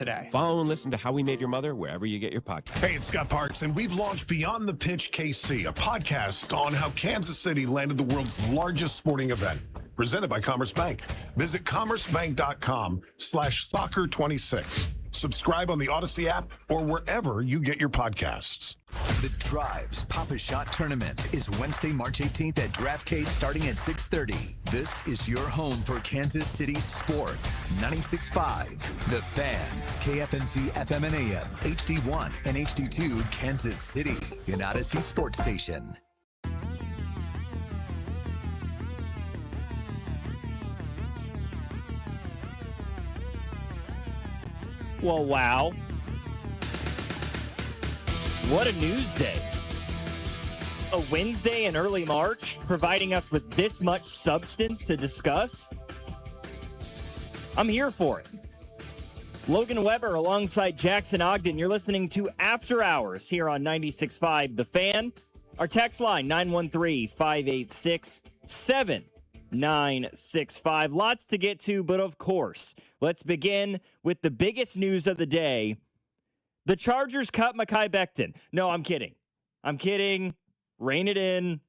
today. Follow and listen to How We Made Your Mother wherever you get your podcast. Hey, it's Scott Parks, and we've launched Beyond the Pitch KC, a podcast on how Kansas City landed the world's largest sporting event, presented by Commerce Bank. Visit commercebank.com/soccer26. Subscribe on the Odyssey app or wherever you get your podcasts. The Drive's Pop-A-Shot Tournament is Wednesday, March 18th at DraftCade starting at 6:30. This is your home for Kansas City sports. 96.5, The Fan, KFNC FM and AM, HD1 and HD2, Kansas City, an Odyssey sports station. Well, wow. What a news day. A Wednesday in early March, providing us with this much substance to discuss. I'm here for it. Logan Weber alongside Jackson Ogden. You're listening to After Hours here on 96.5 The Fan. Our text line, 913-586-7965. Lots to get to, but of course, let's begin with the biggest news of the day. The Chargers cut Mekhi Becton. No, I'm kidding. Rein it in.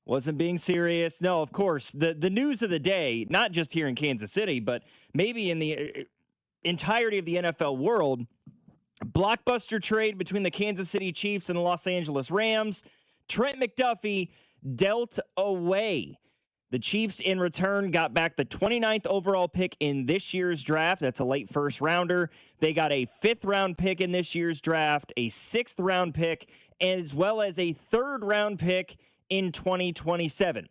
Wasn't being serious. No, of course. The news of the day, not just here in Kansas City, but maybe in the entirety of the NFL world, blockbuster trade between the Kansas City Chiefs and the Los Angeles Rams. Trent McDuffie dealt away. The Chiefs, in return, got back the 29th overall pick in this year's draft. That's a late first rounder. They got a 5th-round pick in this year's draft, a 6th-round pick, as well as a 3rd-round pick in 2027.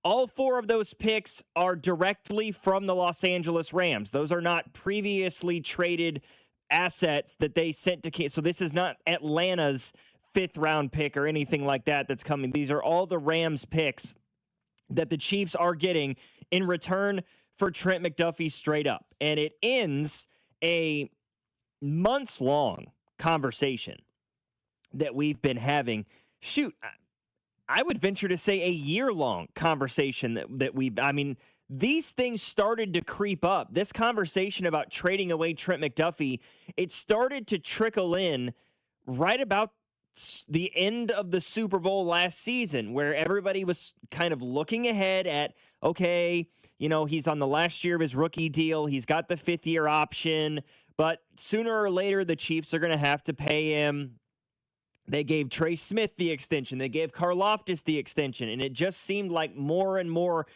All 4 of those picks are directly from the Los Angeles Rams. Those are not previously traded assets that they sent to Kansas. So this is not Atlanta's 5th-round pick or anything like that that's coming. These are all the Rams picks that the Chiefs are getting in return for Trent McDuffie straight up. And it ends a months-long conversation that we've been having. Shoot, I would venture to say a year-long conversation that these things started to creep up. This conversation about trading away Trent McDuffie, it started to trickle in right about the end of the Super Bowl last season, where everybody was kind of looking ahead at, okay, he's on the last year of his rookie deal. He's got the 5th-year option, but sooner or later, the Chiefs are going to have to pay him. They gave Trey Smith the extension. They gave Karlaftis the extension, and it just seemed like more and more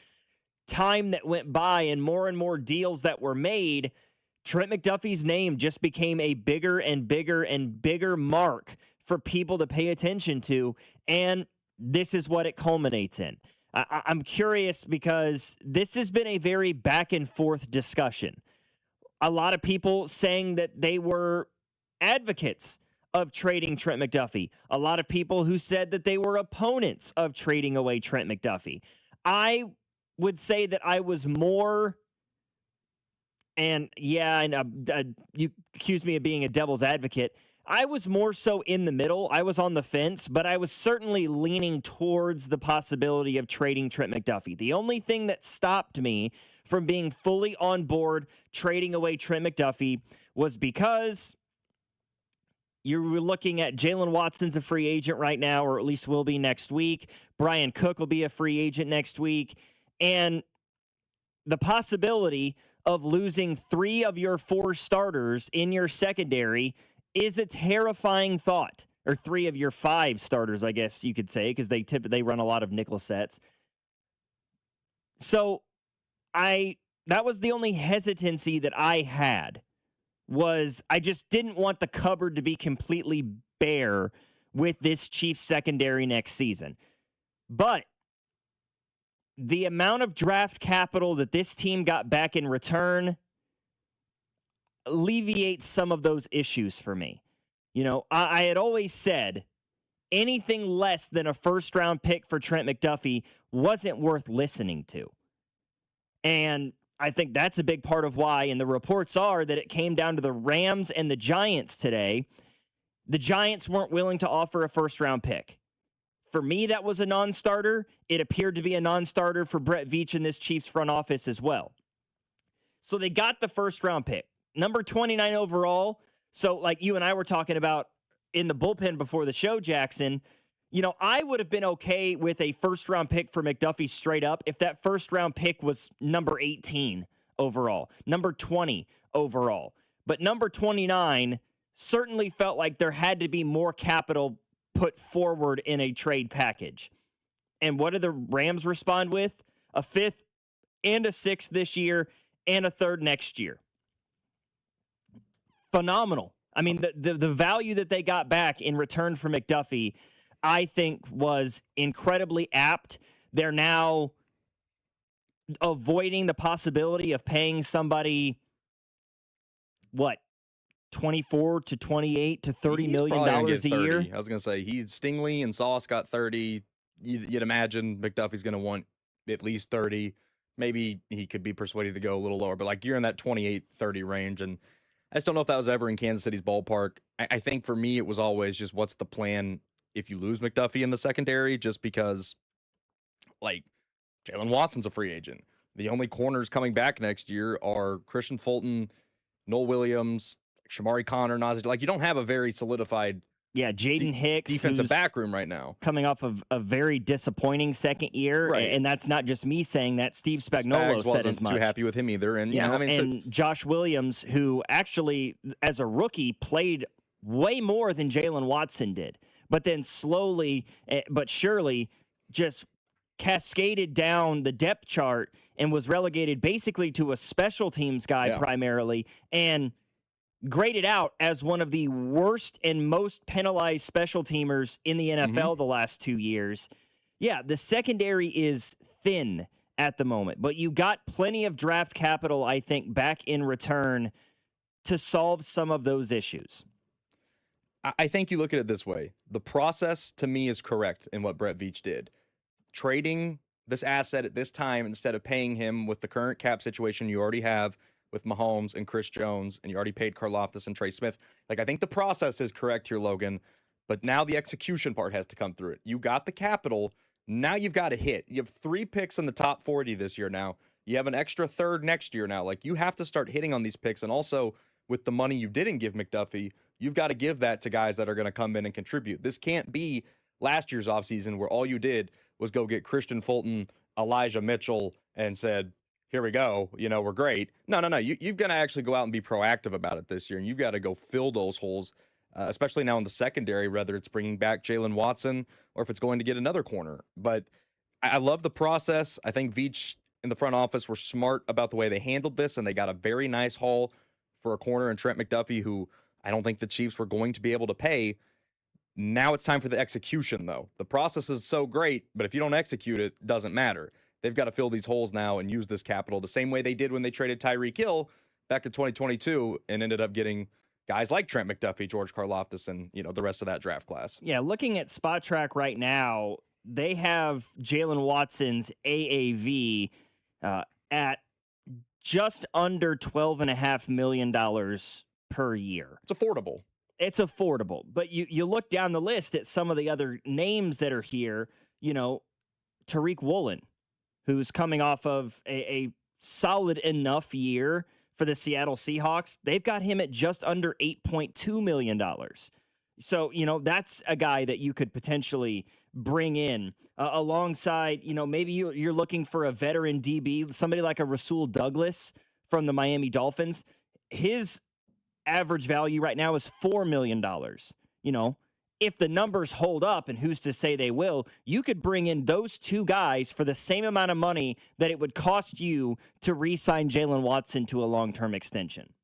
time that went by and more deals that were made, Trent McDuffie's name just became a bigger and bigger and bigger mark for people to pay attention to, and this is what it culminates in. I'm curious because this has been a very back and forth discussion. A lot of people saying that they were advocates of trading Trent McDuffie. A lot of people who said that they were opponents of trading away Trent McDuffie. I would say that I was more, you accuse me of being a devil's advocate, I was more so in the middle. I was on the fence, but I was certainly leaning towards the possibility of trading Trent McDuffie. The only thing that stopped me from being fully on board trading away Trent McDuffie was because you were looking at Jalen Watson's a free agent right now, or at least will be next week. Brian Cook will be a free agent next week. And the possibility of losing 3 of your 4 starters in your secondary is a terrifying thought. Or 3 of your 5 starters, I guess you could say, because they run a lot of nickel sets. So that was the only hesitancy that I had, was I just didn't want the cupboard to be completely bare with this Chiefs secondary next season. But the amount of draft capital that this team got back in return alleviates some of those issues for me. I had always said anything less than a 1st-round pick for Trent McDuffie wasn't worth listening to. And I think that's a big part of why, and the reports are that it came down to the Rams and the Giants today. The Giants weren't willing to offer a 1st-round pick. For me, that was a non-starter. It appeared to be a non-starter for Brett Veach and this Chiefs front office as well. So they got the 1st-round pick. number 29 overall. So, like you and I were talking about in the bullpen before the show, Jackson, I would have been okay with a first-round pick for McDuffie straight up if that first-round pick was number 18 overall, number 20 overall. But number 29 certainly felt like there had to be more capital put forward in a trade package. And what did the Rams respond with? A fifth and a sixth this year and a third next year. Phenomenal. I mean, the value that they got back in return for McDuffie, I think, was incredibly apt. They're now avoiding the possibility of paying somebody, 24 to 28 to $30 million a year. I was going to say, Stingley and Sauce got 30. You'd imagine McDuffie's going to want at least 30. Maybe he could be persuaded to go a little lower, but like you're in that 28-30 range. And I just don't know if that was ever in Kansas City's ballpark. I think for me, it was always just what's the plan if you lose McDuffie in the secondary, just because like Jalen Watson's a free agent. The only corners coming back next year are Christian Fulton, Noel Williams, Shamari Connor, Nazir. Like, you don't have a very solidified Jaden Hicks defensive back room right now. Coming off of a very disappointing second year. Right. And that's not just me saying that. Steve Spagnuolo said as much. Too happy with him either. And Josh Williams, who actually, as a rookie, played way more than Jalen Watson did. But then slowly but surely just cascaded down the depth chart and was relegated basically to a special teams guy primarily, and graded out as one of the worst and most penalized special teamers in the NFL the last 2 years. Yeah, the secondary is thin at the moment, but you got plenty of draft capital, I think, back in return to solve some of those issues. I think you look at it this way. The process, to me, is correct in what Brett Veach did. Trading this asset at this time instead of paying him with the current cap situation you already have with Mahomes and Chris Jones, and you already paid Karlaftis and Trey Smith. Like, I think the process is correct here, Logan, but now the execution part has to come through it. You got the capital. Now you've got to hit. You have 3 picks in the top 40 this year now. You have an extra third next year now. Like, you have to start hitting on these picks, and also with the money you didn't give McDuffie, you've got to give that to guys that are going to come in and contribute. This can't be last year's offseason where all you did was go get Christian Fulton, Elijah Mitchell, and said, here we go, we're great. No. You've got to actually go out and be proactive about it this year, and you've got to go fill those holes, especially now in the secondary, whether it's bringing back Jalen Watson or if it's going to get another corner. But I love the process. I think Veach in the front office were smart about the way they handled this, and they got a very nice haul for a corner in Trent McDuffie, who I don't think the Chiefs were going to be able to pay. Now it's time for the execution, though. The process is so great, but if you don't execute it, it doesn't matter. They've got to fill these holes now and use this capital the same way they did when they traded Tyreek Hill back in 2022 and ended up getting guys like Trent McDuffie, George Karlaftis, and the rest of that draft class. Yeah, looking at Spot Track right now, they have Jalen Watson's AAV at just under $12.5 million per year. It's affordable. It's affordable. But you look down the list at some of the other names that are here, Tariq Woolen, who's coming off of a solid enough year for the Seattle Seahawks. They've got him at just under $8.2 million. So, that's a guy that you could potentially bring in alongside, maybe you're looking for a veteran DB, somebody like a Rasul Douglas from the Miami Dolphins. His average value right now is $4 million. If the numbers hold up, and who's to say they will, you could bring in those two guys for the same amount of money that it would cost you to re-sign Jalen Watson to a long-term extension.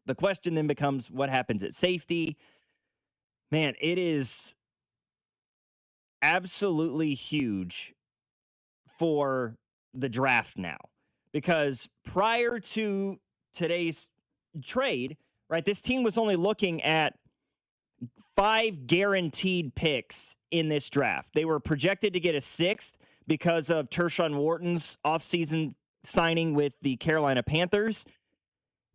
The question then becomes, what happens at safety? Man, it is absolutely huge for the draft now, because prior to today's trade, right, this team was only looking at 5 guaranteed picks in this draft. They were projected to get a 6th because of Tershawn Wharton's offseason signing with the Carolina Panthers.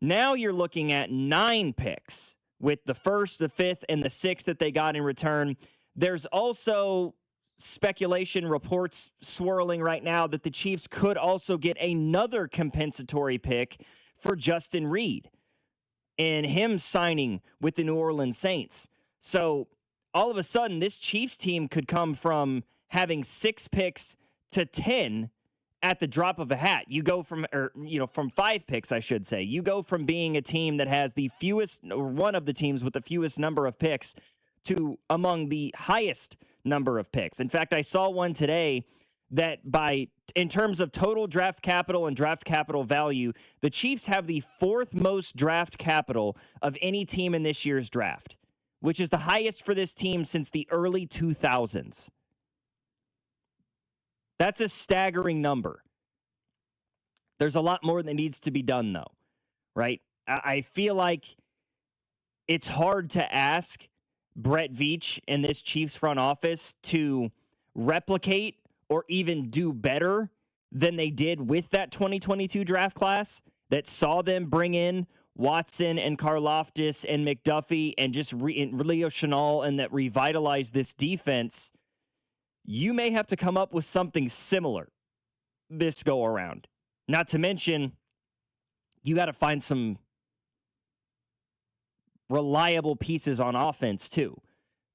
Now you're looking at 9 picks with the 1st, the 5th, and the 6th that they got in return. There's also speculation reports swirling right now that the Chiefs could also get another compensatory pick for Justin Reed, and him signing with the New Orleans Saints. So all of a sudden, this Chiefs team could come from having 6 picks to 10 at the drop of a hat. You go from, from 5 picks, I should say. You go from being a team that has the fewest, or one of the teams with the fewest number of picks, to among the highest number of picks. In fact, I saw one today that in terms of total draft capital and draft capital value, the Chiefs have the 4th most draft capital of any team in this year's draft, which is the highest for this team since the early 2000s. That's a staggering number. There's a lot more that needs to be done, though, right? I feel like it's hard to ask Brett Veach and this Chiefs front office to replicate or even do better than they did with that 2022 draft class that saw them bring in Watson and Karlaftis and McDuffie and just Leo Chenal, and that revitalized this defense. You may have to come up with something similar this go around. Not to mention, you got to find some reliable pieces on offense too.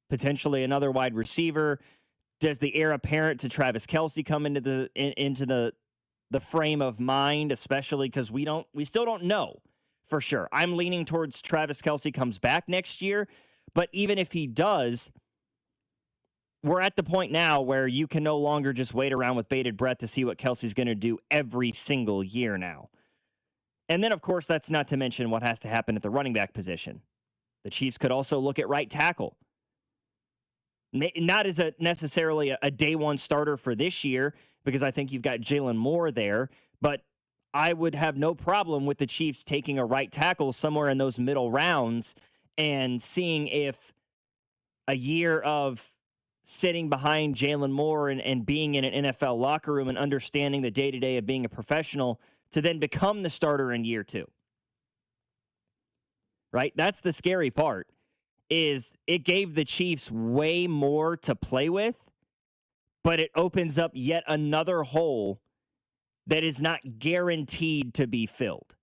Potentially another wide receiver. Does the heir apparent to Travis Kelce come into the frame of mind, especially because we still don't know for sure. I'm leaning towards Travis Kelce comes back next year, but even if he does, we're at the point now where you can no longer just wait around with bated breath to see what Kelce's going to do every single year now. And then, of course, that's not to mention what has to happen at the running back position. The Chiefs could also look at right tackle. Not as necessarily a day one starter for this year, because I think you've got Jalen Moore there, but I would have no problem with the Chiefs taking a right tackle somewhere in those middle rounds and seeing if a year of sitting behind Jalen Moore and being in an NFL locker room and understanding the day-to-day of being a professional to then become the starter in year 2. Right? That's the scary part. Is it gave the Chiefs way more to play with, but it opens up yet another hole that is not guaranteed to be filled.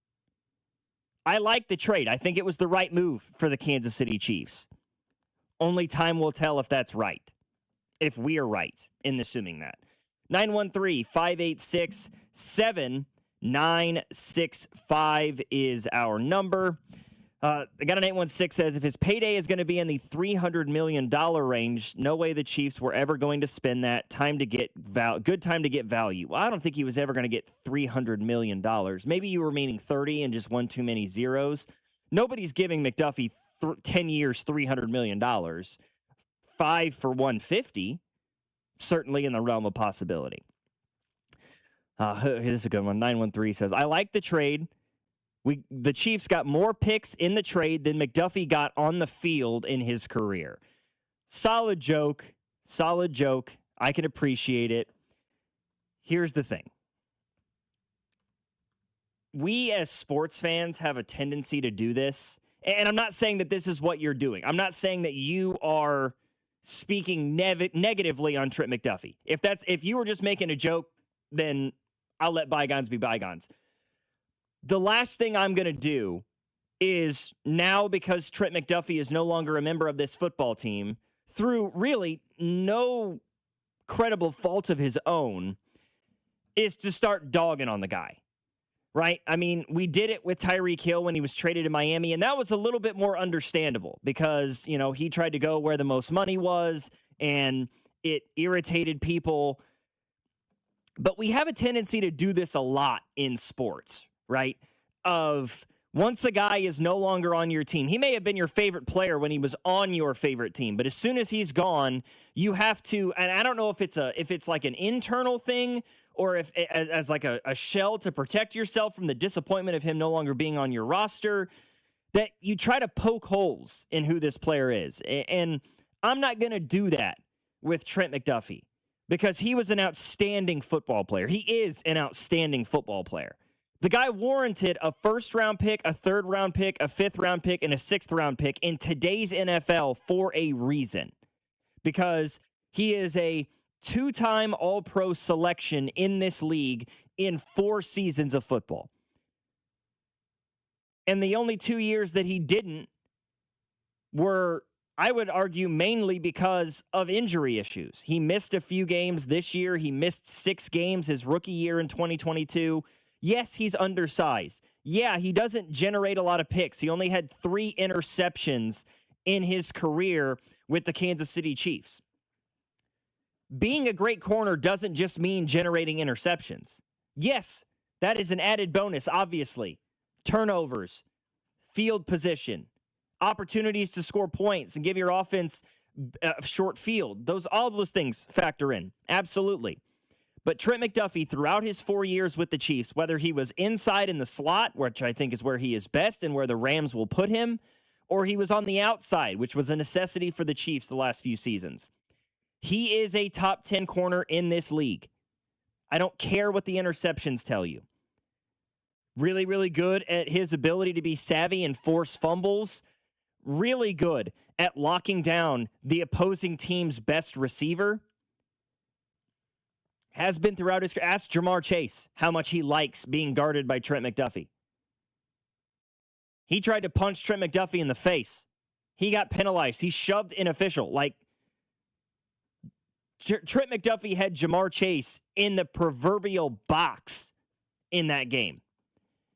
I like the trade. I think it was the right move for the Kansas City Chiefs. Only time will tell if that's right, if we are right in assuming that. 913-586-7965 is our number. I got an 816 says, if his payday is going to be in the $300 million range, no way the Chiefs were ever going to spend that. Good time to get value. Well, I don't think he was ever going to get $300 million. Maybe you were meaning 30 and just one too many zeros. Nobody's giving McDuffie 10 years, $300 million. 5 for 150, certainly in the realm of possibility. This is a good one. 913 says, I like the trade. The Chiefs got more picks in the trade than McDuffie got on the field in his career. Solid joke. Solid joke. I can appreciate it. Here's the thing. We as sports fans have a tendency to do this. And I'm not saying that this is what you're doing. I'm not saying that you are speaking negatively on Trent McDuffie. If you were just making a joke, then I'll let bygones be bygones. The last thing I'm going to do is now, because Trent McDuffie is no longer a member of this football team, through really no credible fault of his own, is to start dogging on the guy, right? I mean, we did it with Tyreek Hill when he was traded to Miami, and that was a little bit more understandable because, he tried to go where the most money was, and it irritated people. But we have a tendency to do this a lot in sports, right? Of once a guy is no longer on your team, he may have been your favorite player when he was on your favorite team, but as soon as he's gone, you have to, and I don't know if it's like an internal thing or if as like a shell to protect yourself from the disappointment of him no longer being on your roster, that you try to poke holes in who this player is. And I'm not going to do that with Trent McDuffie because he was an outstanding football player. He is an outstanding football player. The guy warranted a first-round pick, a third-round pick, a fifth-round pick, and a sixth-round pick in today's NFL for a reason. Because he is a two-time All-Pro selection in this league in 4 seasons of football. And the only 2 years that he didn't were, I would argue, mainly because of injury issues. He missed a few games this year. He missed 6 games his rookie year in 2022. Yes, he's undersized. Yeah, he doesn't generate a lot of picks. He only had 3 interceptions in his career with the Kansas City Chiefs. Being a great corner doesn't just mean generating interceptions. Yes, that is an added bonus, obviously. Turnovers, field position, opportunities to score points and give your offense a short field. All those things factor in. Absolutely. But Trent McDuffie, throughout his 4 years with the Chiefs, whether he was inside in the slot, which I think is where he is best and where the Rams will put him, or he was on the outside, which was a necessity for the Chiefs the last few seasons, he is a top 10 corner in this league. I don't care what the interceptions tell you. Really, really good at his ability to be savvy and force fumbles. Really good at locking down the opposing team's best receiver. Has been throughout his career. Ask Jamar Chase how much he likes being guarded by Trent McDuffie. He tried to punch Trent McDuffie in the face. He got penalized. He shoved an official. Trent McDuffie had Jamar Chase in the proverbial box in that game.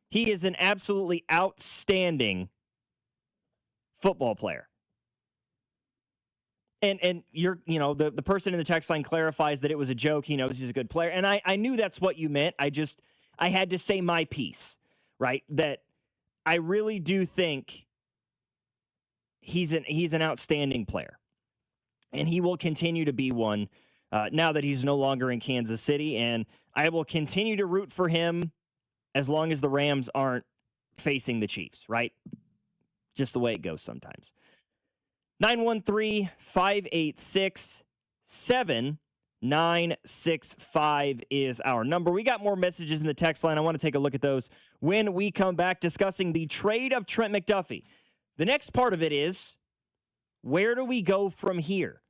He is an absolutely outstanding football player. And the person in the text line clarifies that it was a joke. He knows he's a good player. And I knew that's what you meant. I had to say my piece, right? That I really do think he's an outstanding player. And he will continue to be one now that he's no longer in Kansas City. And I will continue to root for him as long as the Rams aren't facing the Chiefs, right? Just the way it goes sometimes. 913-586-7965 is our number. We got more messages in the text line. I want to take a look at those when we come back discussing the trade of Trent McDuffie. The next part of it is, where do we go from here?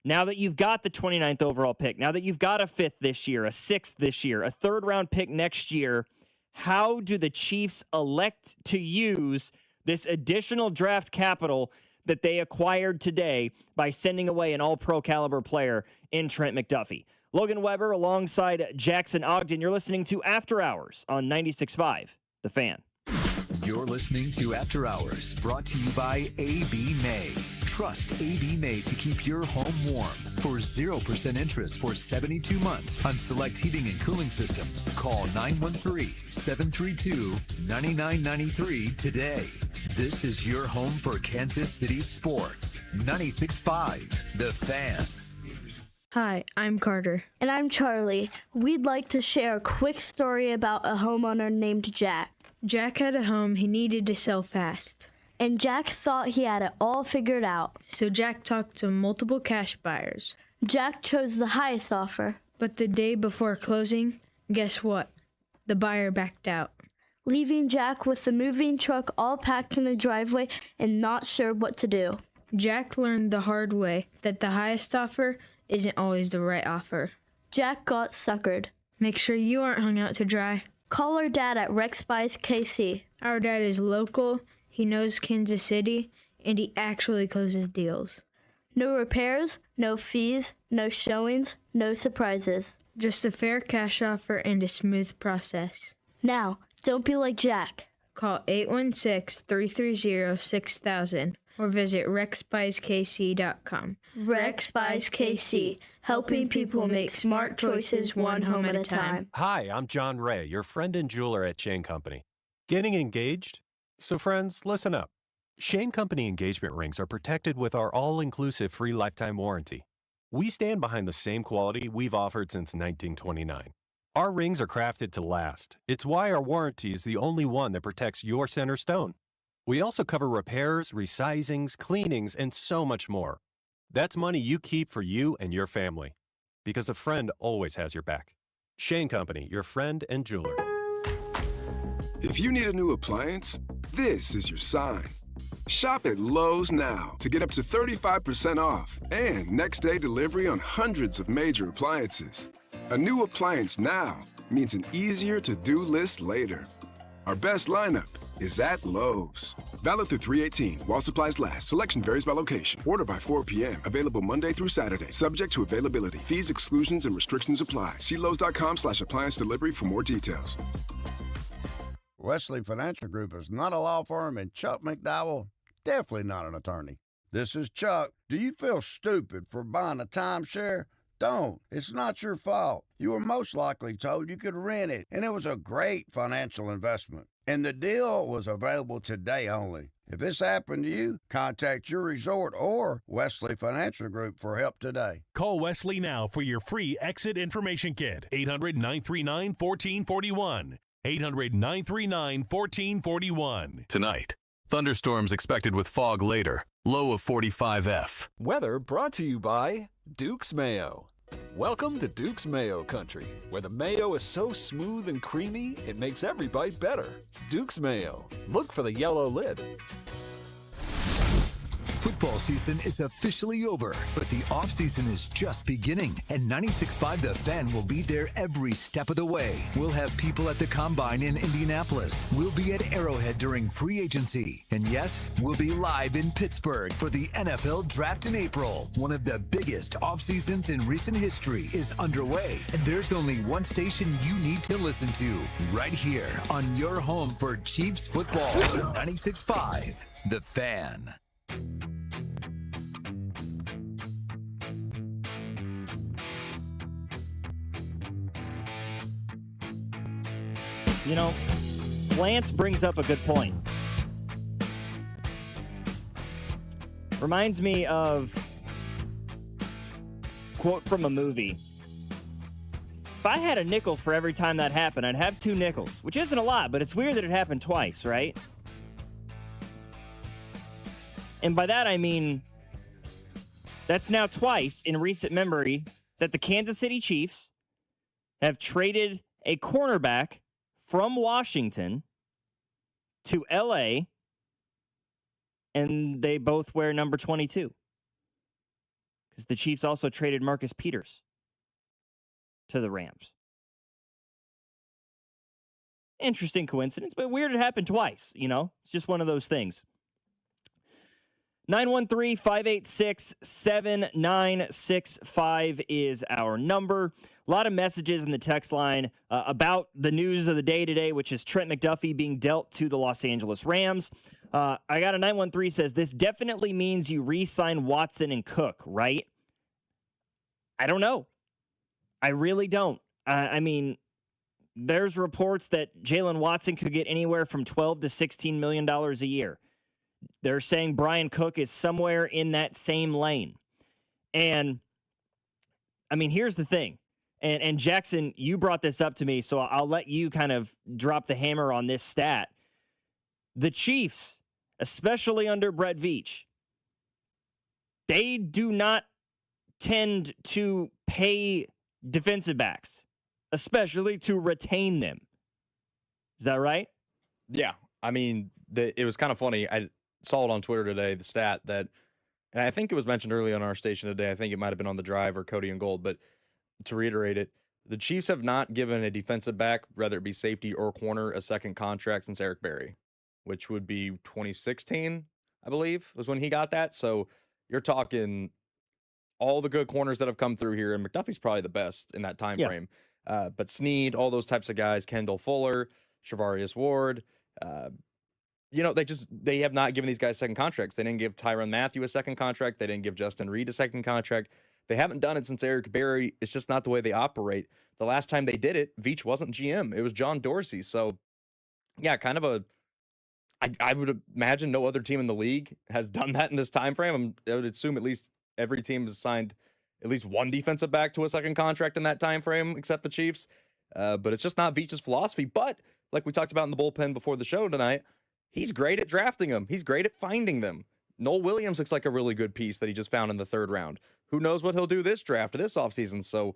Now that you've got the 29th overall pick, now that you've got a 5th this year, a 6th this year, a 3rd round pick next year, how do the Chiefs elect to use this additional draft capital that they acquired today by sending away an all-pro caliber player in Trent McDuffie? Logan Weber alongside Jackson Ogden. You're listening to After Hours on 96.5, The Fan. You're listening to After Hours, brought to you by AB May. Trust AB May to keep your home warm. For 0% interest for 72 months on select heating and cooling systems, call 913-732-9993 today. This is your home for Kansas City sports. 96.5, The Fan. Hi, I'm Carter. And I'm Charlie. We'd like to share a quick story about a homeowner named Jack. Jack had a home he needed to sell fast. And Jack thought he had it all figured out. So Jack talked to multiple cash buyers. Jack chose the highest offer. But the day before closing, guess what? The buyer backed out. Leaving Jack with the moving truck all packed in the driveway and not sure what to do. Jack learned the hard way that the highest offer isn't always the right offer. Jack got suckered. Make sure you aren't hung out to dry. Call our dad at Rex Buys KC. Our dad is local, he knows Kansas City, and he actually closes deals. No repairs, no fees, no showings, no surprises. Just a fair cash offer and a smooth process. Now, don't be like Jack. Call 816-330-6000 or visit rexbuyskc.com. Rex Buys KC, helping people make smart choices one home at a time. Hi, I'm John Ray, your friend and jeweler at Shane Company. Getting engaged? So friends, listen up. Shane Company engagement rings are protected with our all-inclusive free lifetime warranty. We stand behind the same quality we've offered since 1929. Our rings are crafted to last. It's why our warranty is the only one that protects your center stone. We also cover repairs, resizings, cleanings, and so much more. That's money you keep for you and your family. Because a friend always has your back. Shane Company, your friend and jeweler. If you need a new appliance, this is your sign. Shop at Lowe's now to get up to 35% off and next-day delivery on hundreds of major appliances. A new appliance now means an easier to-do list later. Our best lineup, is at Lowe's. Valid through 3/18 while supplies last. Selection varies by location. Order by 4 p.m. Available Monday through Saturday. Subject to availability. Fees, exclusions, and restrictions apply. See Lowes.com/appliance delivery for more details. Wesley Financial Group is not a law firm, and Chuck McDowell, definitely not an attorney. This is Chuck. Do you feel stupid for buying a timeshare? Don't. It's not your fault. You were most likely told you could rent it, and it was a great financial investment. And the deal was available today only. If this happened to you, contact your resort or Wesley Financial Group for help today. Call Wesley now for your free exit information kit. 800-939-1441. 800-939-1441. Tonight, thunderstorms expected with fog later. Low of 45F. Weather brought to you by Duke's Mayo. Welcome to Duke's Mayo Country, where the mayo is so smooth and creamy, it makes every bite better. Duke's Mayo. Look for the yellow lid. Football season is officially over, but the offseason is just beginning, and 96.5 The Fan will be there every step of the way. We'll have people at the Combine in Indianapolis. We'll be at Arrowhead during free agency. And yes, we'll be live in Pittsburgh for the NFL Draft in April. One of the biggest off-seasons in recent history is underway, and there's only one station you need to listen to, right here on your home for Chiefs football. 96.5 The Fan. You know, Lance brings up a good point. Reminds me of a quote from a movie. If I had a nickel for every time that happened, I'd have 2 nickels, which isn't a lot, but it's weird that it happened twice, right? And by that, I mean, that's now twice in recent memory that the Kansas City Chiefs have traded a cornerback from Washington to LA, and they both wear number 22. Because the Chiefs also traded Marcus Peters to the Rams. Interesting coincidence, but weird it happened twice, you know? It's just one of those things. 913-586-7965 is our number. A lot of messages in the text line about the news of the day today, which is Trent McDuffie being dealt to the Los Angeles Rams. I got a 913 says, this definitely means you re-sign Watson and Cook, right? I don't know. I really don't. I mean, there's reports that Jalen Watson could get anywhere from $12 to $16 million a year. They're saying Brian Cook is somewhere in that same lane. And, I mean, here's the thing. And Jackson, you brought this up to me, so I'll let you kind of drop the hammer on this stat. The Chiefs, especially under Brett Veach, they do not tend to pay defensive backs, especially to retain them. Is that right? Yeah. I mean, it was kind of funny. I saw it on Twitter today, the stat that, and I think it was mentioned early on our station today. I think it might have been on the drive or Cody and Gold, but to reiterate it, the Chiefs have not given a defensive back, whether it be safety or corner, a second contract since Eric Berry, which would be 2016, I believe, was when he got that. So you're talking all the good corners that have come through here, and McDuffie's probably the best in that time frame. But Snead, all those types of guys, Kendall Fuller, Shavarius Ward, you know, they have not given these guys second contracts. They didn't give Tyrann Mathieu a second contract. They didn't give Justin Reed a second contract. They haven't done it since Eric Berry. It's just not the way they operate. The last time they did it, Veach wasn't GM. It was John Dorsey. So, yeah, kind of I would imagine no other team in the league has done that in this time frame. I would assume at least every team has signed at least one defensive back to a second contract in that time frame, except the Chiefs. But it's just not Veach's philosophy. But like we talked about in the bullpen before the show tonight, he's great at drafting them. He's great at finding them. Noel Williams looks like a really good piece that he just found in the 3rd round. Who knows what he'll do this draft or this offseason? So,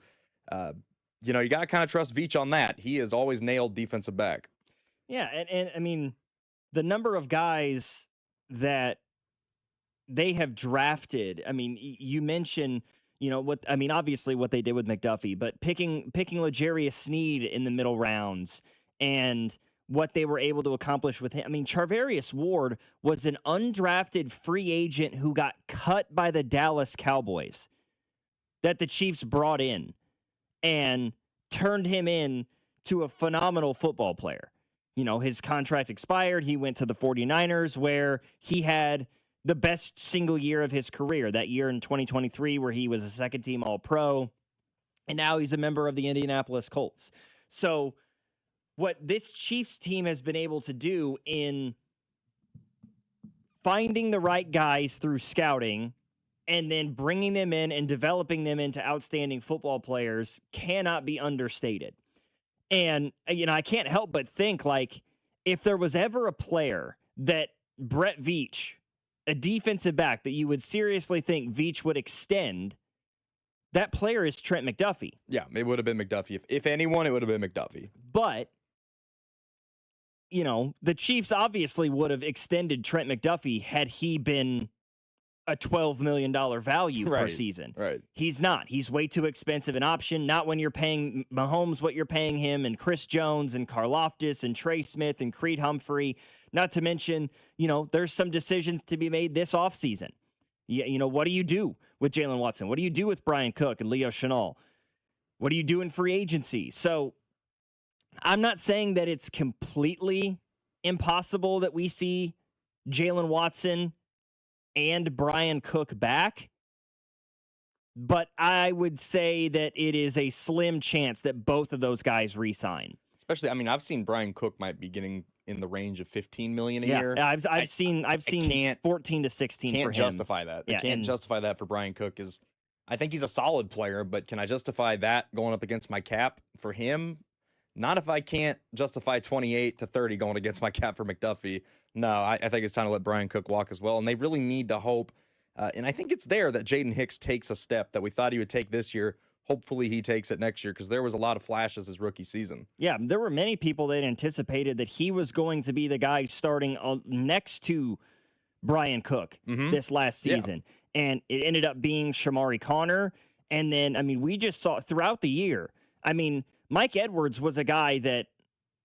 you know, you got to kind of trust Veach on that. He has always nailed defensive back. Yeah, and I mean, the number of guys that they have drafted, I mean, you mentioned, you know, obviously what they did with McDuffie, but picking L'Jarius Sneed in the middle rounds and what they were able to accomplish with him. I mean, Charvarius Ward was an undrafted free agent who got cut by the Dallas Cowboys that the Chiefs brought in and turned him in to a phenomenal football player. You know, his contract expired. He went to the 49ers, where he had the best single year of his career, that year in 2023 where he was a second-team All-Pro, and now he's a member of the Indianapolis Colts. So what this Chiefs team has been able to do in finding the right guys through scouting and then bringing them in and developing them into outstanding football players cannot be understated. And, you know, I can't help but think, like, if there was ever a player that Brett Veach, a defensive back that you would seriously think Veach would extend, that player is Trent McDuffie. Yeah, it would have been McDuffie. If anyone, it would have been McDuffie. But, you know, the Chiefs obviously would have extended Trent McDuffie had he been a $12 million value per season. Right. He's not. He's way too expensive an option. Not when you're paying Mahomes what you're paying him, and Chris Jones and Karlaftis and Trey Smith and Creed Humphrey. Not to mention, you know, there's some decisions to be made this offseason. You know, what do you do with Jalen Watson? What do you do with Brian Cook and Leo Chenal? What do you do in free agency? So I'm not saying that it's completely impossible that we see Jalen Watson and Brian Cook back, but I would say that it is a slim chance that both of those guys re-sign. Especially, I mean, I've seen Brian Cook might be getting in the range of $15 million a year. I've seen 14 to 16 for him. Can't justify that. I can't justify that for Brian Cook. I think he's a solid player, but can I justify that going up against my cap for him? Not if I can't justify 28 to 30 going against my cap for McDuffie. No, I think it's time to let Brian Cook walk as well. And they really need to hope, and I think it's there, that Jaden Hicks takes a step that we thought he would take this year. Hopefully he takes it next year, because there was a lot of flashes his rookie season. Yeah, there were many people that anticipated that he was going to be the guy starting next to Brian Cook this last season. Yeah. And it ended up being Shamari Connor. And then, I mean, we just saw throughout the year, I mean, Mike Edwards was a guy that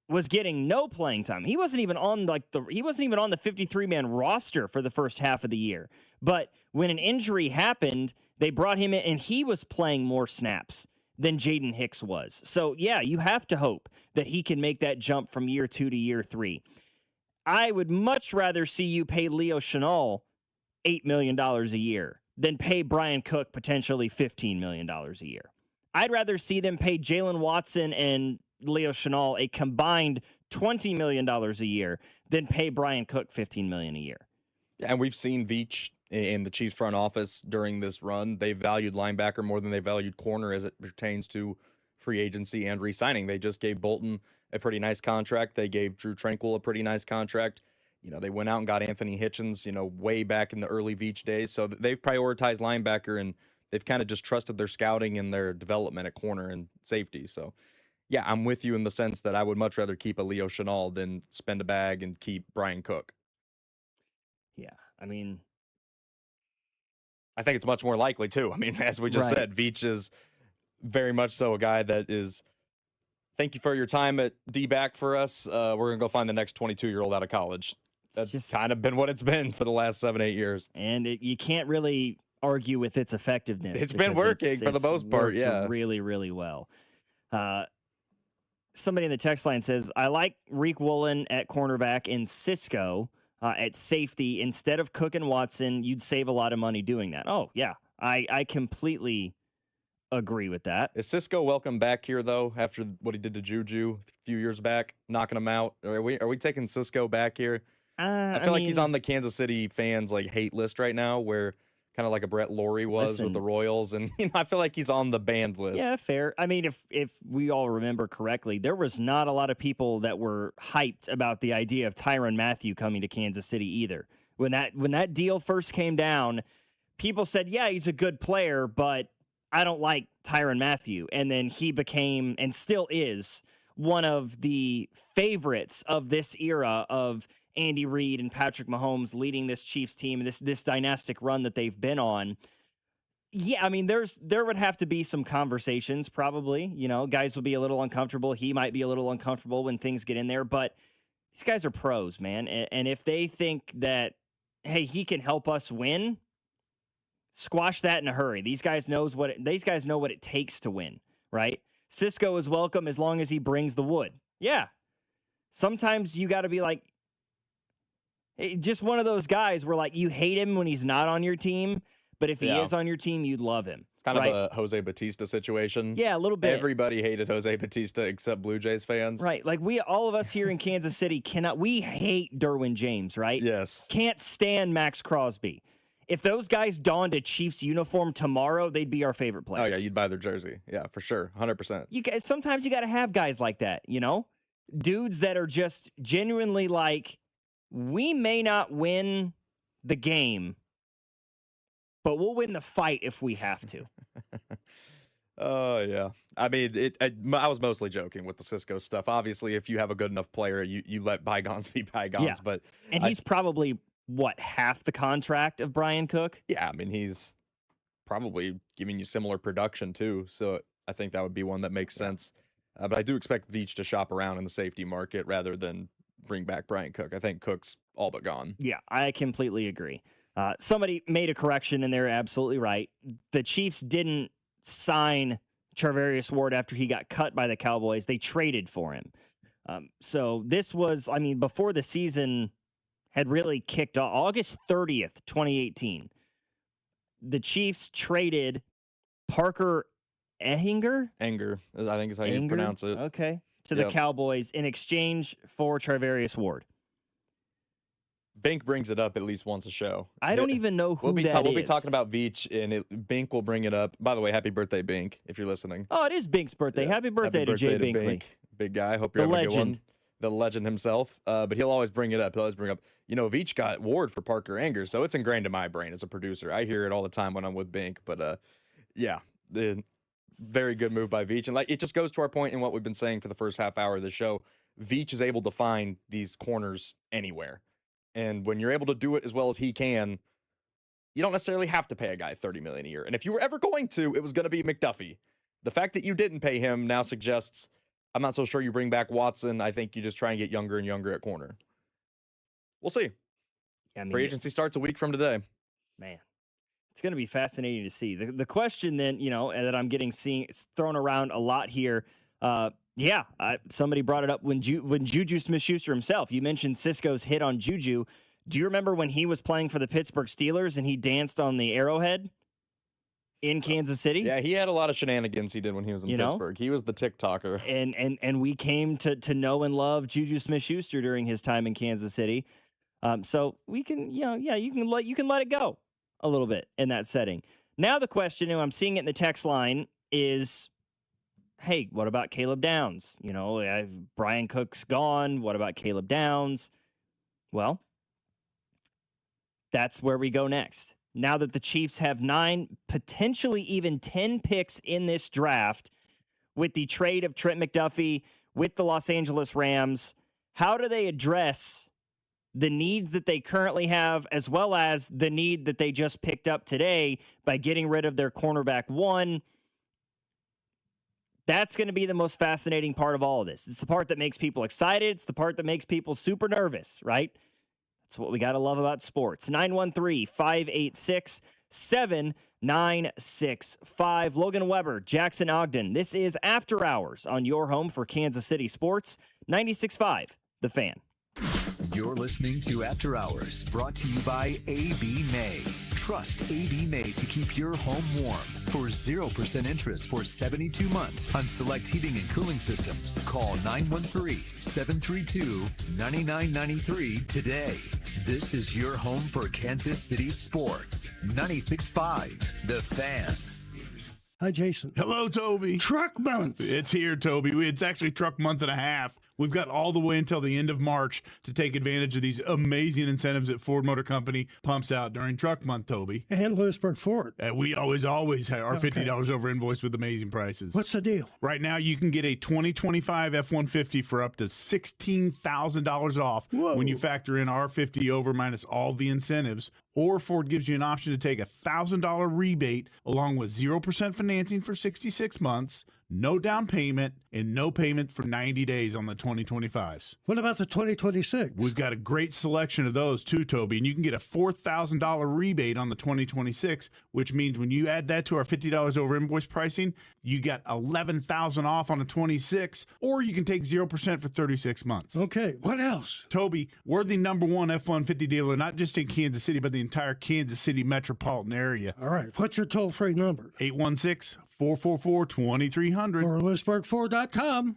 was getting no playing time. He wasn't even on the 53-man roster for the first half of the year. But when an injury happened, they brought him in, and he was playing more snaps than Jaden Hicks was. So, yeah, you have to hope that he can make that jump from year 2 to year 3. I would much rather see you pay Leo Chenal $8 million a year than pay Brian Cook potentially $15 million a year. I'd rather see them pay Jalen Watson and Leo Chenal a combined $20 million a year than pay Brian Cook $15 million a year. Yeah, and we've seen Veach in the Chiefs front office during this run. They valued linebacker more than they valued corner as it pertains to free agency and re-signing. They just gave Bolton a pretty nice contract. They gave Drew Tranquill a pretty nice contract. You know, they went out and got Anthony Hitchens, you know, way back in the early Veach days. So they've prioritized linebacker, and they've kind of just trusted their scouting and their development at corner and safety. So, yeah, I'm with you in the sense that I would much rather keep a Leo Chenal than spend a bag and keep Brian Cook. Yeah, I mean, I think it's much more likely, too. I mean, as we just said, Veach is very much so a guy that is, thank you for your time at D-back for us. We're going to go find the next 22-year-old out of college. That's just kind of been what it's been for the last 7-8 years. And you can't really argue with its effectiveness. It's been working for the most part, yeah. Really, really well. Somebody in the text line says, I like Reek Woolen at cornerback and Cisco at safety. Instead of Cook and Watson, you'd save a lot of money doing that. Oh, yeah. I completely agree with that. Is Cisco welcome back here, though, after what he did to Juju a few years back, knocking him out? Are we taking Cisco back here? I feel like he's on the Kansas City fans' hate list right now, where kind of like a Brett Laurie was with the Royals, and I feel like he's on the banned list. Yeah, fair. I mean, if we all remember correctly, there was not a lot of people that were hyped about the idea of Tyrann Mathieu coming to Kansas City either. When that deal first came down, people said, yeah, he's a good player, but I don't like Tyrann Mathieu. And then he became, and still is, one of the favorites of this era of Andy Reid and Patrick Mahomes leading this Chiefs team, this dynastic run that they've been on. Yeah, I mean, there would have to be some conversations probably. You know, guys will be a little uncomfortable. He might be a little uncomfortable when things get in there. But These guys are pros, man. And if they think that, hey, he can help us win, squash that in a hurry. These guys know what it takes to win, right? Cisco is welcome as long as he brings the wood. Yeah. Sometimes you got to be like, just one of those guys where like you hate him when he's not on your team, but if he is on your team, you'd love him. It's kind of a Jose Batista situation. Yeah, a little bit. Everybody hated Jose Batista except Blue Jays fans. Right. Like all of us here in Kansas City we hate Derwin James, right? Yes. Can't stand Max Crosby. If those guys donned a Chiefs uniform tomorrow, they'd be our favorite players. Oh, yeah, you'd buy their jersey. Yeah, for sure. 100%. Sometimes you got to have guys like that, Dudes that are just genuinely like, we may not win the game, but we'll win the fight if we have to. Oh, yeah. I mean, I was mostly joking with the Cisco stuff. Obviously, if you have a good enough player, you let bygones be bygones. Yeah. But he's probably, half the contract of Brian Cook? Yeah, I mean, he's probably giving you similar production, too. So I think that would be one that makes sense. But I do expect Veach to shop around in the safety market rather than bring back Brian Cook. I think Cook's all but gone. Yeah, I completely agree. Somebody made a correction, and they're absolutely right. The Chiefs didn't sign Charvarius Ward after he got cut by the Cowboys. They traded for him. So this was, before the season had really kicked off, August 30th, 2018, the Chiefs traded Parker Ehinger? Enger, I think is how you pronounce it. Okay. To the Cowboys in exchange for Charvarius Ward. Bink brings it up at least once a show. I don't even know who that is. We'll be talking about Veach, and Bink will bring it up. By the way, happy birthday, Bink, if you're listening. Oh, it is Bink's birthday. Yeah. Happy birthday to Jay Binkley. Bink. Big guy. Hope you're having a good one. The legend himself. But he'll always bring it up. He'll always bring up, Veach got Ward for Parker Enger, so it's ingrained in my brain as a producer. I hear it all the time when I'm with Bink. But, the very good move by Veach. And it just goes to our point in what we've been saying for the first half hour of the show. Veach is able to find these corners anywhere. And when you're able to do it as well as he can, you don't necessarily have to pay a guy $30 million a year. And if you were ever going to, it was going to be McDuffie. The fact that you didn't pay him now suggests I'm not so sure you bring back Watson. I think you just try and get younger and younger at corner. We'll see. Yeah, free agency starts a week from today. Man, it's going to be fascinating to see. The question then, that I'm getting thrown around a lot here. Somebody brought it up when Juju Smith-Schuster himself. You mentioned Cisco's hit on Juju. Do you remember when he was playing for the Pittsburgh Steelers and he danced on the Arrowhead in Kansas City? Yeah, he had a lot of shenanigans he did when he was in Pittsburgh. He was the TikToker. And we came to know and love Juju Smith-Schuster during his time in Kansas City. So we can, you can let it go a little bit in that setting. Now the question, and I'm seeing it in the text line, is, hey, what about Caleb Downs? Brian Cook's gone. What about Caleb Downs? Well, that's where we go next. Now that the Chiefs have 9, potentially even 10 picks in this draft with the trade of Trent McDuffie with the Los Angeles Rams, how do they address the needs that they currently have, as well as the need that they just picked up today by getting rid of their cornerback 1? That's going to be the most fascinating part of all of this. It's the part that makes people excited. It's the part that makes people super nervous, right? That's what we got to love about sports. 913-586-7965. Logan Weber, Jackson Ogden. This is After Hours on your home for Kansas City sports. 96.5, The Fan. You're listening to After Hours, brought to you by AB May. Trust AB May to keep your home warm. For 0% interest for 72 months on select heating and cooling systems, call 913-732-9993 today. This is your home for Kansas City sports. 96.5, The Fan. Hi, Jason. Hello, Toby. Truck month. It's here, Toby. It's actually truck month and a half. We've got all the way until the end of March to take advantage of these amazing incentives that Ford Motor Company pumps out during truck month, Toby. And Lewisburg Ford. We always have our $50 over invoice with amazing prices. What's the deal? Right now, you can get a 2025 F-150 for up to $16,000 off when you factor in our 50 over minus all the incentives. Or Ford gives you an option to take a $1,000 rebate along with 0% financing for 66 months, no down payment, and no payment for 90 days on the 2025s. What about the 2026? We've got a great selection of those too, Toby, and you can get a $4,000 rebate on the 2026, which means when you add that to our $50 over invoice pricing, you got $11,000 off on the 26, or you can take 0% for 36 months. Okay, what else? Toby, we're the #1 F-150 dealer, not just in Kansas City, but the entire Kansas City metropolitan area. All right, what's your toll-free number? 816-444-2300. Or Lewisburg4.com.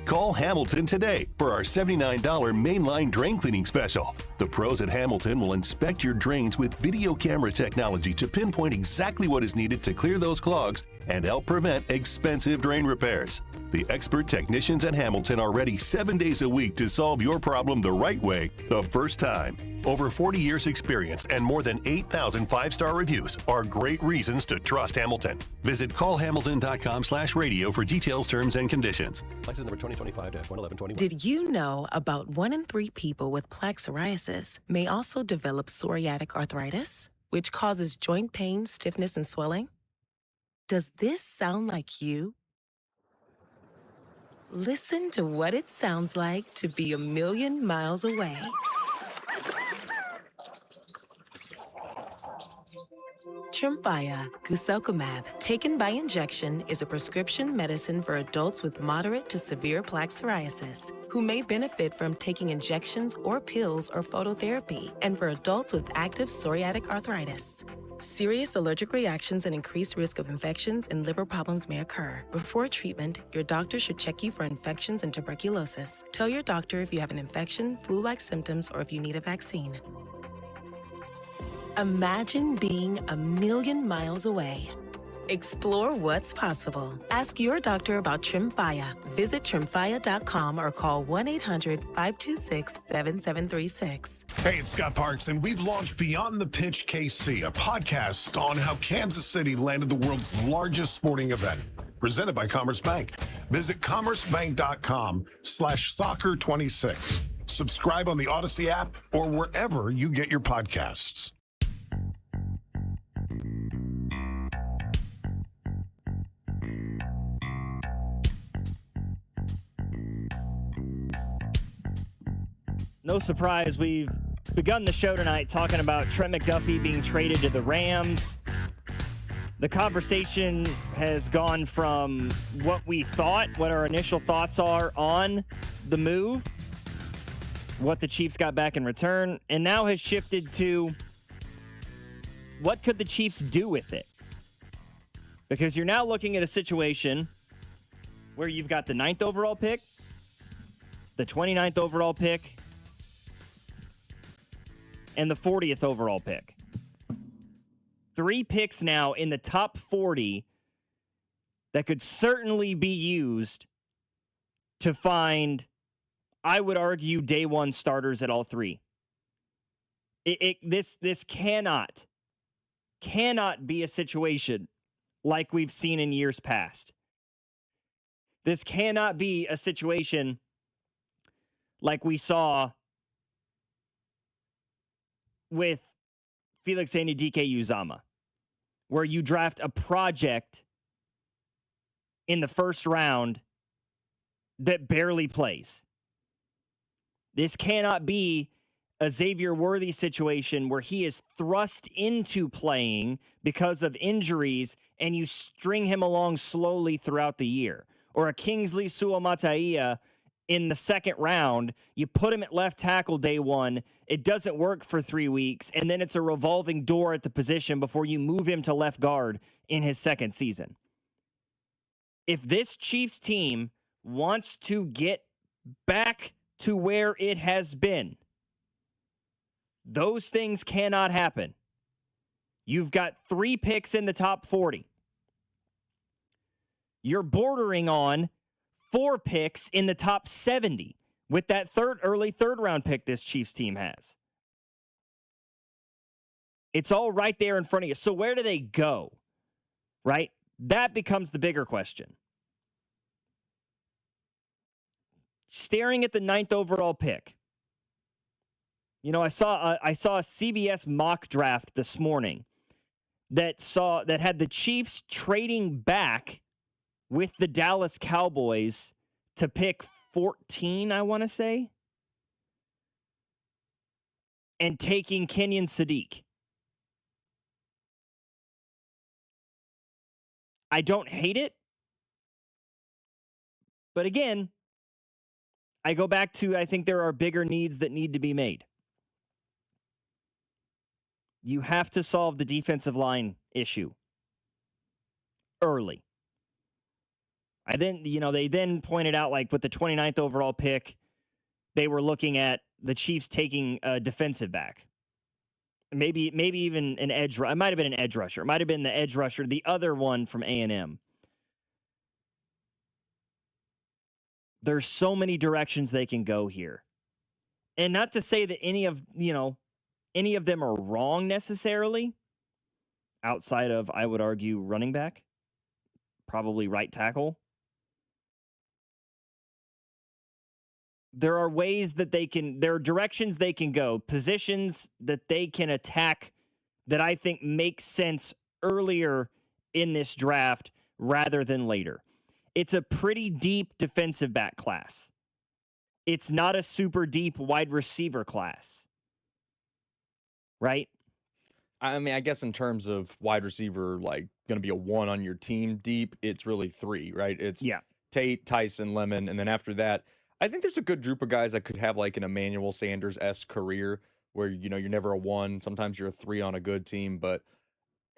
Call Hamilton today for our $79 mainline drain cleaning special. The pros at Hamilton will inspect your drains with video camera technology to pinpoint exactly what is needed to clear those clogs and help prevent expensive drain repairs. The expert technicians at Hamilton are ready 7 days a week to solve your problem the right way, the first time. Over 40 years experience and more than 8,000 five-star reviews are great reasons to trust Hamilton. Visit callhamilton.com/radio for details, terms, and conditions. License number 2025-11121. Did you know about 1 in 3 people with plaque psoriasis may also develop psoriatic arthritis, which causes joint pain, stiffness, and swelling? Does this sound like you? Listen to what it sounds like to be a million miles away. Tremfya guselkumab, taken by injection, is a prescription medicine for adults with moderate to severe plaque psoriasis who may benefit from taking injections or pills or phototherapy, and for adults with active psoriatic arthritis. Serious allergic reactions and increased risk of infections and liver problems may occur. Before treatment, your doctor should check you for infections and tuberculosis. Tell your doctor if you have an infection, flu-like symptoms, or if you need a vaccine. Imagine being a million miles away. Explore what's possible. Ask your doctor about Tremfya. Visit Tremfya.com or call 1-800-526-7736. Hey, it's Scott Parks, and we've launched Beyond the Pitch KC, a podcast on how Kansas City landed the world's largest sporting event, presented by Commerce Bank. Visit commercebank.com/soccer26. Subscribe on the Odyssey app or wherever you get your podcasts. No surprise, we've begun the show tonight talking about Trent McDuffie being traded to the Rams. The conversation has gone from what we thought, what our initial thoughts are on the move, what the Chiefs got back in return, and now has shifted to what could the Chiefs do with it? Because you're now looking at a situation where you've got the 9th overall pick, the 29th overall pick, and the 40th overall pick. 3 picks now in the top 40 that could certainly be used to find, I would argue, day one starters at all 3. This cannot be a situation like we've seen in years past. This cannot be a situation like we saw with Felix Anudike-Uzomah, where you draft a project in the first round that barely plays. This cannot be a Xavier Worthy situation where he is thrust into playing because of injuries and you string him along slowly throughout the year. Or a Kingsley Suamataia in the second round, you put him at left tackle day one, it doesn't work for 3 weeks, and then it's a revolving door at the position before you move him to left guard in his second season. If this Chiefs team wants to get back to where it has been, those things cannot happen. You've got 3 picks in the top 40. You're bordering on 4 picks in the top 70 with that early third round pick this Chiefs team has. It's all right there in front of you. So where do they go? Right? That becomes the bigger question. Staring at the 9th overall pick. You know, I saw a CBS mock draft this morning that had the Chiefs trading back with the Dallas Cowboys to pick 14, I want to say, and taking Kenyon Sadiq. I don't hate it. But again, I go back to I think there are bigger needs that need to be made. You have to solve the defensive line issue early. They then pointed out, like, with the 29th overall pick, they were looking at the Chiefs taking a defensive back. Maybe even an edge. It might have been an edge rusher. It might have been the edge rusher, the other one from A&M. There's so many directions they can go here. And not to say that any of them are wrong necessarily, outside of, I would argue, running back, probably right tackle. There are ways that there are directions they can go, positions that they can attack that I think make sense earlier in this draft rather than later. It's a pretty deep defensive back class. It's not a super deep wide receiver class. Right? I mean, I guess in terms of wide receiver, like, going to be a one on your team deep, it's really three, right? It's Tate, Tyson, Lemon, and then after that, I think there's a good group of guys that could have like an Emmanuel Sanders-esque career where, you're never a one. Sometimes you're a three on a good team. But,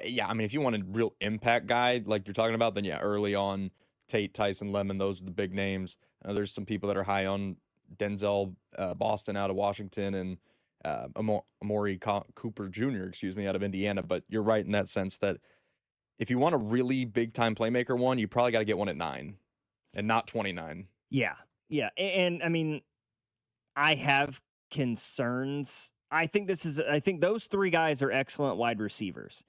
yeah, I mean, if you want a real impact guy like you're talking about, then, yeah, early on, Tate, Tyson, Lemon, those are the big names. There's some people that are high on Denzel Boston out of Washington and Amari Cooper Jr., out of Indiana. But you're right in that sense that if you want a really big-time playmaker one, you probably got to get one at 9 and not 29. Yeah. Yeah, and I mean, I have concerns. I think those three guys are excellent wide receivers.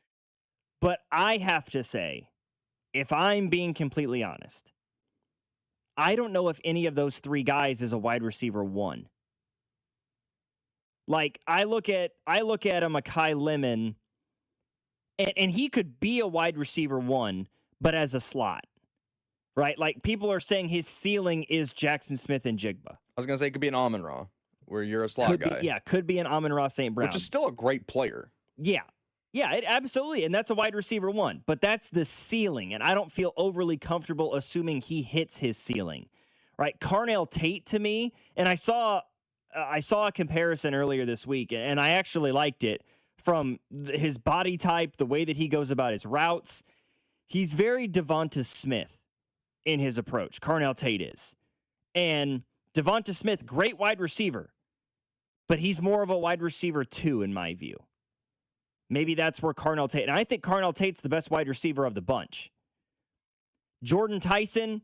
But I have to say, if I'm being completely honest, I don't know if any of those three guys is a wide receiver one. Like, I look at a Mekhi Lemon, and he could be a wide receiver one, but as a slot. Right? Like, people are saying his ceiling is Jackson Smith and Jigba. I was going to say it could be an Amon-Ra, where you're a slot guy. Could be an Amon-Ra St. Brown. Which is still a great player. Yeah. Yeah, absolutely. And that's a wide receiver one. But that's the ceiling. And I don't feel overly comfortable assuming he hits his ceiling. Right? Carnell Tate, to me, and I saw a comparison earlier this week, and I actually liked it, from his body type, the way that he goes about his routes. He's very Devonta Smith in his approach. Carnell Tate is. And Devonta Smith, great wide receiver, but he's more of a wide receiver 2 in my view. Maybe that's where Carnell Tate, and I think Carnell Tate's the best wide receiver of the bunch. Jordan Tyson,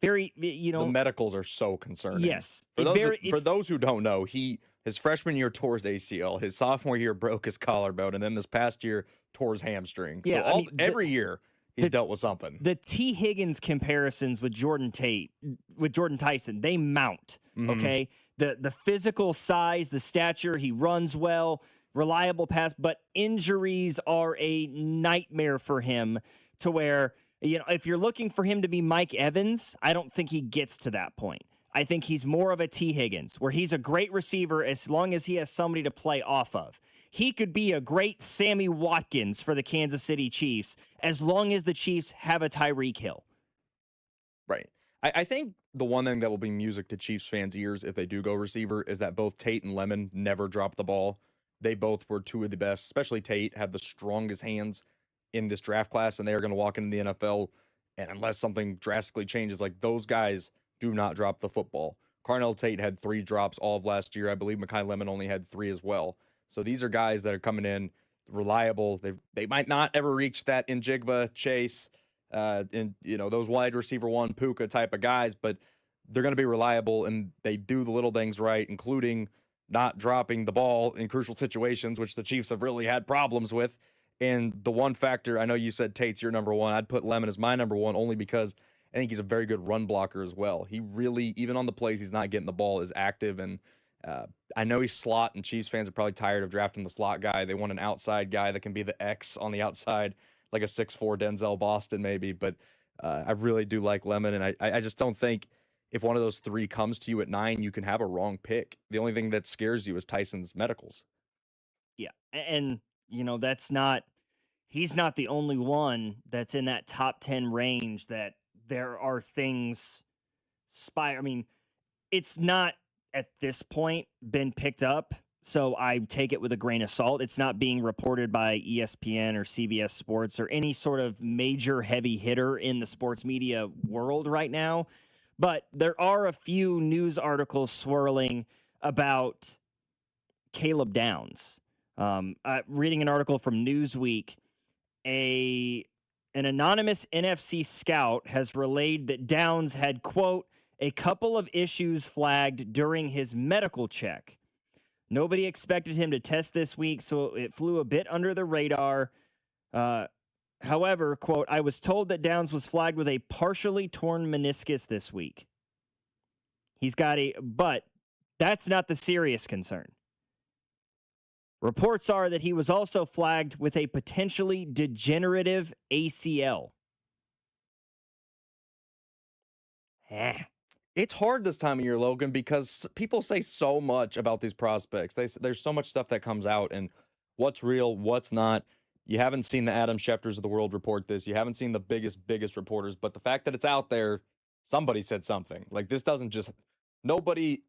very, the medicals are so concerning. Yes. For those who don't know, his freshman year tore his ACL, his sophomore year broke his collarbone, and then this past year tore his hamstring. Yeah, so every year he's dealt with something. The T. Higgins comparisons with Jordan Tyson, they mount. Okay, the physical size, the stature, he runs well, reliable pass, but injuries are a nightmare for him. To where, if you're looking for him to be Mike Evans, I don't think he gets to that point. I think he's more of a T. Higgins, where he's a great receiver as long as he has somebody to play off of. He could be a great Sammy Watkins for the Kansas City Chiefs as long as the Chiefs have a Tyreek Hill. Right. I think the one thing that will be music to Chiefs fans' ears if they do go receiver is that both Tate and Lemon never dropped the ball. They both were two of the best, especially Tate, have the strongest hands in this draft class, and they are going to walk into the NFL, and unless something drastically changes, like, those guys do not drop the football. Carnell Tate had 3 drops all of last year. I believe Mekhi Lemon only had 3 as well. So these are guys that are coming in reliable. They might not ever reach that in Njigba, Chase, and those wide receiver 1 Puka type of guys, but they're going to be reliable, and they do the little things right, including not dropping the ball in crucial situations, which the Chiefs have really had problems with. And the one factor, I know you said Tate's your number 1. I'd put Lemon as my number 1 only because I think he's a very good run blocker as well. He really, even on the plays he's not getting the ball, is active. And I know he's slot, and Chiefs fans are probably tired of drafting the slot guy. They want an outside guy that can be the X on the outside, like a 6'4" Denzel Boston maybe. But I really do like Lemon, and I just don't think if one of those three comes to you at 9, you can have a wrong pick. The only thing that scares you is Tyson's medicals. Yeah. And, he's not the only one that's in that top 10 range that there are things it's not at this point been picked up. So I take it with a grain of salt. It's not being reported by ESPN or CBS Sports or any sort of major heavy hitter in the sports media world right now. But there are a few news articles swirling about Caleb Downs. Reading an article from Newsweek, an anonymous NFC scout has relayed that Downs had, quote, a couple of issues flagged during his medical check. Nobody expected him to test this week, so it flew a bit under the radar. However, quote, I was told that Downs was flagged with a partially torn meniscus this week. But that's not the serious concern. Reports are that he was also flagged with a potentially degenerative ACL. It's hard this time of year, Logan, because people say so much about these prospects. There's so much stuff that comes out, and what's real, what's not. You haven't seen the Adam Schefters of the world report this. You haven't seen the biggest reporters. But the fact that it's out there, somebody said something. Like, this doesn't just... Nobody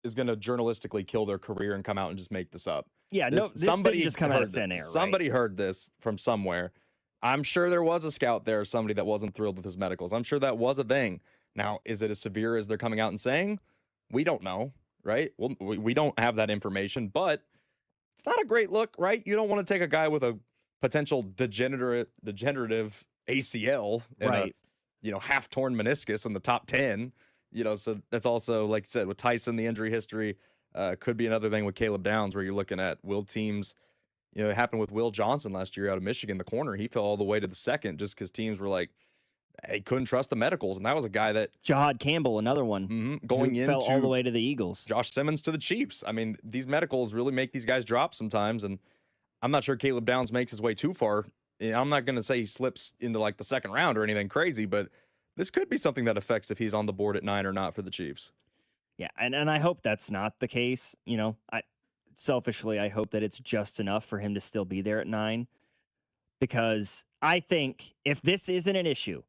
is going to journalistically kill their career and come out and just make this up. Yeah, this somebody just come out of thin air. Somebody heard this from somewhere. I'm sure there was a scout there, somebody that wasn't thrilled with his medicals. I'm sure that was a thing. Now, is it as severe as they're coming out and saying? We don't know, right? Well, we don't have that information, but it's not a great look, right? You don't want to take a guy with a potential degenerative ACL and a half-torn meniscus in the top 10. So that's also, like you said, with Tyson, the injury history could be another thing with Caleb Downs, where you're looking at will teams. It happened with Will Johnson last year out of Michigan, the corner. He fell all the way to the second just because teams were like, they couldn't trust the medicals, and that was a guy that Jahad Campbell, another one, going in fell all the way to the Eagles. Josh Simmons to the Chiefs. I mean, these medicals really make these guys drop sometimes, and I'm not sure Caleb Downs makes his way too far. I'm not going to say he slips into like the second round or anything crazy, but this could be something that affects if he's on the board at 9 or not for the Chiefs. Yeah, and I hope that's not the case. Selfishly, I hope that it's just enough for him to still be there at 9, because I think if this isn't an issue,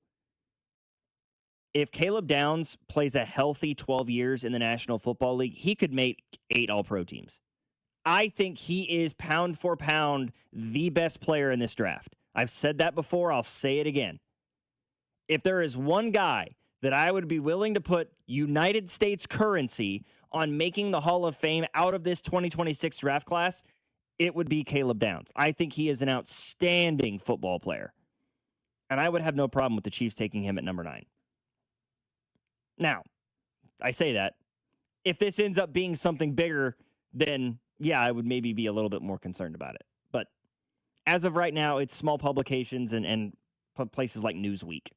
if Caleb Downs plays a healthy 12 years in the National Football League, he could make 8 All-Pro teams. I think he is pound for pound the best player in this draft. I've said that before. I'll say it again. If there is one guy that I would be willing to put United States currency on making the Hall of Fame out of this 2026 draft class, it would be Caleb Downs. I think he is an outstanding football player. And I would have no problem with the Chiefs taking him at number 9. Now, I say that. If this ends up being something bigger, then, yeah, I would maybe be a little bit more concerned about it. But as of right now, it's small publications and places like Newsweek.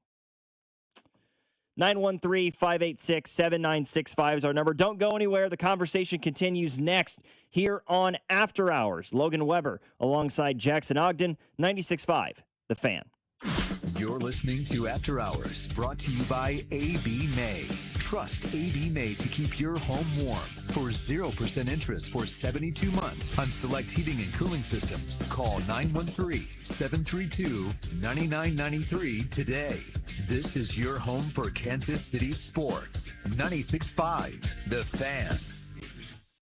913-586-7965 is our number. Don't go anywhere. The conversation continues next here on After Hours. Logan Weber alongside Jackson Ogden, 96.5, The Fan. You're listening to After Hours, brought to you by AB May. Trust AB May to keep your home warm. For 0% interest for 72 months on select heating and cooling systems, call 913-732-9993 today. This is your home for Kansas City sports. 96.5, The Fan.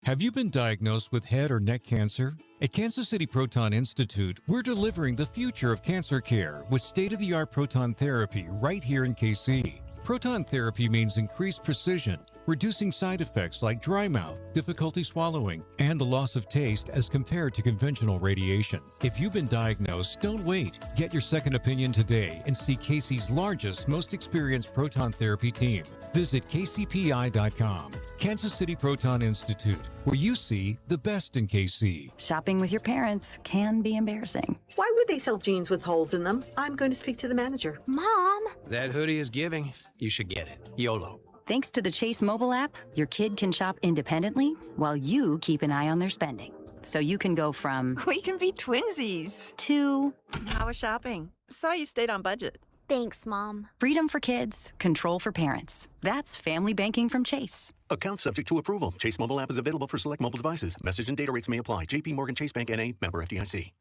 Have you been diagnosed with head or neck cancer? At Kansas City Proton Institute, we're delivering the future of cancer care with state-of-the-art proton therapy right here in KC. Proton therapy means increased precision, reducing side effects like dry mouth, difficulty swallowing, and the loss of taste as compared to conventional radiation. If you've been diagnosed, don't wait. Get your second opinion today and see KC's largest, most experienced proton therapy team. Visit kcpi.com. Kansas City Proton Institute, where you see the best in KC. Shopping with your parents can be embarrassing. Why would they sell jeans with holes in them? I'm going to speak to the manager. Mom! That hoodie is giving. You should get it. YOLO. Thanks to the Chase mobile app, your kid can shop independently while you keep an eye on their spending. So you can go from... We can be twinsies. To... How was shopping? Saw you stayed on budget. Thanks, Mom. Freedom for kids, control for parents. That's family banking from Chase. Account subject to approval. Chase mobile app is available for select mobile devices. Message and data rates may apply. JP Morgan Chase Bank N.A. member FDIC.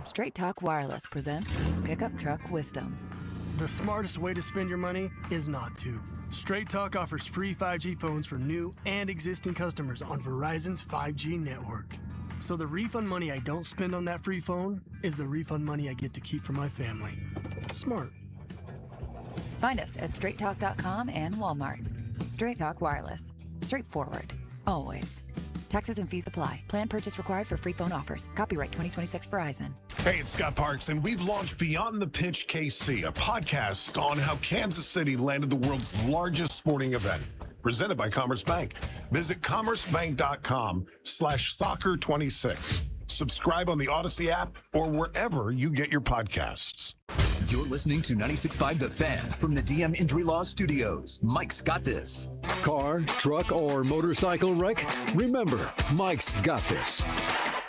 Straight Talk Wireless presents Pickup Truck Wisdom. The smartest way to spend your money is not to. Straight Talk offers free 5G phones for new and existing customers on Verizon's 5G network. So the refund money I don't spend on that free phone is the refund money I get to keep for my family. Smart. Find us at straighttalk.com and Walmart. Straight Talk Wireless. Straightforward. Always. Taxes and fees apply. Plan purchase required for free phone offers. Copyright 2026 Verizon. Hey, it's Scott Parks, and we've launched Beyond the Pitch KC, a podcast on how Kansas City landed the world's largest sporting event. Presented by Commerce Bank. Visit commercebank.com/soccer26. Subscribe on the Odyssey app or wherever you get your podcasts. You're listening to 96.5 The Fan from the DM Injury Law Studios. Mike's got this. Car, truck, or motorcycle wreck? Remember, Mike's got this.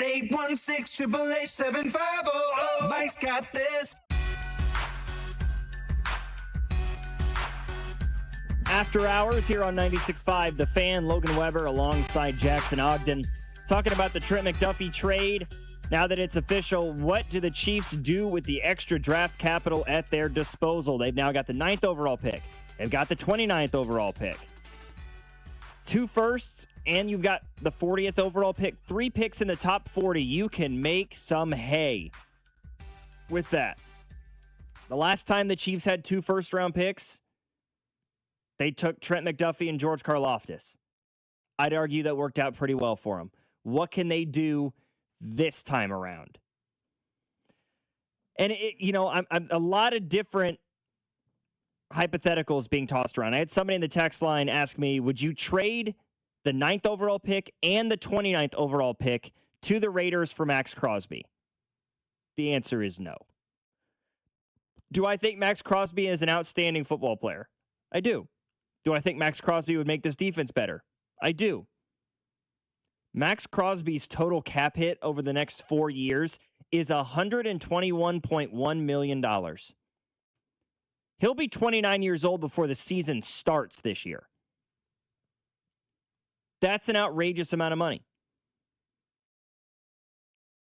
816-888-7500. Mike's got this. After hours here on 96.5 The Fan, Logan Weber alongside Jackson Ogden, talking about the Trent McDuffie trade. Now that it's official, what do the Chiefs do with the extra draft capital at their disposal? They've now got the 9th overall pick. They've got the 29th overall pick. 2 firsts, and you've got the 40th overall pick. 3 picks in the top 40. You can make some hay with that. The last time the Chiefs had 2 first-round picks, they took Trent McDuffie and George Karlaftis. I'd argue that worked out pretty well for them. What can they do this time around? And, I'm a lot of different hypotheticals being tossed around. I had somebody in the text line ask me, would you trade the 9th overall pick and the 29th overall pick to the Raiders for Max Crosby? The answer is no. Do I think Max Crosby is an outstanding football player? I do. Do I think Max Crosby would make this defense better? I do. Max Crosby's total cap hit over the next 4 years is $121.1 million. He'll be 29 years old before the season starts this year. That's an outrageous amount of money.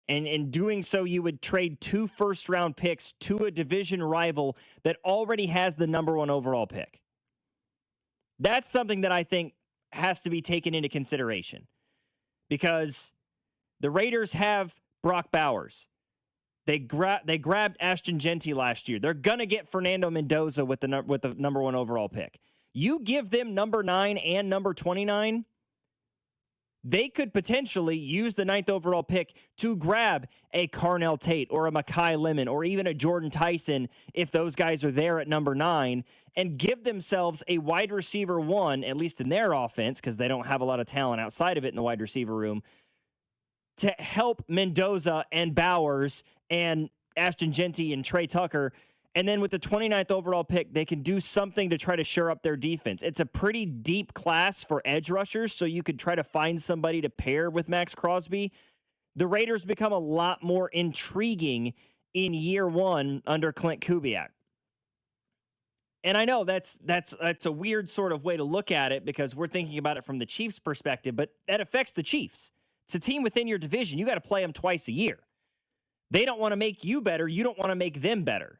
And in doing so, you would trade 2 first-round picks to a division rival that already has the number 1 overall pick. That's something that I think has to be taken into consideration, because the Raiders have Brock Bowers. They grabbed Ashton Genty last year. They're going to get Fernando Mendoza with the number 1 overall pick. You give them number 9 and number 29, they could potentially use the 9th overall pick to grab a Carnell Tate or a Mekhi Lemon or even a Jordan Tyson if those guys are there at number 9, and give themselves a wide receiver 1, at least in their offense, because they don't have a lot of talent outside of it in the wide receiver room, to help Mendoza and Bowers and Ashton Genty and Trey Tucker. And then with the 29th overall pick, they can do something to try to shore up their defense. It's a pretty deep class for edge rushers, so you could try to find somebody to pair with Max Crosby. The Raiders become a lot more intriguing in year 1 under Clint Kubiak. And I know that's a weird sort of way to look at it, because we're thinking about it from the Chiefs' perspective, but that affects the Chiefs. It's a team within your division. You got to play them twice a year. They don't want to make you better. You don't want to make them better.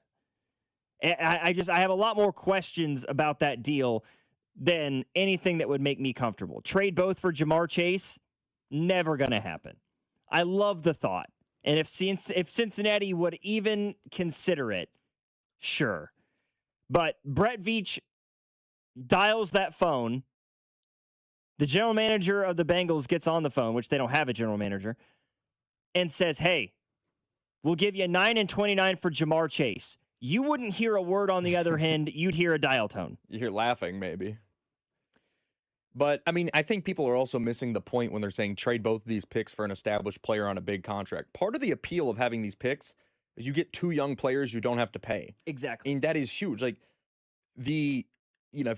I have a lot more questions about that deal than anything that would make me comfortable. Trade both for Jamar Chase? Never going to happen. I love the thought. And if Cincinnati would even consider it, sure. But Brett Veach dials that phone. The general manager of the Bengals gets on the phone, which they don't have a general manager, and says, hey, we'll give you 9 and 29 for Jamar Chase. You wouldn't hear a word on the other end. You'd hear a dial tone. You hear laughing, maybe. But, I mean, I think people are also missing the point when they're saying trade both of these picks for an established player on a big contract. Part of the appeal of having these picks is you get 2 young players you don't have to pay. Exactly. And that is huge. Like, if you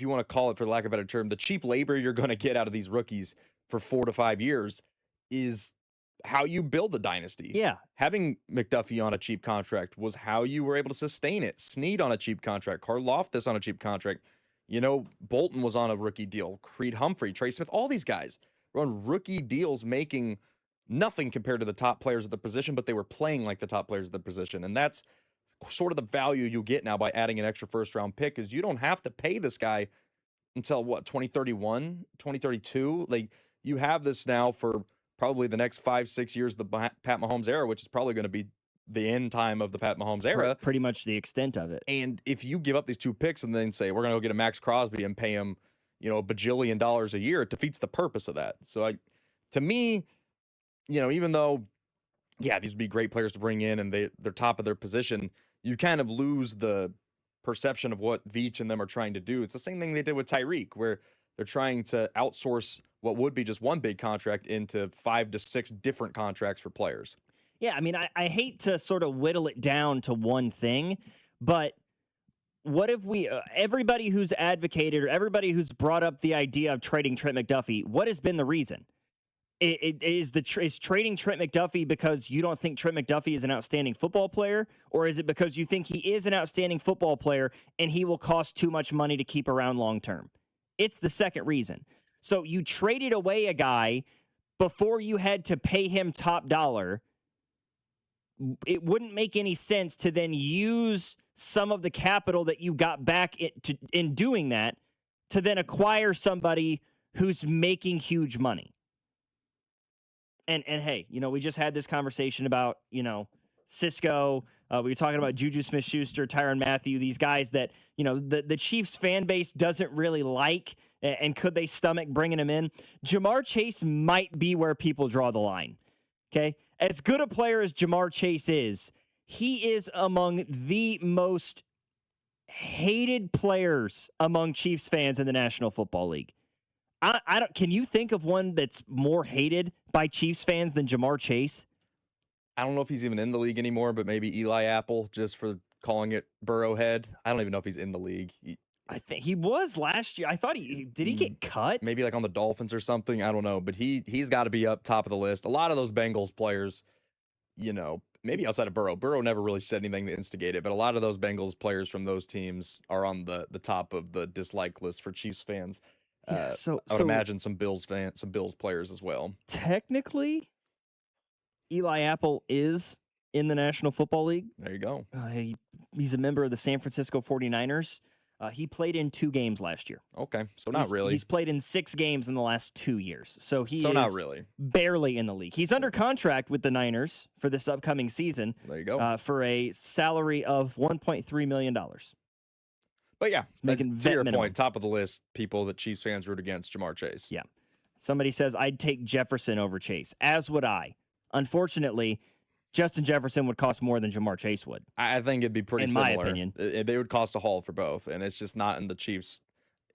want to call it, for lack of a better term, the cheap labor you're going to get out of these rookies for 4 to 5 years is how you build the dynasty. Yeah. Having McDuffie on a cheap contract was how you were able to sustain it. Snead on a cheap contract. Karlaftis on a cheap contract. You know, Bolton was on a rookie deal. Creed Humphrey, Trey Smith, all these guys were on rookie deals making nothing compared to the top players of the position, but they were playing like the top players of the position. And that's sort of the value you get now by adding an extra first-round pick, is you don't have to pay this guy until, 2031, 2032? Like, you have this now for probably the next 5-6 years of the Pat Mahomes era, which is probably going to be the end time of the Pat Mahomes era. Pretty much the extent of it. And if you give up these 2 picks and then say, we're going to go get a Max Crosby and pay him, $1 bajillion a year, it defeats the purpose of that. So, to me, even though, these would be great players to bring in and they're top of their position, you kind of lose the perception of what Veach and them are trying to do. It's the same thing they did with Tyreek, where they're trying to outsource what would be just one big contract into 5 to 6 different contracts for players. Yeah, I mean, I hate to sort of whittle it down to one thing, but what if we, everybody who's advocated or everybody who's brought up the idea of trading Trent McDuffie, what has been the reason? Is trading Trent McDuffie because you don't think Trent McDuffie is an outstanding football player, or is it because you think he is an outstanding football player and he will cost too much money to keep around long term? It's the second reason. So you traded away a guy before you had to pay him top dollar. It wouldn't make any sense to then use some of the capital that you got back in doing that to then acquire somebody who's making huge money. And hey, we just had this conversation about, Cisco. We were talking about Juju Smith-Schuster, Tyrann Mathieu, these guys that, the Chiefs fan base doesn't really like, and could they stomach bringing him in? Jamar Chase might be where people draw the line, okay? As good a player as Jamar Chase is, he is among the most hated players among Chiefs fans in the National Football League. I don't. Can you think of one that's more hated by Chiefs fans than Jamar Chase? I don't know if he's even in the league anymore, but maybe Eli Apple, just for calling it Burrowhead. I don't even know if he's in the league. I think he was last year. I thought did he get cut? Maybe like on the Dolphins or something. I don't know, but he's got to be up top of the list. A lot of those Bengals players, maybe outside of Burrow. Burrow never really said anything to instigate it, but a lot of those Bengals players from those teams are on the top of the dislike list for Chiefs fans. I would imagine some Bills players as well. Technically, Eli Apple is in the National Football League. There you go. He's a member of the San Francisco 49ers. He played in 2 games last year. Okay, so not really. He's played in 6 games in the last 2 years. So he is not really. Barely in the league. He's under contract with the Niners for this upcoming season. There you go. For a salary of $1.3 million. But yeah, making to your minimum. point, top of the list, people that Chiefs fans root against, Jamar Chase. Yeah. Somebody says, I'd take Jefferson over Chase, as would I. Unfortunately, Justin Jefferson would cost more than Jamar Chase would. I think it'd be pretty similar. In my opinion. They would cost a haul for both, and it's just not in the Chiefs.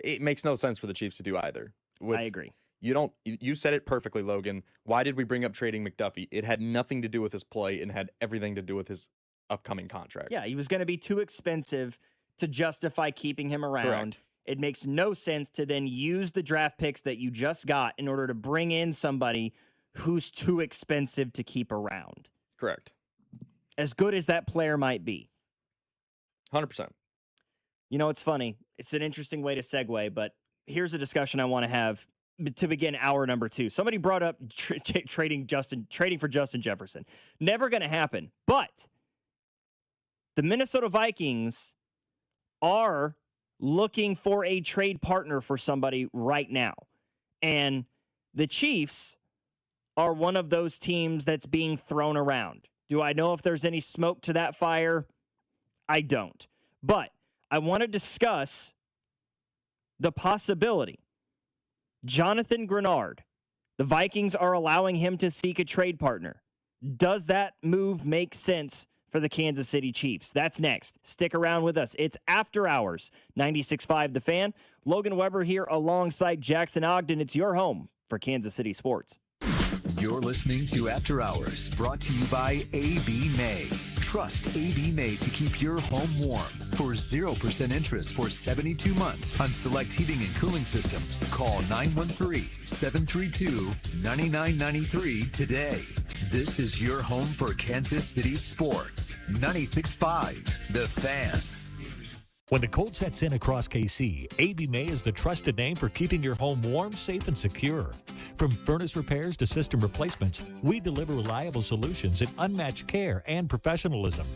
It makes no sense for the Chiefs to do either. I agree. You said it perfectly, Logan. Why did we bring up trading McDuffie? It had nothing to do with his play and had everything to do with his upcoming contract. Yeah, he was going to be too expensive to justify keeping him around. Correct. It makes no sense to then use the draft picks that you just got in order to bring in somebody who's too expensive to keep around. Correct. As good as that player might be. 100%. It's funny. It's an interesting way to segue, but here's a discussion I want to have to begin hour number 2. Somebody brought up trading for Justin Jefferson. Never going to happen. But the Minnesota Vikings are looking for a trade partner for somebody right now. And the Chiefs are one of those teams that's being thrown around. Do I know if there's any smoke to that fire? I don't. But I want to discuss the possibility. Jonathan Grenard, the Vikings are allowing him to seek a trade partner. Does that move make sense for the Kansas City Chiefs? That's next. Stick around with us. It's After Hours, 96.5 The Fan. Logan Weber here alongside Jackson Ogden. It's your home for Kansas City sports. You're listening to After Hours, brought to you by AB May. Trust AB May to keep your home warm. For 0% interest for 72 months on select heating and cooling systems, call 913-732-9993 today. This is your home for Kansas City sports. 96.5 The Fan. When the cold sets in across KC, AB May is the trusted name for keeping your home warm, safe, and secure. From furnace repairs to system replacements, we deliver reliable solutions and unmatched care and professionalism.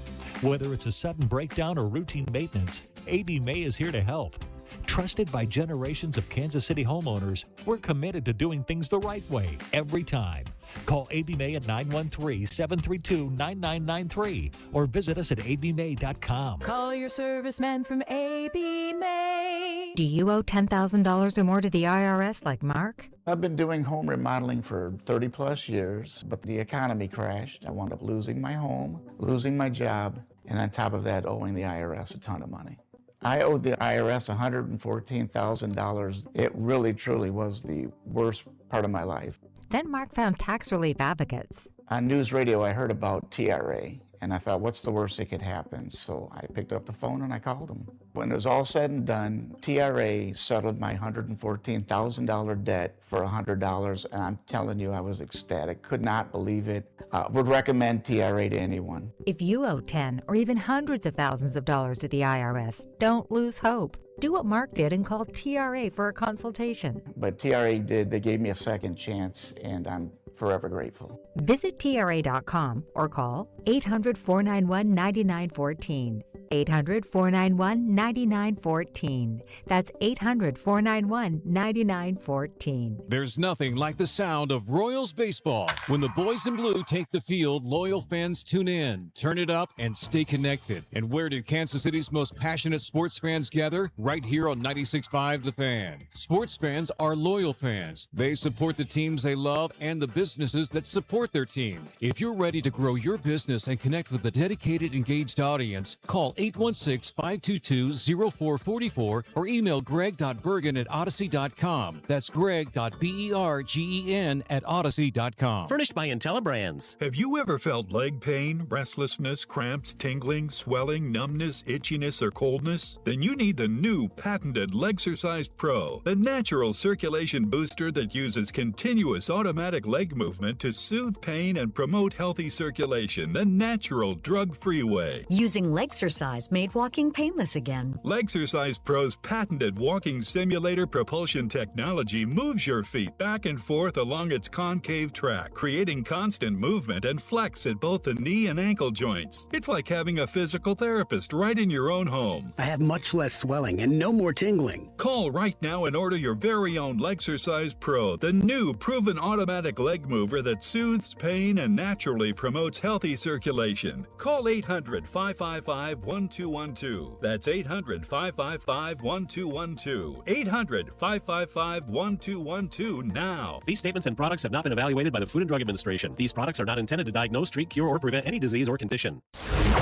Whether it's a sudden breakdown or routine maintenance, AB May is here to help. Trusted by generations of Kansas City homeowners, we're committed to doing things the right way every time. Call AB May at 913-732-9993 or visit us at abmay.com. Call your serviceman from AB May. Do you owe $10,000 or more to the IRS like Mark? I've been doing home remodeling for 30 plus years, but the economy crashed. I wound up losing my home, losing my job, and on top of that, owing the IRS a ton of money. I owed the IRS $114,000. It really, truly was the worst part of my life. Then Mark found tax relief advocates. On news radio, I heard about TRA, and I thought, what's the worst that could happen? So I picked up the phone and I called them. When it was all said and done, TRA settled my $114,000 debt for $100, and I'm telling you, I was ecstatic. Could not believe it. Would recommend TRA to anyone. If you owe 10 or even hundreds of thousands of dollars to the IRS, don't lose hope. Do what Mark did and call TRA for a consultation. But TRA did. They gave me a second chance, and I'm forever grateful. Visit TRA.com or call 800-491-9914. 800-491-9914. That's 800-491-9914. There's nothing like the sound of Royals baseball. When the boys in blue take the field, loyal fans tune in, turn it up, and stay connected. And where do Kansas City's most passionate sports fans gather? Right here on 96.5 The Fan. Sports fans are loyal fans. They support the teams they love and the businesses that support their team. If you're ready to grow your business and connect with a dedicated, engaged audience, call 816-522-0444 or email greg.bergen@odyssey.com. That's greg.bergen@odyssey.com. Furnished by IntelliBrands. Have you ever felt leg pain, restlessness, cramps, tingling, swelling, numbness, itchiness, or coldness? Then you need the new patented Legsercise Pro, the natural circulation booster that uses continuous automatic leg movement to soothe pain and promote healthy circulation the natural, drug-free way. Using Legsercise made walking painless again. Legsercise Pro's patented walking simulator propulsion technology moves your feet back and forth along its concave track, creating constant movement and flex at both the knee and ankle joints. It's like having a physical therapist right in your own home. I have much less swelling and no more tingling. Call right now and order your very own Legsercise Pro, the new proven automatic leg mover that soothes pain and naturally promotes healthy circulation. Call 800-555-1212. That's 800-555-1212. 800-555-1212 now. These statements and products have not been evaluated by the Food and Drug Administration. These products are not intended to diagnose, treat, cure, or prevent any disease or condition.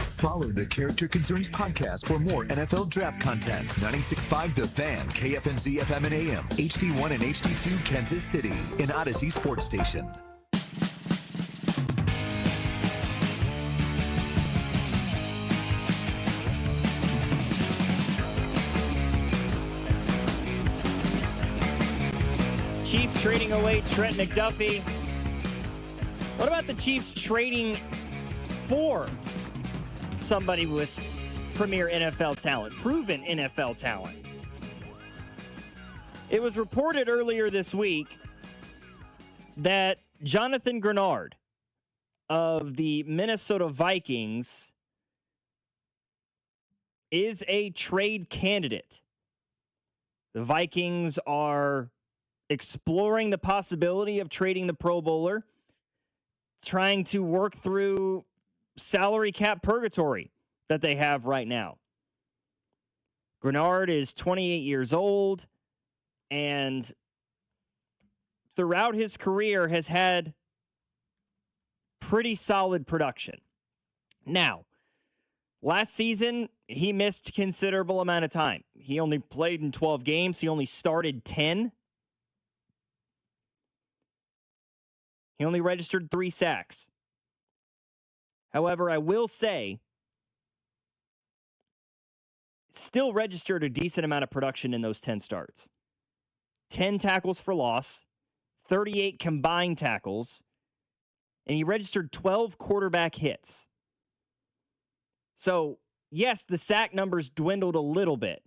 Follow the Character Concerns podcast for more NFL draft content. 96.5 The Fan, KFNZ FM and AM, HD1 and HD2 Kansas City, an Odyssey sports station. Chiefs trading away Trent McDuffie. What about the Chiefs trading for somebody with premier NFL talent, proven NFL talent? It was reported earlier this week that Jonathan Grenard of the Minnesota Vikings is a trade candidate. The Vikings are exploring the possibility of trading the Pro Bowler, trying to work through salary cap purgatory that they have right now. Grenard is 28 years old and throughout his career has had pretty solid production. Now, last season, he missed considerable amount of time. He only played in 12 games. He only started 10. He only registered 3 sacks. However, I will say still registered a decent amount of production in those 10 starts. 10 tackles for loss, 38 combined tackles, and he registered 12 quarterback hits. So, yes, the sack numbers dwindled a little bit,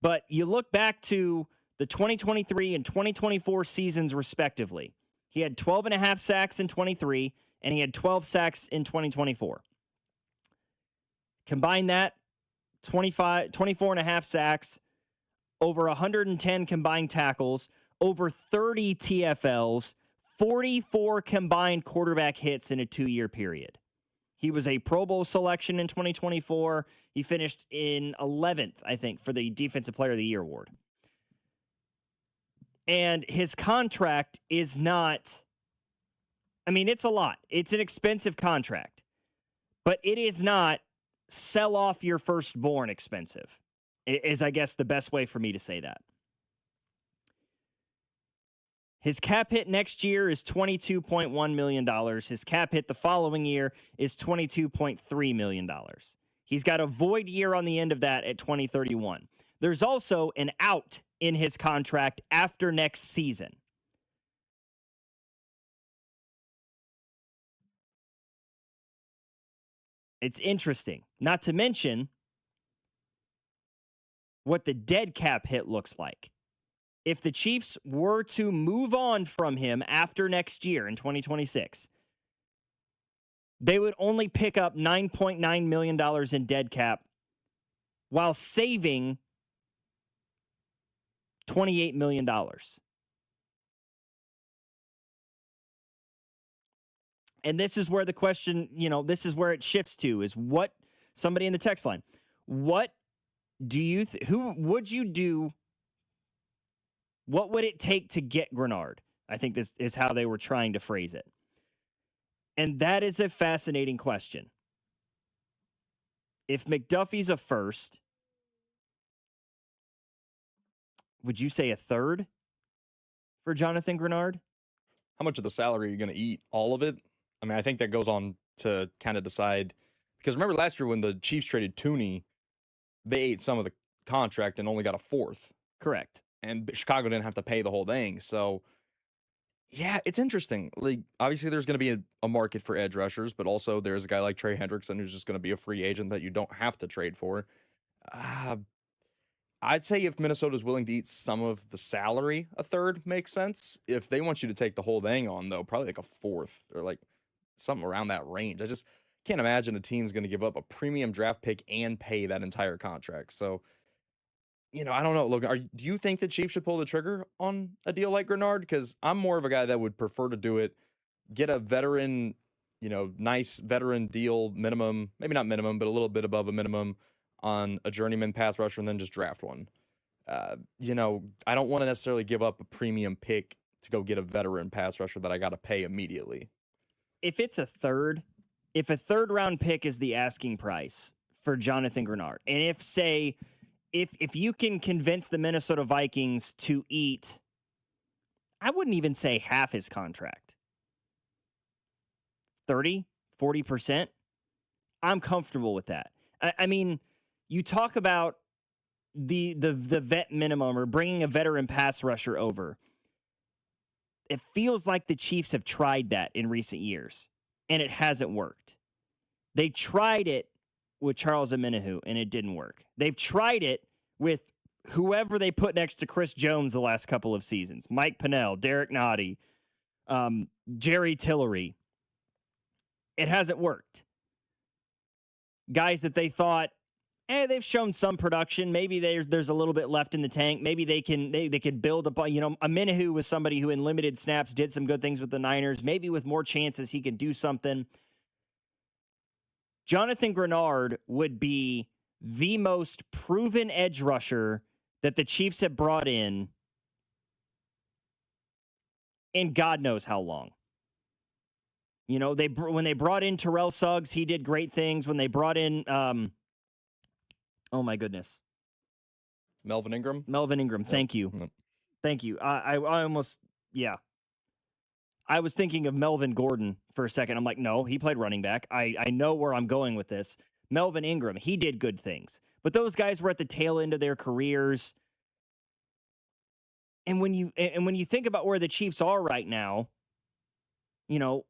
but you look back to the 2023 and 2024 seasons respectively. He had 12 and a half sacks in 23, and he had 12 sacks in 2024. Combine that, 24 and a half sacks, over 110 combined tackles, over 30 TFLs, 44 combined quarterback hits in a 2-year period. He was a Pro Bowl selection in 2024. He finished in 11th, I think, for the Defensive Player of the Year award. And his contract is not, I mean, it's a lot. It's an expensive contract, but it is not sell off your firstborn expensive, is, I guess, the best way for me to say that. His cap hit next year is $22.1 million. His cap hit the following year is $22.3 million. He's got a void year on the end of that at 2031. There's also an out in his contract after next season. It's interesting. Not to mention what the dead cap hit looks like. If the Chiefs were to move on from him after next year in 2026, they would only pick up $9.9 million in dead cap while saving $28 million. And this is where the question, this is where it shifts to, is what, somebody in the text line, what do you, who would you do? What would it take to get Grenard? I think this is how they were trying to phrase it. And that is a fascinating question. If McDuffie's a first, would you say a third for Jonathan Grenard? How much of the salary are you going to eat? All of it? I mean, I think that goes on to kind of decide. Because remember last year when the Chiefs traded Tooney, they ate some of the contract and only got a fourth. Correct. And Chicago didn't have to pay the whole thing. So, yeah, it's interesting. Like, obviously, there's going to be a market for edge rushers, but also there's a guy like Trey Hendrickson who's just going to be a free agent that you don't have to trade for. I'd say if Minnesota's willing to eat some of the salary, a third makes sense. If they want you to take the whole thing on, though, probably like a fourth or like something around that range. I just can't imagine a team's going to give up a premium draft pick and pay that entire contract. So, I don't know, Logan. Do you think the Chiefs should pull the trigger on a deal like Grenard? Because I'm more of a guy that would prefer to do it, get a veteran, nice veteran deal minimum, maybe not minimum, but a little bit above a minimum on a journeyman pass rusher and then just draft one. I don't want to necessarily give up a premium pick to go get a veteran pass rusher that I got to pay immediately. If a third round pick is the asking price for Jonathan Grenard, and if you can convince the Minnesota Vikings to eat, I wouldn't even say half his contract, 30, 40%, I'm comfortable with that. I mean, you talk about the vet minimum or bringing a veteran pass rusher over. It feels like the Chiefs have tried that in recent years, and it hasn't worked. They tried it with Charles Omenihu, and it didn't work. They've tried it with whoever they put next to Chris Jones the last couple of seasons. Mike Pennell, Derek Nottie, Jerry Tillery. It hasn't worked. Guys that they thought, they've shown some production. Maybe there's a little bit left in the tank. Maybe they can build upon, Omenihu was somebody who in limited snaps did some good things with the Niners. Maybe with more chances he can do something. Jonathan Grenard would be the most proven edge rusher that the Chiefs have brought in God knows how long. When they brought in Terrell Suggs, he did great things. When they brought in, oh my goodness, Melvin Ingram. Thank you. Yep. Thank you. I almost, yeah. I was thinking of Melvin Gordon for a second. I'm like, no, he played running back. I know where I'm going with this. Melvin Ingram, he did good things. But those guys were at the tail end of their careers. And when you think about where the Chiefs are right now, you know,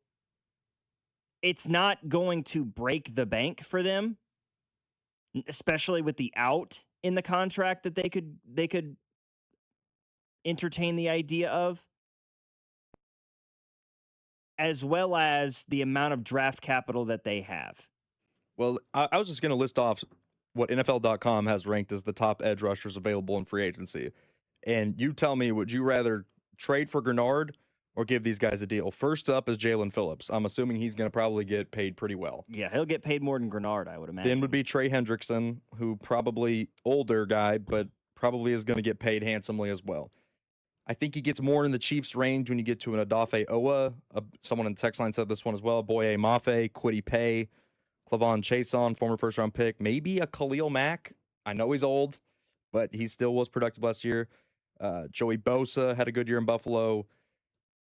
it's not going to break the bank for them, especially with the out in the contract that they could entertain the idea of, as well as the amount of draft capital that they have. Well, I was just going to list off what NFL.com has ranked as the top edge rushers available in free agency. And you tell me, would you rather trade for Grenard or give these guys a deal? First up is Jalen Phillips. I'm assuming he's going to probably get paid pretty well. Yeah, he'll get paid more than Grenard, I would imagine. Then would be Trey Hendrickson, who probably older guy, but probably is going to get paid handsomely as well. I think he gets more in the Chiefs' range when you get to an Odafe Owa. Someone in the text line said this one as well. Boye Mafe, Kwity Paye, Clavon Chason, former first-round pick. Maybe a Khalil Mack. I know he's old, but he still was productive last year. Joey Bosa had a good year in Buffalo.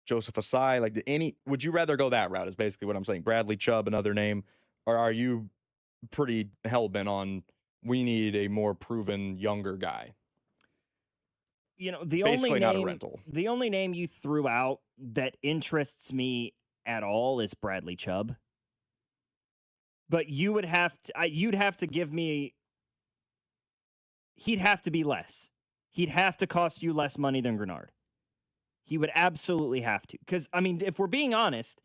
Joseph Asai. Would you rather go that route is basically what I'm saying. Bradley Chubb, another name. Or are you pretty hell-bent on we need a more proven younger guy? You know, basically not a rental. The only name you threw out that interests me at all is Bradley Chubb. But you'd have to give me, he'd have to be less. He'd have to cost you less money than Grenard. He would absolutely have to. Because, I mean, if we're being honest,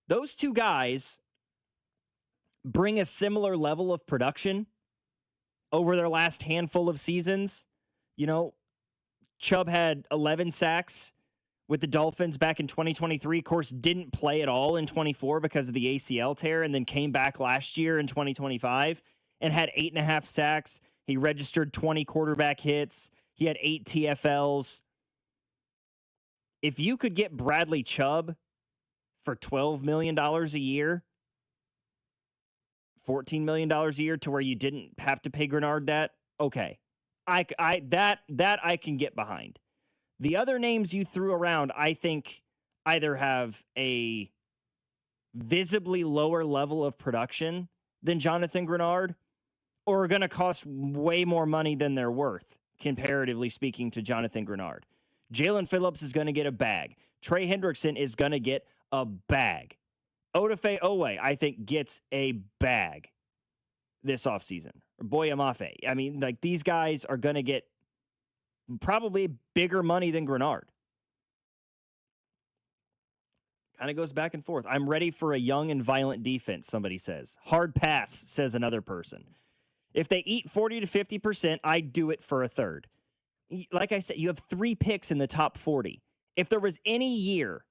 those two guys bring a similar level of production over their last handful of seasons. You know, Chubb had 11 sacks with the Dolphins back in 2023. Of course, didn't play at all in 24 because of the ACL tear, and then came back last year in 2025 and had 8.5 sacks. He registered 20 quarterback hits. He had 8 TFLs. If you could get Bradley Chubb for $12 million a year, $14 million a year to where you didn't have to pay Grenard that, okay. That I can get behind. The other names you threw around, I think, either have a visibly lower level of production than Jonathan Grenard, or are going to cost way more money than they're worth, comparatively speaking to Jonathan Grenard. Jalen Phillips is going to get a bag. Trey Hendrickson is going to get a bag. Odafe Owe, I think, gets a bag this offseason. Or Boye Mafe. I mean, like, these guys are going to get probably bigger money than Grenard. Kind of goes back and forth. I'm ready for a young and violent defense, somebody says. Hard pass, says another person. If they eat 40 to 50%, I'd do it for a third. Like I said, you have 3 picks in the top 40. If there was any year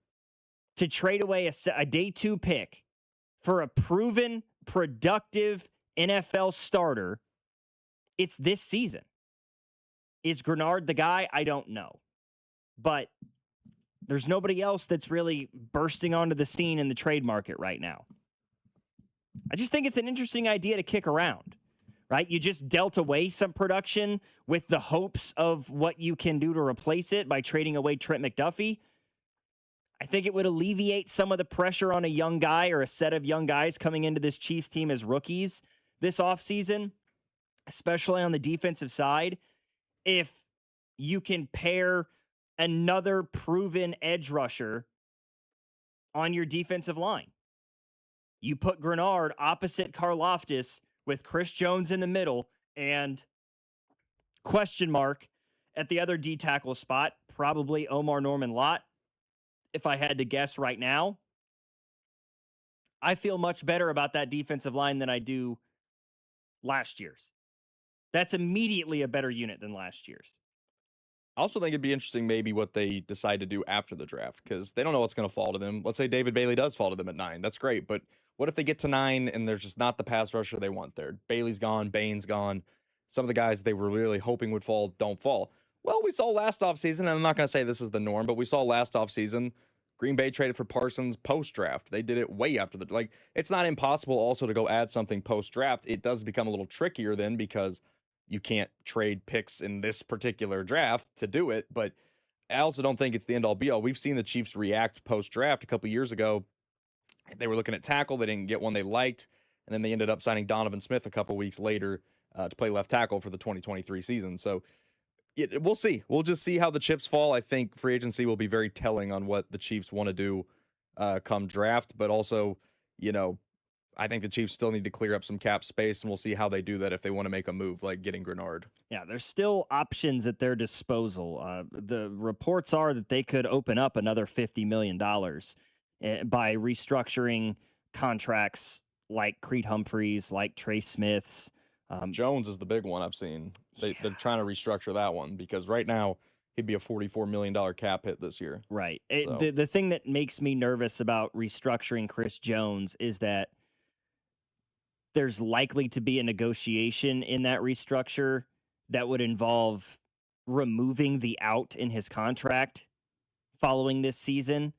to trade away a day 2 pick for a proven, productive NFL starter, it's this season. Is Grenard the guy? I don't know. But there's nobody else that's really bursting onto the scene in the trade market right now. I just think it's an interesting idea to kick around, right? You just dealt away some production with the hopes of what you can do to replace it by trading away Trent McDuffie. I think it would alleviate some of the pressure on a young guy or a set of young guys coming into this Chiefs team as rookies this offseason, especially on the defensive side. If you can pair another proven edge rusher on your defensive line. You put Grenard opposite Karlaftis with Chris Jones in the middle and question mark at the other D tackle spot, probably Omar Norman Lott. If I had to guess right now, I feel much better about that defensive line than I do last year's. That's immediately a better unit than last year's. I also think it'd be interesting maybe what they decide to do after the draft, because they don't know what's going to fall to them. Let's say David Bailey does fall to them at 9. That's great. But what if they get to 9 and there's just not the pass rusher they want there? Bailey's gone, Bain's gone. Some of the guys they were really hoping would fall don't fall. Well, we saw last offseason, and I'm not going to say this is the norm, but we saw last offseason Green Bay traded for Parsons post-draft. They did it way after the... Like, it's not impossible also to go add something post-draft. It does become a little trickier then because you can't trade picks in this particular draft to do it, but I also don't think it's the end-all be-all. We've seen the Chiefs react post-draft a couple years ago. They were looking at tackle. They didn't get one they liked. and then they ended up signing Donovan Smith a couple weeks later to play left tackle for the 2023 season. So we'll see. We'll just see how the chips fall. I think free agency will be very telling on what the Chiefs want to do come draft, but also, I think the Chiefs still need to clear up some cap space, and we'll see how they do that if they want to make a move like getting Grenard. Yeah, there's still options at their disposal. The reports are that they could open up another $50 million by restructuring contracts like Creed Humphreys, like Trey Smith's. Jones is the big one I've seen. They're trying to restructure that one because right now he'd be a $44 million cap hit this year. Right. The thing that makes me nervous about restructuring Chris Jones is that there's likely to be a negotiation in that restructure that would involve removing the out in his contract following this season,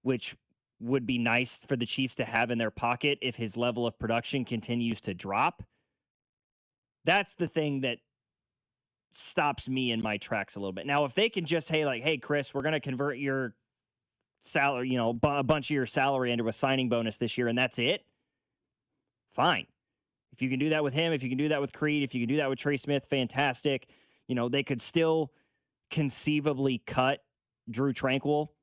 which would be nice for the Chiefs to have in their pocket if his level of production continues to drop. That's the thing that stops me in my tracks a little bit. Now, if they can just say, like, hey, Chris, we're going to convert your salary, a bunch of your salary into a signing bonus this year, and that's it, fine. If you can do that with him, if you can do that with Creed, if you can do that with Trey Smith, fantastic. They could still conceivably cut Drew Tranquil.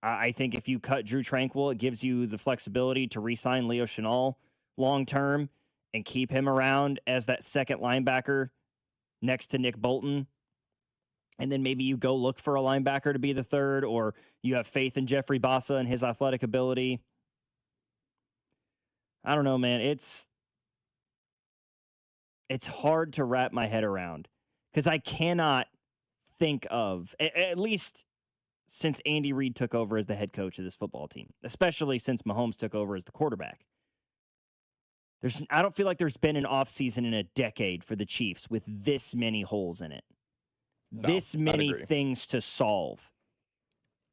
I think if you cut Drew Tranquil, it gives you the flexibility to re-sign Leo Chenal long-term and keep him around as that second linebacker next to Nick Bolton. And then maybe you go look for a linebacker to be the third, or you have faith in Jeffrey Bassa and his athletic ability. I don't know, man. It's hard to wrap my head around because I cannot think of, at least since Andy Reid took over as the head coach of this football team, especially since Mahomes took over as the quarterback. I don't feel like there's been an offseason in a decade for the Chiefs with this many holes in it. This many things to solve.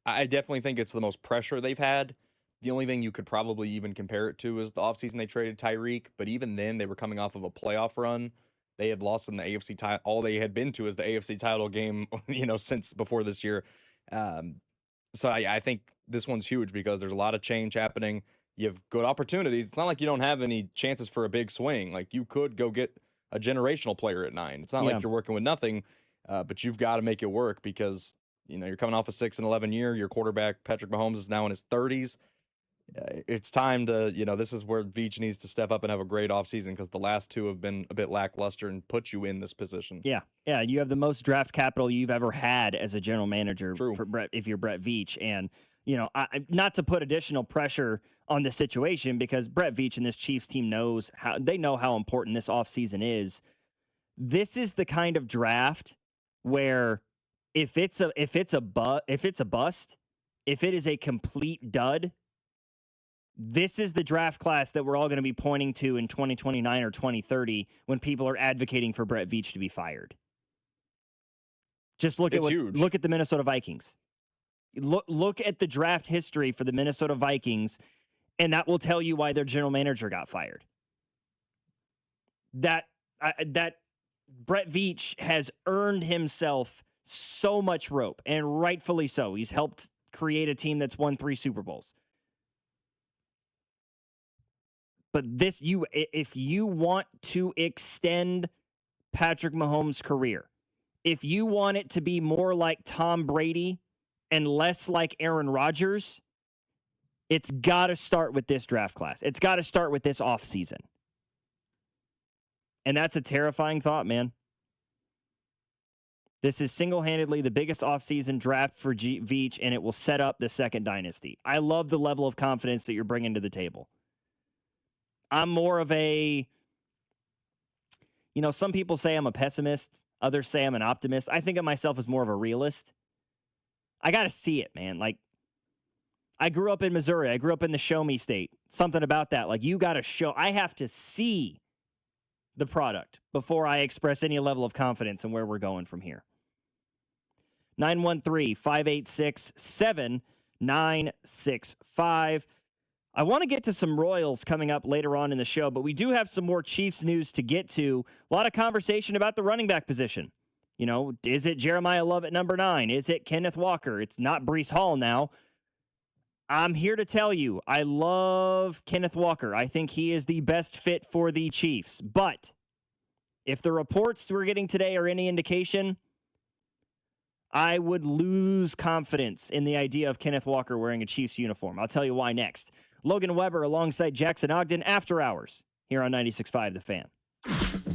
I definitely think it's the most pressure they've had. The only thing you could probably even compare it to is the offseason they traded Tyreek, but even then they were coming off of a playoff run. They had lost in the AFC title. All they had been to is the AFC title game, since before this year. So I think this one's huge because there's a lot of change happening. You have good opportunities. It's not like you don't have any chances for a big swing. Like you could go get a generational player at 9. It's not like you're working with nothing, but you've got to make it work because, you're coming off a 6-11 year. Your quarterback, Patrick Mahomes, is now in his 30s. It's time to, this is where Veach needs to step up and have a great offseason because the last two have been a bit lackluster and put you in this position. Yeah. You have the most draft capital you've ever had as a general manager. True. If you're Brett Veach. And, not to put additional pressure on the situation because Brett Veach and this Chiefs team know how important this offseason is. This is the kind of draft where if it's a bust, if it is a complete dud, this is the draft class that we're all going to be pointing to in 2029 or 2030 when people are advocating for Brett Veach to be fired. Just look at the Minnesota Vikings. Look at the draft history for the Minnesota Vikings, and that will tell you why their general manager got fired. That Brett Veach has earned himself so much rope, and rightfully so. He's helped create a team that's won 3 Super Bowls. But if you want to extend Patrick Mahomes' career, if you want it to be more like Tom Brady and less like Aaron Rodgers, it's got to start with this draft class. It's got to start with this offseason. And that's a terrifying thought, man. This is single-handedly the biggest offseason draft for Veach, and it will set up the second dynasty. I love the level of confidence that you're bringing to the table. I'm more of some people say I'm a pessimist. Others say I'm an optimist. I think of myself as more of a realist. I got to see it, man. Like, I grew up in Missouri. I grew up in the show me state. Something about that. Like, you got to show. I have to see the product before I express any level of confidence in where we're going from here. 913-586-7965. I want to get to some Royals coming up later on in the show, but we do have some more Chiefs news to get to. A lot of conversation about the running back position. Is it Jeremiah Love at number 9? Is it Kenneth Walker? It's not Breece Hall now. I'm here to tell you, I love Kenneth Walker. I think he is the best fit for the Chiefs. But if the reports we're getting today are any indication, I would lose confidence in the idea of Kenneth Walker wearing a Chiefs uniform. I'll tell you why next. Logan Weber alongside Jackson Ogden, After Hours, here on 96.5 The Fan.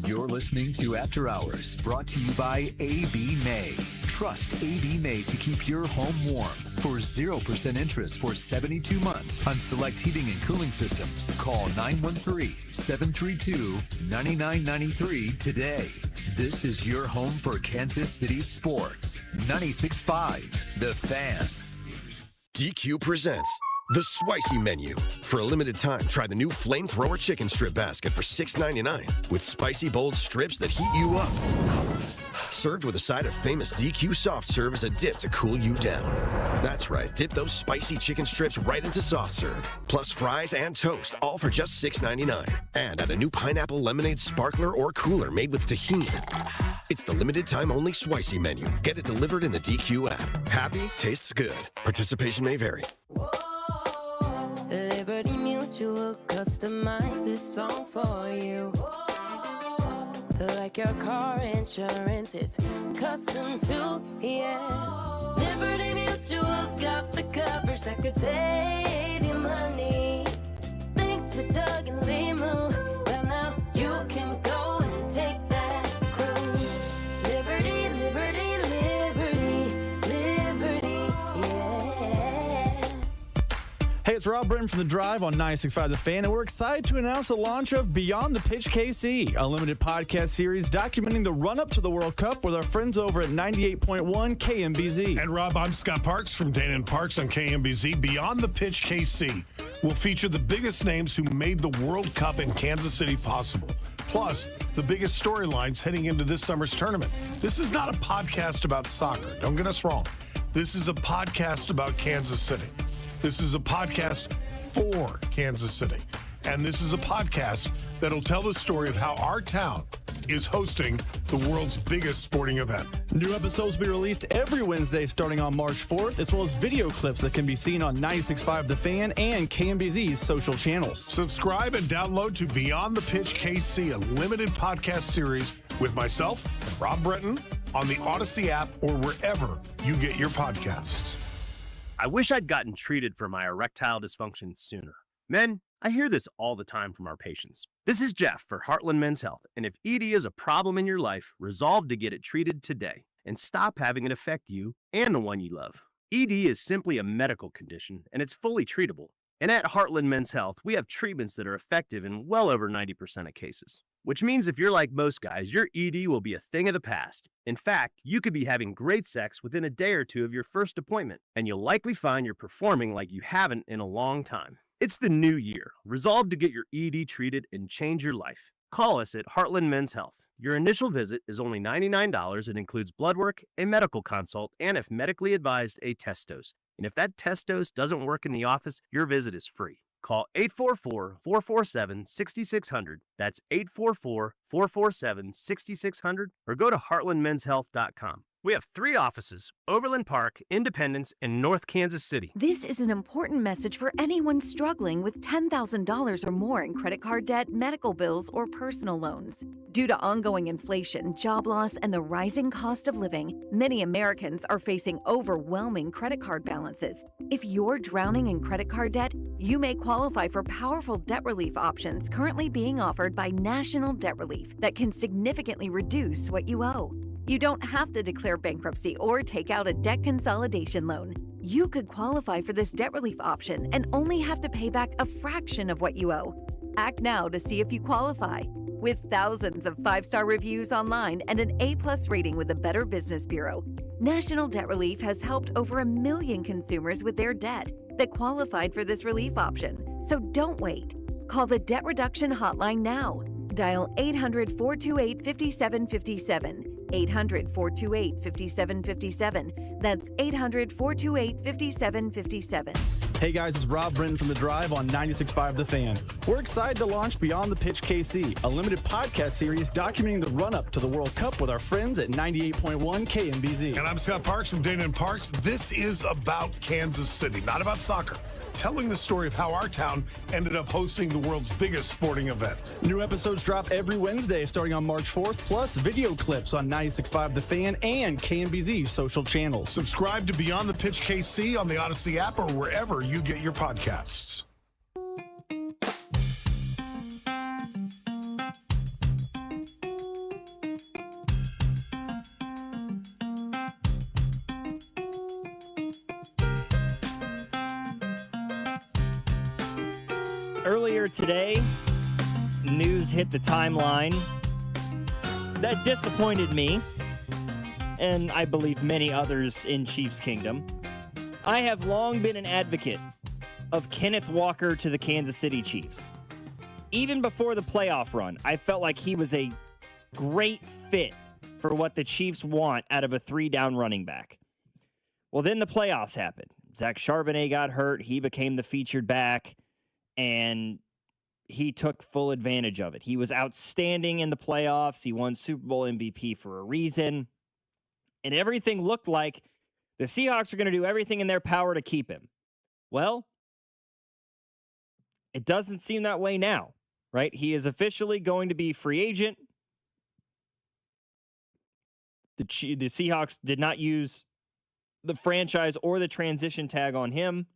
You're listening to After Hours, brought to you by AB May. Trust AB May to keep your home warm. For 0% interest for 72 months on select heating and cooling systems, call 913-732-9993 today. This is your home for Kansas City sports. 96.5 The Fan. DQ presents the Spicy Menu. For a limited time, try the new Flamethrower Chicken Strip Basket for $6.99 with spicy, bold strips that heat you up. Served with a side of famous DQ soft serve as a dip to cool you down. That's right, dip those spicy chicken strips right into soft serve. Plus fries and toast, all for just $6.99. And add a new pineapple lemonade sparkler or cooler made with tahini. It's the limited time only Spicy Menu. Get it delivered in the DQ app. Happy, tastes good. Participation may vary. Liberty Mutual customize this song for you. Like your car insurance, it's custom too, yeah. Liberty Mutual's got the coverage that could save you money. Thanks to Doug and Limu, well now you can go and take that cruise. Liberty, liberty, liberty, liberty, yeah. Hey, it's Rob Britton from The Drive on 96.5 The Fan, and we're excited to announce the launch of Beyond the Pitch KC, a limited podcast series documenting the run-up to the World Cup with our friends over at 98.1 KMBZ. And Rob, I'm Scott Parks from Dana and Parks on KMBZ. Beyond the Pitch KC will feature the biggest names who made the World Cup in Kansas City possible, plus the biggest storylines heading into this summer's tournament. This is not a podcast about soccer. Don't get us wrong. This is a podcast about Kansas City. This is a podcast for Kansas City. And this is a podcast that'll tell the story of how our town is hosting the world's biggest sporting event. New episodes will be released every Wednesday starting on March 4th, as well as video clips that can be seen on 96.5 The Fan and KMBZ's social channels. Subscribe and download to Beyond the Pitch KC, a limited podcast series with myself and Rob Bretton on the Odyssey app or wherever you get your podcasts. I wish I'd gotten treated for my erectile dysfunction sooner. Men, I hear this all the time from our patients. This is Jeff for Heartland Men's Health, and if ED is a problem in your life, resolve to get it treated today and stop having it affect you and the one you love. ED is simply a medical condition, and it's fully treatable. And at Heartland Men's Health, we have treatments that are effective in well over 90% of cases. Which means if you're like most guys, your ED will be a thing of the past. In fact, you could be having great sex within a day or two of your first appointment, and you'll likely find you're performing like you haven't in a long time. It's the new year. Resolve to get your ED treated and change your life. Call us at Heartland Men's Health. Your initial visit is only $99. It includes blood work, a medical consult, and if medically advised, a test dose. And if that test dose doesn't work in the office, your visit is free. Call 844-447-6600. That's 844-447-6600, or go to heartlandmenshealth.com. We have 3 offices: Overland Park, Independence, and North Kansas City. This is an important message for anyone struggling with $10,000 or more in credit card debt, medical bills, or personal loans. Due to ongoing inflation, job loss, and the rising cost of living, many Americans are facing overwhelming credit card balances. If you're drowning in credit card debt, you may qualify for powerful debt relief options currently being offered by National Debt Relief that can significantly reduce what you owe. You don't have to declare bankruptcy or take out a debt consolidation loan. You could qualify for this debt relief option and only have to pay back a fraction of what you owe. Act now to see if you qualify. With thousands of 5-star reviews online and an A+ rating with the Better Business Bureau, National Debt Relief has helped over 1 million consumers with their debt that qualified for this relief option. So don't wait. Call the Debt Reduction Hotline now. Dial 800-428-5757. 800-428-5757. That's 800-428-5757. Hey guys, it's Rob Britton from The Drive on 96.5 The Fan. We're excited to launch Beyond the Pitch KC, a limited podcast series documenting the run-up to the World Cup with our friends at 98.1 KMBZ. And I'm Scott Parks from Dana and Parks. This is about Kansas City, not about soccer. Telling the story of how our town ended up hosting the world's biggest sporting event. New episodes drop every Wednesday starting on March 4th, plus video clips on 96.5 The Fan and KMBZ social channels. Subscribe to Beyond the Pitch KC on the Odyssey app or wherever you get your podcasts. Earlier today, news hit the timeline that disappointed me, and I believe many others in Chiefs Kingdom. I have long been an advocate of Kenneth Walker to the Kansas City Chiefs. Even before the playoff run, I felt like he was a great fit for what the Chiefs want out of a 3-down running back. Well, then the playoffs happened. Zach Charbonnet got hurt. He became the featured back. And he took full advantage of it. He was outstanding in the playoffs. He won Super Bowl MVP for a reason. And everything looked like the Seahawks are going to do everything in their power to keep him. Well, it doesn't seem that way now, right? He is officially going to be free agent. The Seahawks did not use the franchise or the transition tag on him.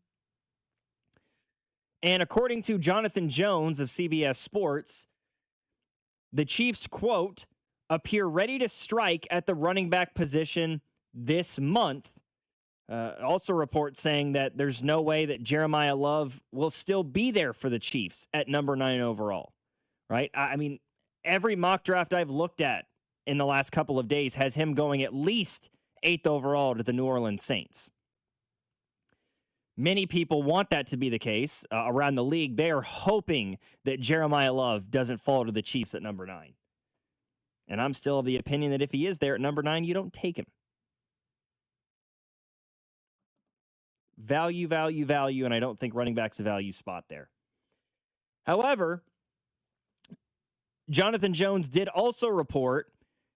And according to Jonathan Jones of CBS Sports, the Chiefs, quote, appear ready to strike at the running back position this month. Also reports saying that there's no way that Jeremiah Love will still be there for the Chiefs at number 9 overall, right? I mean, every mock draft I've looked at in the last couple of days has him going at least 8th overall to the New Orleans Saints. Many people want that to be the case around the league. They are hoping that Jeremiah Love doesn't fall to the Chiefs at number 9. And I'm still of the opinion that if he is there at number 9, you don't take him. Value, and I don't think running back's a value spot there. However, Jonathan Jones did also report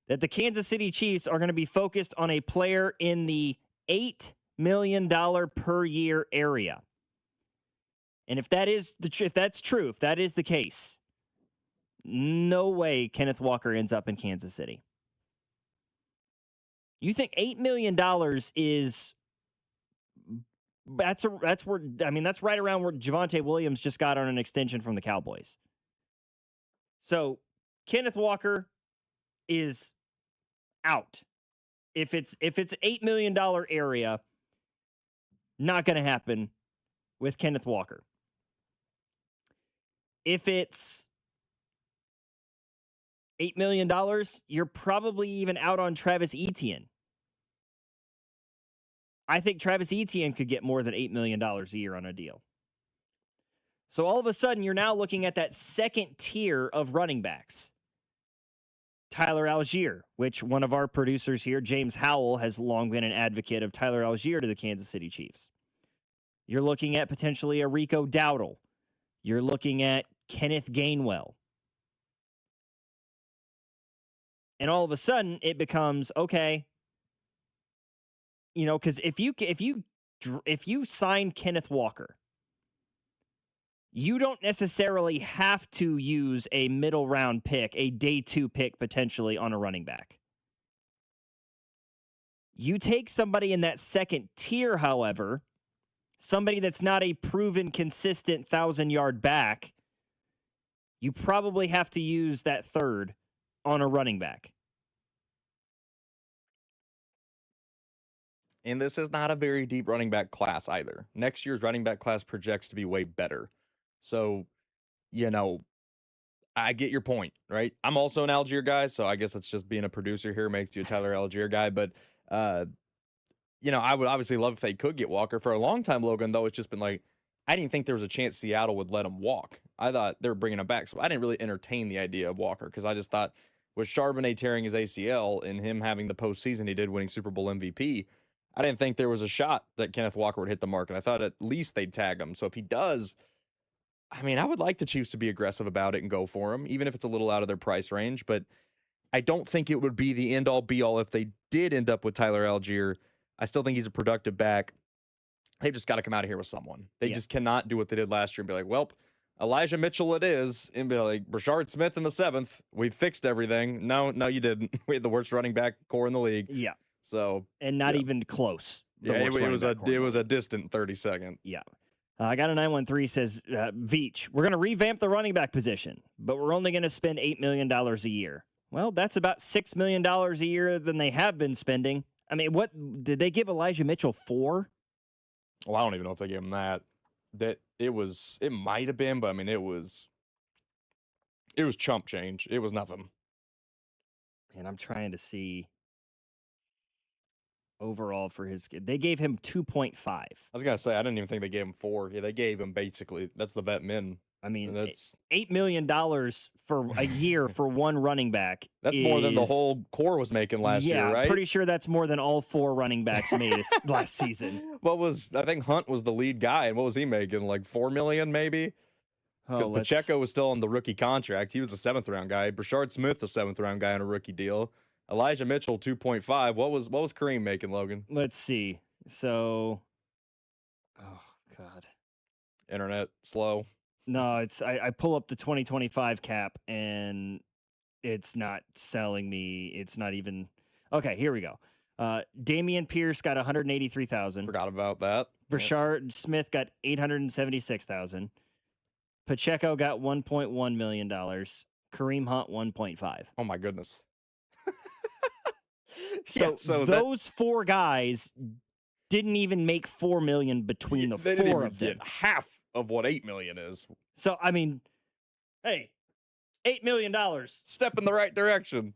that the Kansas City Chiefs are going to be focused on a player in the $8 million per year area. And if that is if that's true, if that is the case, no way Kenneth Walker ends up in Kansas City. You think $8 million is that's where, I mean, that's right around where Javonte Williams just got on an extension from the Cowboys. So Kenneth Walker is out. If it's $8 million area, not going to happen with Kenneth Walker. If it's $8 million, you're probably even out on Travis Etienne. I think Travis Etienne could get more than $8 million a year on a deal. So all of a sudden, you're now looking at that second tier of running backs. Tyler Algier, which one of our producers here, James Howell, has long been an advocate of Tyler Algier to the Kansas City Chiefs. You're looking at potentially a Rico Dowdle. You're looking at Kenneth Gainwell. And all of a sudden, it becomes, okay, you know, because if you sign Kenneth Walker, you don't necessarily have to use a middle round pick, a day 2 pick potentially on a running back. You take somebody in that second tier, however, somebody that's not a proven, consistent 1,000-yard back, you probably have to use that third on a running back. And this is not a very deep running back class either. Next year's running back class projects to be way better. So, you know, I get your point, right? I'm also an Algier guy, so I guess it's just being a producer here makes you a Tyler Algier guy. But, you know, I would obviously love if they could get Walker. For a long time, Logan, though, it's just been like, I didn't think there was a chance Seattle would let him walk. I thought they were bringing him back. So I didn't really entertain the idea of Walker because I just thought with Charbonnet tearing his ACL and him having the postseason he did winning Super Bowl MVP, I didn't think there was a shot that Kenneth Walker would hit the market. I thought at least they'd tag him. So if he does, I mean, I would like the Chiefs to be aggressive about it and go for him, even if it's a little out of their price range. But I don't think it would be the end-all, be-all if they did end up with Tyler Algier. I still think he's a productive back. They've just got to come out of here with someone. They just cannot do what they did last year and be like, well, Elijah Mitchell it is, and be like, Brashard Smith in the 7th. We fixed everything. No, you didn't. We had the worst running back core in the league. Yeah. So and not even close. Yeah, it was a distant 30-second. Yeah. I got a 913 says, Veach, we're going to revamp the running back position, but we're only going to spend $8 million a year. Well, that's about $6 million a year than they have been spending. I mean, what did they give Elijah Mitchell 4? Well, I don't even know if they gave him that. It might have been, but I mean, it was chump change. It was nothing. And I'm trying to see overall for his kid. They gave him 2.5. I was going to say, I didn't even think they gave him 4. Yeah, they gave him basically, that's the vet min. I mean, that's $8 million for a year for one running back. That's more than the whole core was making last year, right? Yeah, pretty sure that's more than all 4 running backs made last season. I think Hunt was the lead guy, and what was he making? Like $4 million, maybe? Because Pacheco was still on the rookie contract. He was a 7th-round guy. Brashard Smith, a 7th-round guy on a rookie deal. Elijah Mitchell, 2.5. What was Kareem making, Logan? Let's see. So, oh, God. Internet slow. No, it's I pull up the 2025 cap and it's not selling me. It's not even okay. Here we go. Damian Pierce got 183,000. Forgot about that. Brashard Smith got 876,000. Pacheco got $1.1 million. Kareem Hunt 1.5. Oh my goodness. So those 4 guys didn't even make $4 million between the 4 of them. Get half of what $8 million is. So I mean, hey, $8 million. Step in the right direction.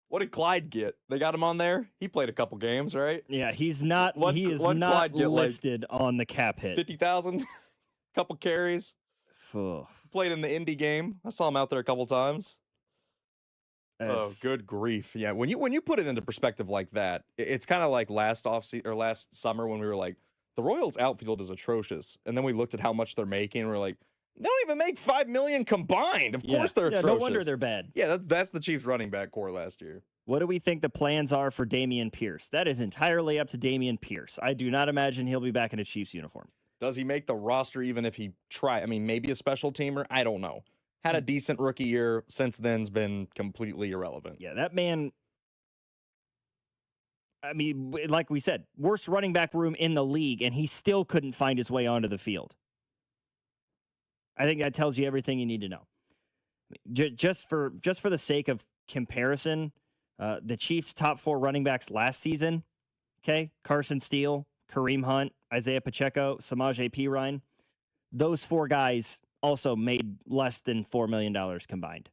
What did Clyde get? They got him on there. He played a couple games, right? Yeah, he's not. He is not listed on the cap hit. 50,000, couple carries. Played in the Indy game. I saw him out there a couple times. Oh, good grief! Yeah, when you put it into perspective like that, it's kind of like last summer when we were like, the Royals outfield is atrocious, and then we looked at how much they're making, and we're like, they don't even make $5 million combined. Of course they're atrocious. No wonder they're bad. Yeah, that's the Chiefs running back core last year. What do we think the plans are for Damian Pierce? That is entirely up to Damian Pierce. I do not imagine he'll be back in a Chiefs uniform. Does he make the roster even if he try? I mean, maybe a special teamer. I don't know. Had a decent rookie year. Since then's been completely irrelevant. Yeah, that man, I mean, like we said, worst running back room in the league, and he still couldn't find his way onto the field. I think that tells you everything you need to know. Just for the sake of comparison, the Chiefs' top 4 running backs last season, okay, Carson Steele, Kareem Hunt, Isaiah Pacheco, Samaje Perine, those 4 guys also made less than $4 million combined.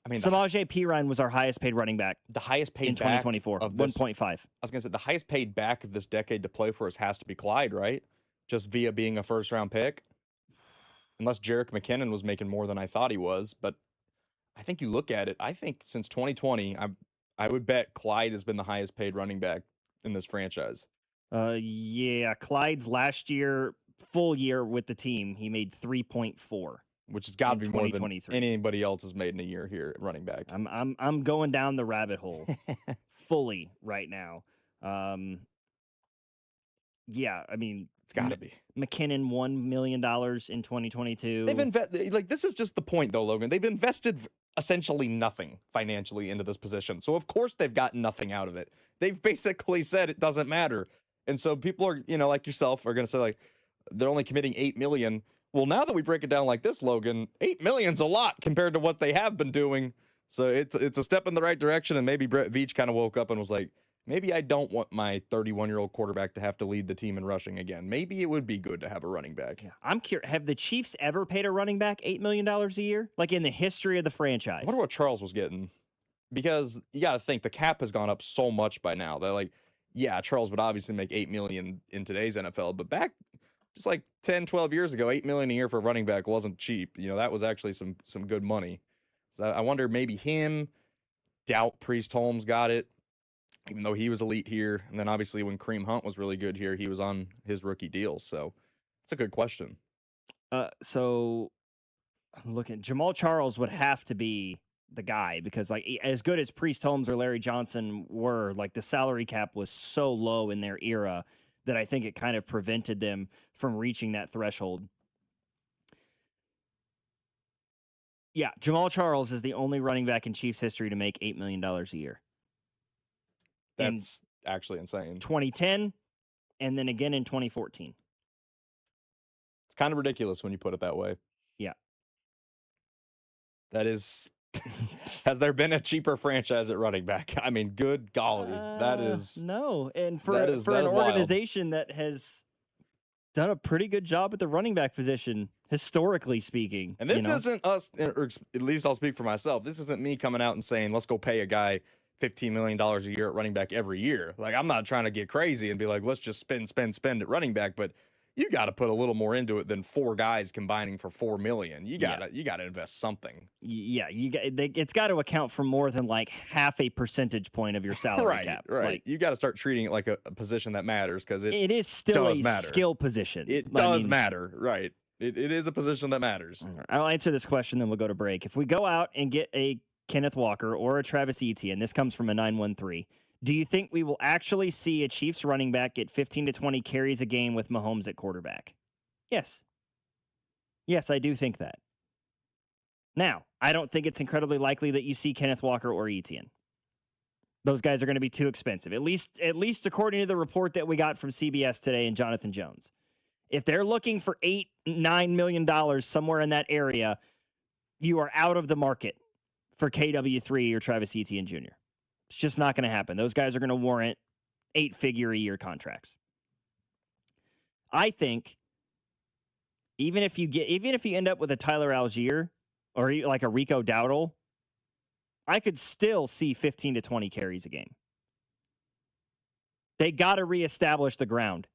I mean, Samaje Perine was our highest paid running back. The highest paid in 2024 of 1.5. I was gonna say the highest paid back of this decade to play for us has to be Clyde, right? Just via being a 1st-round pick. Unless Jerick McKinnon was making more than I thought he was, but I think you look at it. I think since 2020, I would bet Clyde has been the highest paid running back in this franchise. Yeah, Clyde's last year, full year with the team, he made 3.4, which has got to be more than anybody else has made in a year here at running back. I'm going down the rabbit hole fully right now. Yeah, I mean, it's got to be. McKinnon $1 million in 2022. This is just the point though, Logan. They've invested essentially nothing financially into this position. So of course they've gotten nothing out of it. They've basically said it doesn't matter. And so people are, like yourself, are going to say like they're only committing $8 million. Well, now that we break it down like this, Logan, $8 million's a lot compared to what they have been doing. So it's a step in the right direction. And maybe Brett Veach kind of woke up and was like, maybe I don't want my 31-year-old quarterback to have to lead the team in rushing again. Maybe it would be good to have a running back. Yeah. I'm curious. Have the Chiefs ever paid a running back $8 million a year? Like in the history of the franchise? I wonder what Charles was getting. Because you got to think the cap has gone up so much by now that Charles would obviously make $8 million in today's NFL, but back just like 10, 12 years ago, $8 million a year for a running back wasn't cheap. That was actually some good money. So I wonder maybe him, doubt Priest Holmes got it. even though he was elite here. And then obviously when Kareem Hunt was really good here, he was on his rookie deal. So it's a good question. So I'm looking. Jamal Charles would have to be the guy because, like, as good as Priest Holmes or Larry Johnson were, like, the salary cap was so low in their era that I think it kind of prevented them from reaching that threshold. Yeah, Jamal Charles is the only running back in Chiefs history to make $8 million a year. That's actually insane. 2010, and then again in 2014. It's kind of ridiculous when you put it that way. Yeah. That is... Has there been a cheaper franchise at running back? I mean, good golly. That is... No, and for an organization that has done a pretty good job at the running back position, historically speaking. And this isn't us, or at least I'll speak for myself, this isn't me coming out and saying, let's go pay a guy $15 million a year at running back every year. Like, I'm not trying to get crazy and be like, let's just spend at running back, but you got to put a little more into it than 4 guys combining for $4 million. You got to invest something. Yeah, it's got to account for more than like half a percentage point of your salary cap. Right. Like, You got to start treating it like a position that matters because it is still does a matter. skill position. It does matter, right? It is a position that matters. I'll answer this question, then we'll go to break. If we go out and get a Kenneth Walker or a Travis Etienne, this comes from a 913. Do you think we will actually see a Chiefs running back get 15 to 20 carries a game with Mahomes at quarterback? Yes. Yes, I do think that. Now, I don't think it's incredibly likely that you see Kenneth Walker or Etienne. Those guys are going to be too expensive, at least according to the report that we got from CBS today and Jonathan Jones. If they're looking for $8-9 million somewhere in that area, you are out of the market for KW3 or Travis Etienne Jr. It's just not going to happen. Those guys are going to warrant 8-figure-a-year contracts. I think even if you end up with a Tyler Algier or like a Rico Dowdle, I could still see 15 to 20 carries a game. They got to reestablish the ground.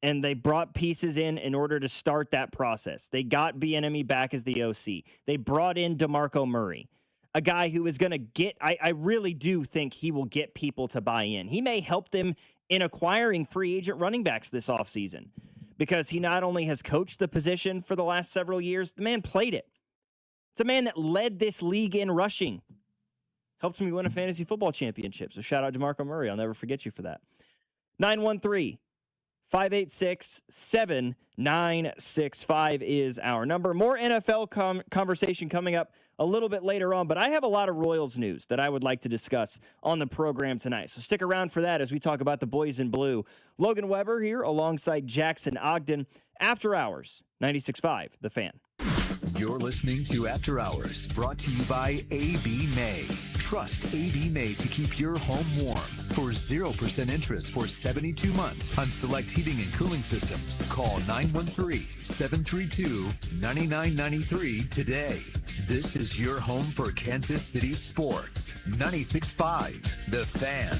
And they brought pieces in order to start that process. They got Bieniemy back as the OC. They brought in DeMarco Murray, a guy who is going to get, I really do think he will get people to buy in. He may help them in acquiring free agent running backs this offseason because he not only has coached the position for the last several years, the man played it. It's a man that led this league in rushing. Helped me win a fantasy football championship. So shout out to DeMarco Murray. I'll never forget you for that. 913-586-7965 is our number. More NFL conversation coming up a little bit later on, but I have a lot of Royals news that I would like to discuss on the program tonight. So stick around for that as we talk about the boys in blue. Logan Weber here alongside Jackson Ogden. After Hours, 96.5, The Fan. You're listening to After Hours, brought to you by A.B. May. Trust A.B. May to keep your home warm. For 0% interest for 72 months on select heating and cooling systems, call 913-732-9993 today. This is your home for Kansas City sports. 96.5, The Fan.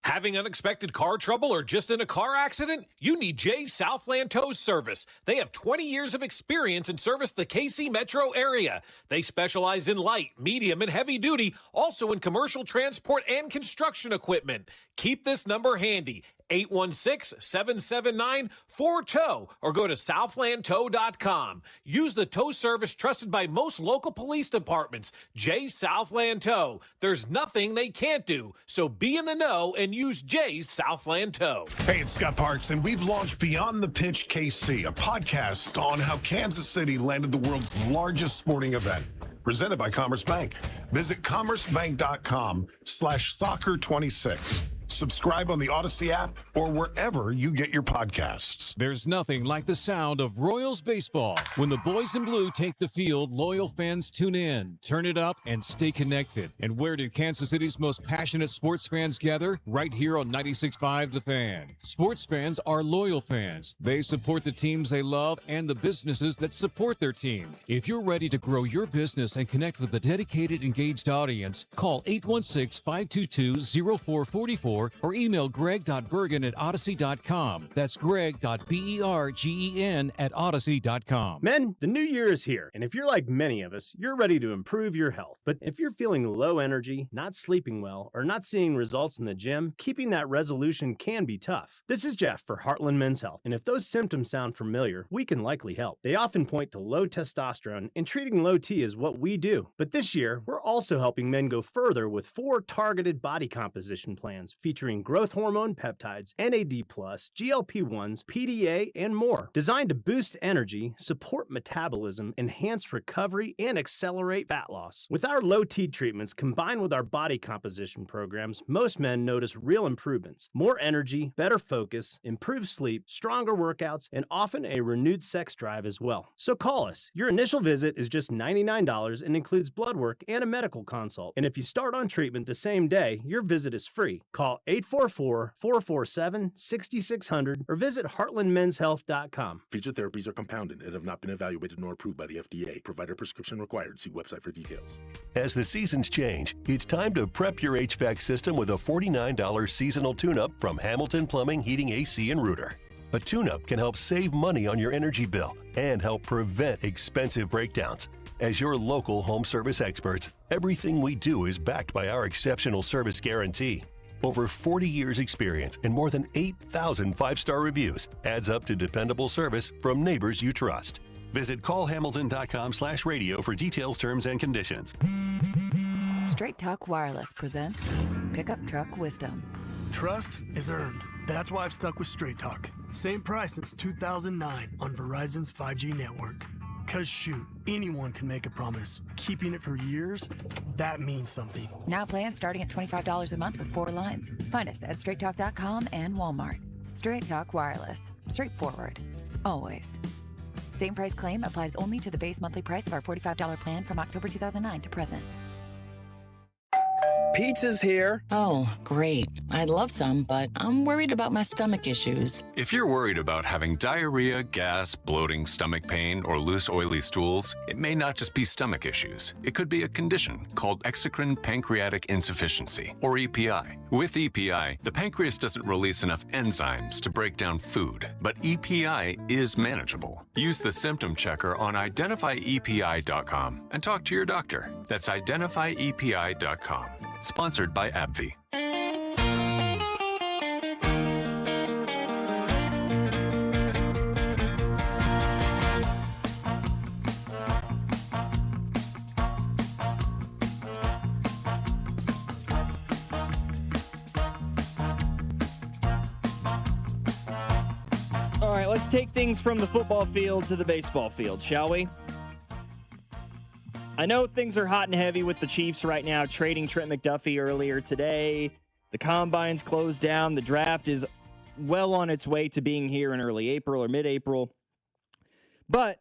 Having unexpected car trouble or just in a car accident? You need Jay's Southland Tow Service. They have 20 years of experience and service the KC metro area. They specialize in light, medium, and heavy duty, also in commercial transport and construction equipment. Keep this number handy, 816-779-4TOW, or go to southlandtow.com. Use the tow service trusted by most local police departments, Jay's Southland Tow. There's nothing they can't do, so be in the know and use Jay's Southland Tow. Hey, it's Scott Parks, and we've launched Beyond the Pitch KC, a podcast on how Kansas City landed the world's largest sporting event, presented by Commerce Bank. Visit commercebank.com/soccer26. Subscribe on the Odyssey app or wherever you get your podcasts. There's nothing like the sound of Royals baseball. When the boys in blue take the field, loyal fans tune in, turn it up, and stay connected. And where do Kansas City's most passionate sports fans gather? Right here on 96.5 The Fan. Sports fans are loyal fans. They support the teams they love and the businesses that support their team. If you're ready to grow your business and connect with a dedicated, engaged audience, call 816-522-0444 store or email greg.bergen@odyssey.com. That's greg.bergen@odyssey.com. Men, the new year is here, and if you're like many of us, you're ready to improve your health. But if you're feeling low energy, not sleeping well, or not seeing results in the gym, keeping that resolution can be tough. This is Jeff for Heartland Men's Health, and if those symptoms sound familiar, we can likely help. They often point to low testosterone, and treating low T is what we do. But this year, we're also helping men go further with 4 targeted body composition plans featuring growth hormone peptides, NAD+, GLP-1s, PDA, and more, designed to boost energy, support metabolism, enhance recovery, and accelerate fat loss. With our low T treatments combined with our body composition programs, most men notice real improvements: more energy, better focus, improved sleep, stronger workouts, and often a renewed sex drive as well. So call us. Your initial visit is just $99 and includes blood work and a medical consult. And if you start on treatment the same day, your visit is free. Call 844-447-6600 or visit heartlandmenshealth.com. Featured therapies are compounded and have not been evaluated nor approved by the FDA. Provider prescription required. See website for details. As the seasons change, it's time to prep your HVAC system with a $49 seasonal tune-up from Hamilton Plumbing, Heating, AC, and Rooter. A tune-up can help save money on your energy bill and help prevent expensive breakdowns. As your local home service experts, everything we do is backed by our exceptional service guarantee. Over 40 years experience and more than 8,000 five-star reviews adds up to dependable service from neighbors you trust. Visit callhamilton.com/radio for details, terms, and conditions. Straight Talk Wireless presents Pickup Truck Wisdom. Trust is earned. That's why I've stuck with Straight Talk. Same price since 2009 on Verizon's 5G network. Cause shoot, anyone can make a promise. Keeping it for years, that means something. Now plans starting at $25 a month with 4 lines. Find us at straighttalk.com and Walmart. Straight Talk Wireless. Straightforward. Always. Same price claim applies only to the base monthly price of our $45 plan from October 2009 to present. Pizza's here. Oh, great. I'd love some, but I'm worried about my stomach issues. If you're worried about having diarrhea, gas, bloating, stomach pain, or loose, oily stools, it may not just be stomach issues. It could be a condition called exocrine pancreatic insufficiency, or EPI. With EPI, the pancreas doesn't release enough enzymes to break down food, but EPI is manageable. Use the symptom checker on identifyepi.com and talk to your doctor. That's identifyepi.com. Sponsored by AbbVie. All right, let's take things from the football field to the baseball field, shall we? I know things are hot and heavy with the Chiefs right now, trading Trent McDuffie earlier today. The Combine's closed down. The draft is well on its way to being here in early April or mid-April. But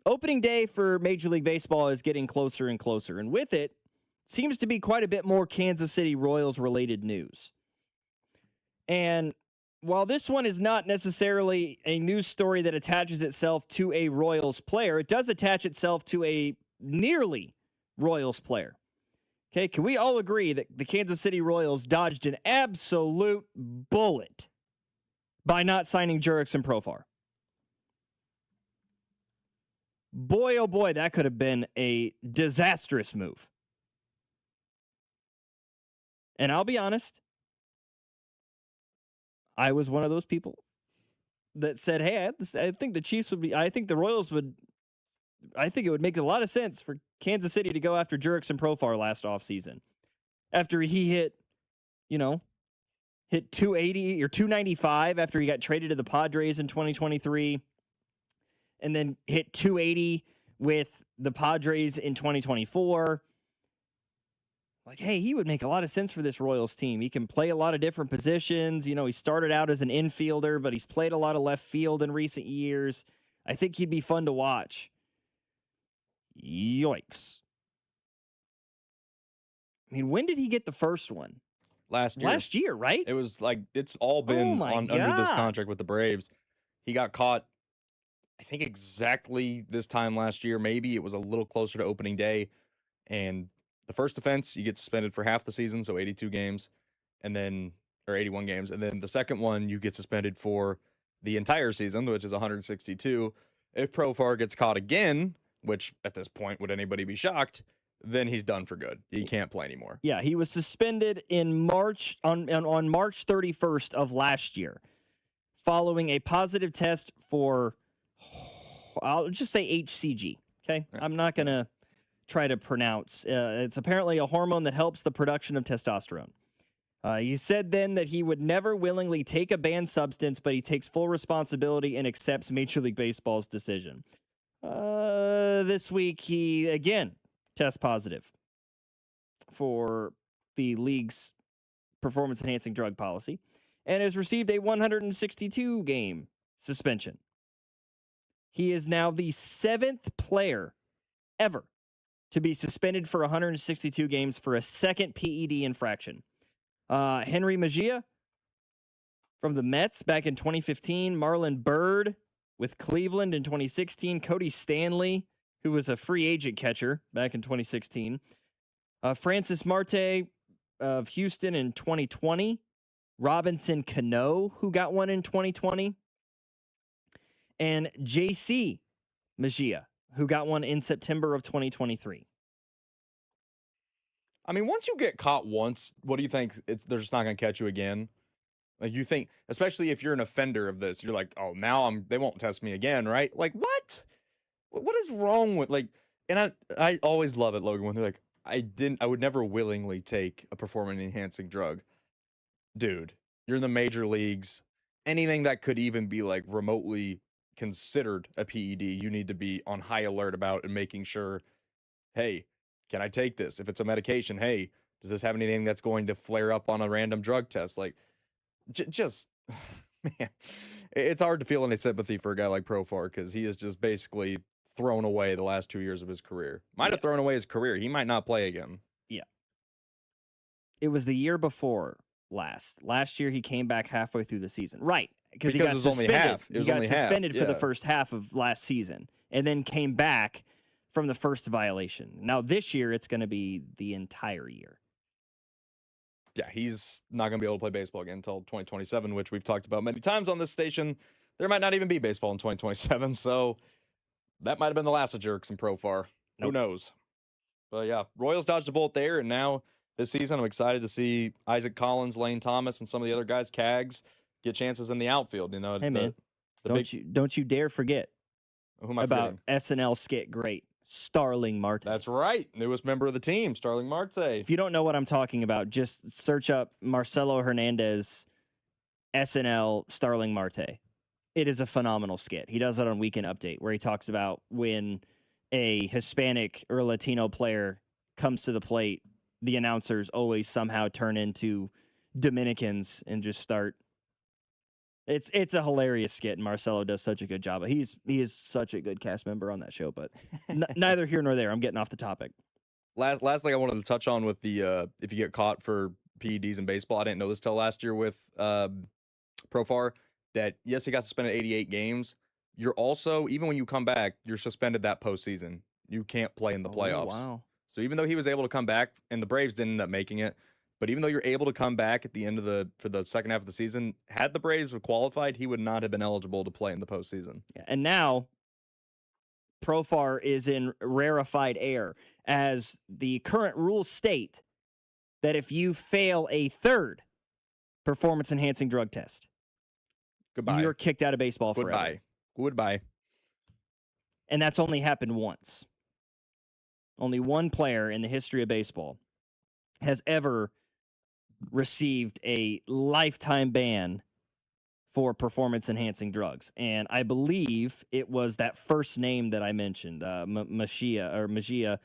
opening day for Major League Baseball is getting closer and closer. And with it, seems to be quite a bit more Kansas City Royals-related news. And while this one is not necessarily a news story that attaches itself to a Royals player, it does attach itself to a nearly Royals player. Okay, can we all agree that the Kansas City Royals dodged an absolute bullet by not signing Jurickson Profar? Boy, oh boy, that could have been a disastrous move. And I'll be honest, I was one of those people that said, hey, I think the Chiefs would be, I think the Royals would, I think it would make a lot of sense for Kansas City to go after Jurickson Profar last offseason. After he hit 280 or 295 after he got traded to the Padres in 2023, and then hit 280 with the Padres in 2024. Like, hey, he would make a lot of sense for this Royals team. He can play a lot of different positions. You know, he started out as an infielder, but he's played a lot of left field in recent years. I think he'd be fun to watch. Yikes. I mean, when did he get the first one? Last year. Last year, right? It was like, it's all been under this contract with the Braves. He got caught, I think, exactly this time last year. Maybe it was a little closer to opening day. And the first offense, you get suspended for half the season, so 82 games. And then or 81 games. And then the second one, you get suspended for the entire season, which is 162. If Profar gets caught again, which at this point, would anybody be shocked, then he's done for good. He can't play anymore. Yeah, he was suspended in March on March 31st of last year, following a positive test for, I'll just say HCG. Okay, I'm not gonna try to pronounce. It's apparently a hormone that helps the production of testosterone. He said then that he would never willingly take a banned substance, but he takes full responsibility and accepts Major League Baseball's decision. This week, he again tests positive for the league's performance-enhancing drug policy and has received a 162-game suspension. He is now the 7th player ever to be suspended for 162 games for a second PED infraction. Henry Mejia from the Mets back in 2015, Marlon Byrd with Cleveland in 2016, Cody Stanley, who was a free agent catcher back in 2016, Francis Marte of Houston in 2020, Robinson Cano, who got one in 2020, and JC Mejia, who got one in September of 2023. I mean, once you get caught once, what do you think? They're just not going to catch you again? Like, you think, especially if you're an offender of this, you're like, oh, now they won't test me again, right? Like, what? What is wrong with, like, and I always love it, Logan, when they're like, I would never willingly take a performance-enhancing drug. Dude, you're in the major leagues. Anything that could even be, like, remotely considered a PED, you need to be on high alert about and making sure, hey, can I take this? If it's a medication, hey, does this have anything that's going to flare up on a random drug test? Like, just, man, it's hard to feel any sympathy for a guy like Profar because he has just basically thrown away the last 2 years of his career. Might have thrown away his career. He might not play again. Yeah. It was the year before last. Last year, he came back halfway through the season. Right. Because he got suspended. Only half. He got suspended for the first half of last season and then came back from the first violation. Now, this year, it's going to be the entire year. Yeah, he's not going to be able to play baseball again until 2027, which we've talked about many times on this station. There might not even be baseball in 2027, so that might have been the last of Jerks and Profar. Who knows? But yeah, Royals dodged a bullet there, and now this season I'm excited to see Isaac Collins, Lane Thomas, and some of the other guys, Cags, get chances in the outfield. You know, hey, man, don't you dare forget who am I about forgetting? SNL skit great Starling Marte. That's right. Newest member of the team, Starling Marte. If you don't know what I'm talking about, just search up Marcelo Hernandez, SNL, Starling Marte. It is a phenomenal skit. He does it on Weekend Update, where he talks about when a Hispanic or Latino player comes to the plate, the announcers always somehow turn into Dominicans and just start. It's a hilarious skit, and Marcelo does such a good job. He is such a good cast member on that show, but neither here nor there. I'm getting off the topic. Last thing I wanted to touch on with the if you get caught for PEDs in baseball, I didn't know this till last year with Profar, that yes, he got suspended 88 games. You're also, even when you come back, you're suspended that postseason. You can't play in the playoffs. Wow. So even though he was able to come back, and the Braves didn't end up making it, but even though you're able to come back at the end of for the second half of the season, had the Braves qualified, he would not have been eligible to play in the postseason. Yeah, and now Profar is in rarefied air, as the current rules state that if you fail a third performance-enhancing drug test, goodbye. You're kicked out of baseball forever. Goodbye. And that's only happened once. Only one player in the history of baseball has ever received a lifetime ban for performance-enhancing drugs. And I believe it was that first name that I mentioned, Mejia.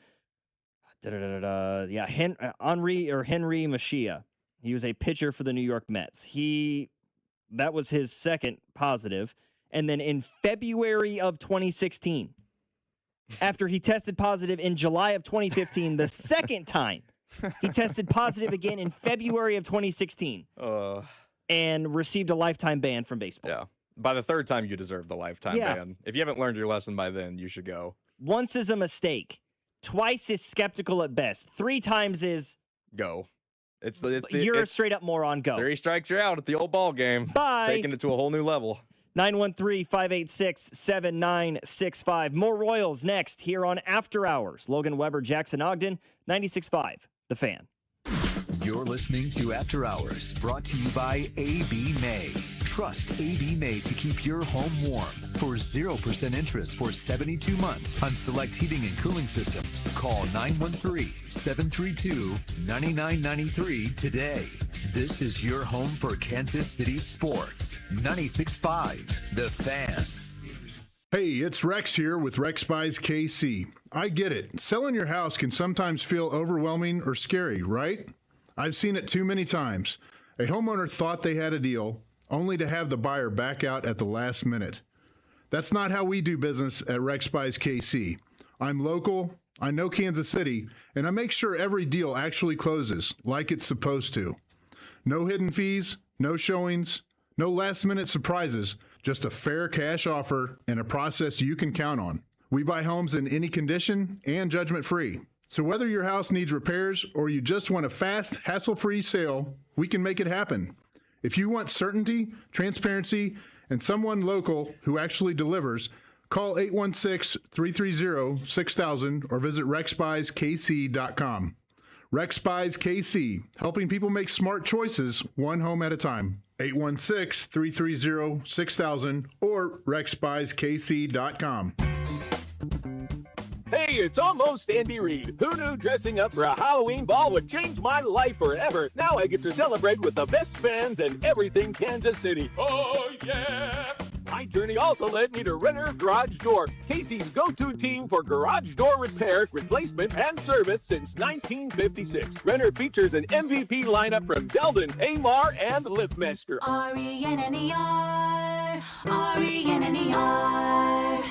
Yeah, Henry Mejia. He was a pitcher for the New York Mets. That was his second positive. And then in February of 2016, after he tested positive in July of 2015, the second time, he tested positive again in February of 2016 and received a lifetime ban from baseball. Yeah. By the third time, you deserve the lifetime ban. If you haven't learned your lesson by then, you should go. Once is a mistake. Twice is skeptical at best. 3 times is go. You're a straight up moron. Go. 3 strikes, you're out at the old ball game. Bye. Taking it to a whole new level. 913-586-7965. More Royals next here on After Hours. Logan Weber, Jackson Ogden, 96.5, The Fan. You're listening to After Hours, brought to you by AB May. Trust AB May to keep your home warm. For 0% interest for 72 months on select heating and cooling systems, call 913-732-9993 today. This is your home for Kansas City sports. 96.5, The Fan. Hey, it's Rex here with Rex Buys KC. I get it. Selling your house can sometimes feel overwhelming or scary, right? I've seen it too many times. A homeowner thought they had a deal, only to have the buyer back out at the last minute. That's not how we do business at Rex Buys KC. I'm local, I know Kansas City, and I make sure every deal actually closes like it's supposed to. No hidden fees, no showings, no last-minute surprises, just a fair cash offer and a process you can count on. We buy homes in any condition and judgment-free. So whether your house needs repairs or you just want a fast, hassle-free sale, we can make it happen. If you want certainty, transparency, and someone local who actually delivers, call 816-330-6000 or visit rexbuyskc.com. Rex Buys KC, helping people make smart choices one home at a time. 816-330-6000 or rexbuyskc.com. Hey, it's almost Andy Reid. Who knew dressing up for a Halloween ball would change my life forever? Now I get to celebrate with the best fans and everything Kansas City. Oh, yeah! My journey also led me to Renner Garage Door, Casey's go-to team for garage door repair, replacement, and service since 1956. Renner features an MVP lineup from Delden, Amar, and Liftmaster. R-E-N-N-E-R, R-E-N-N-E-R.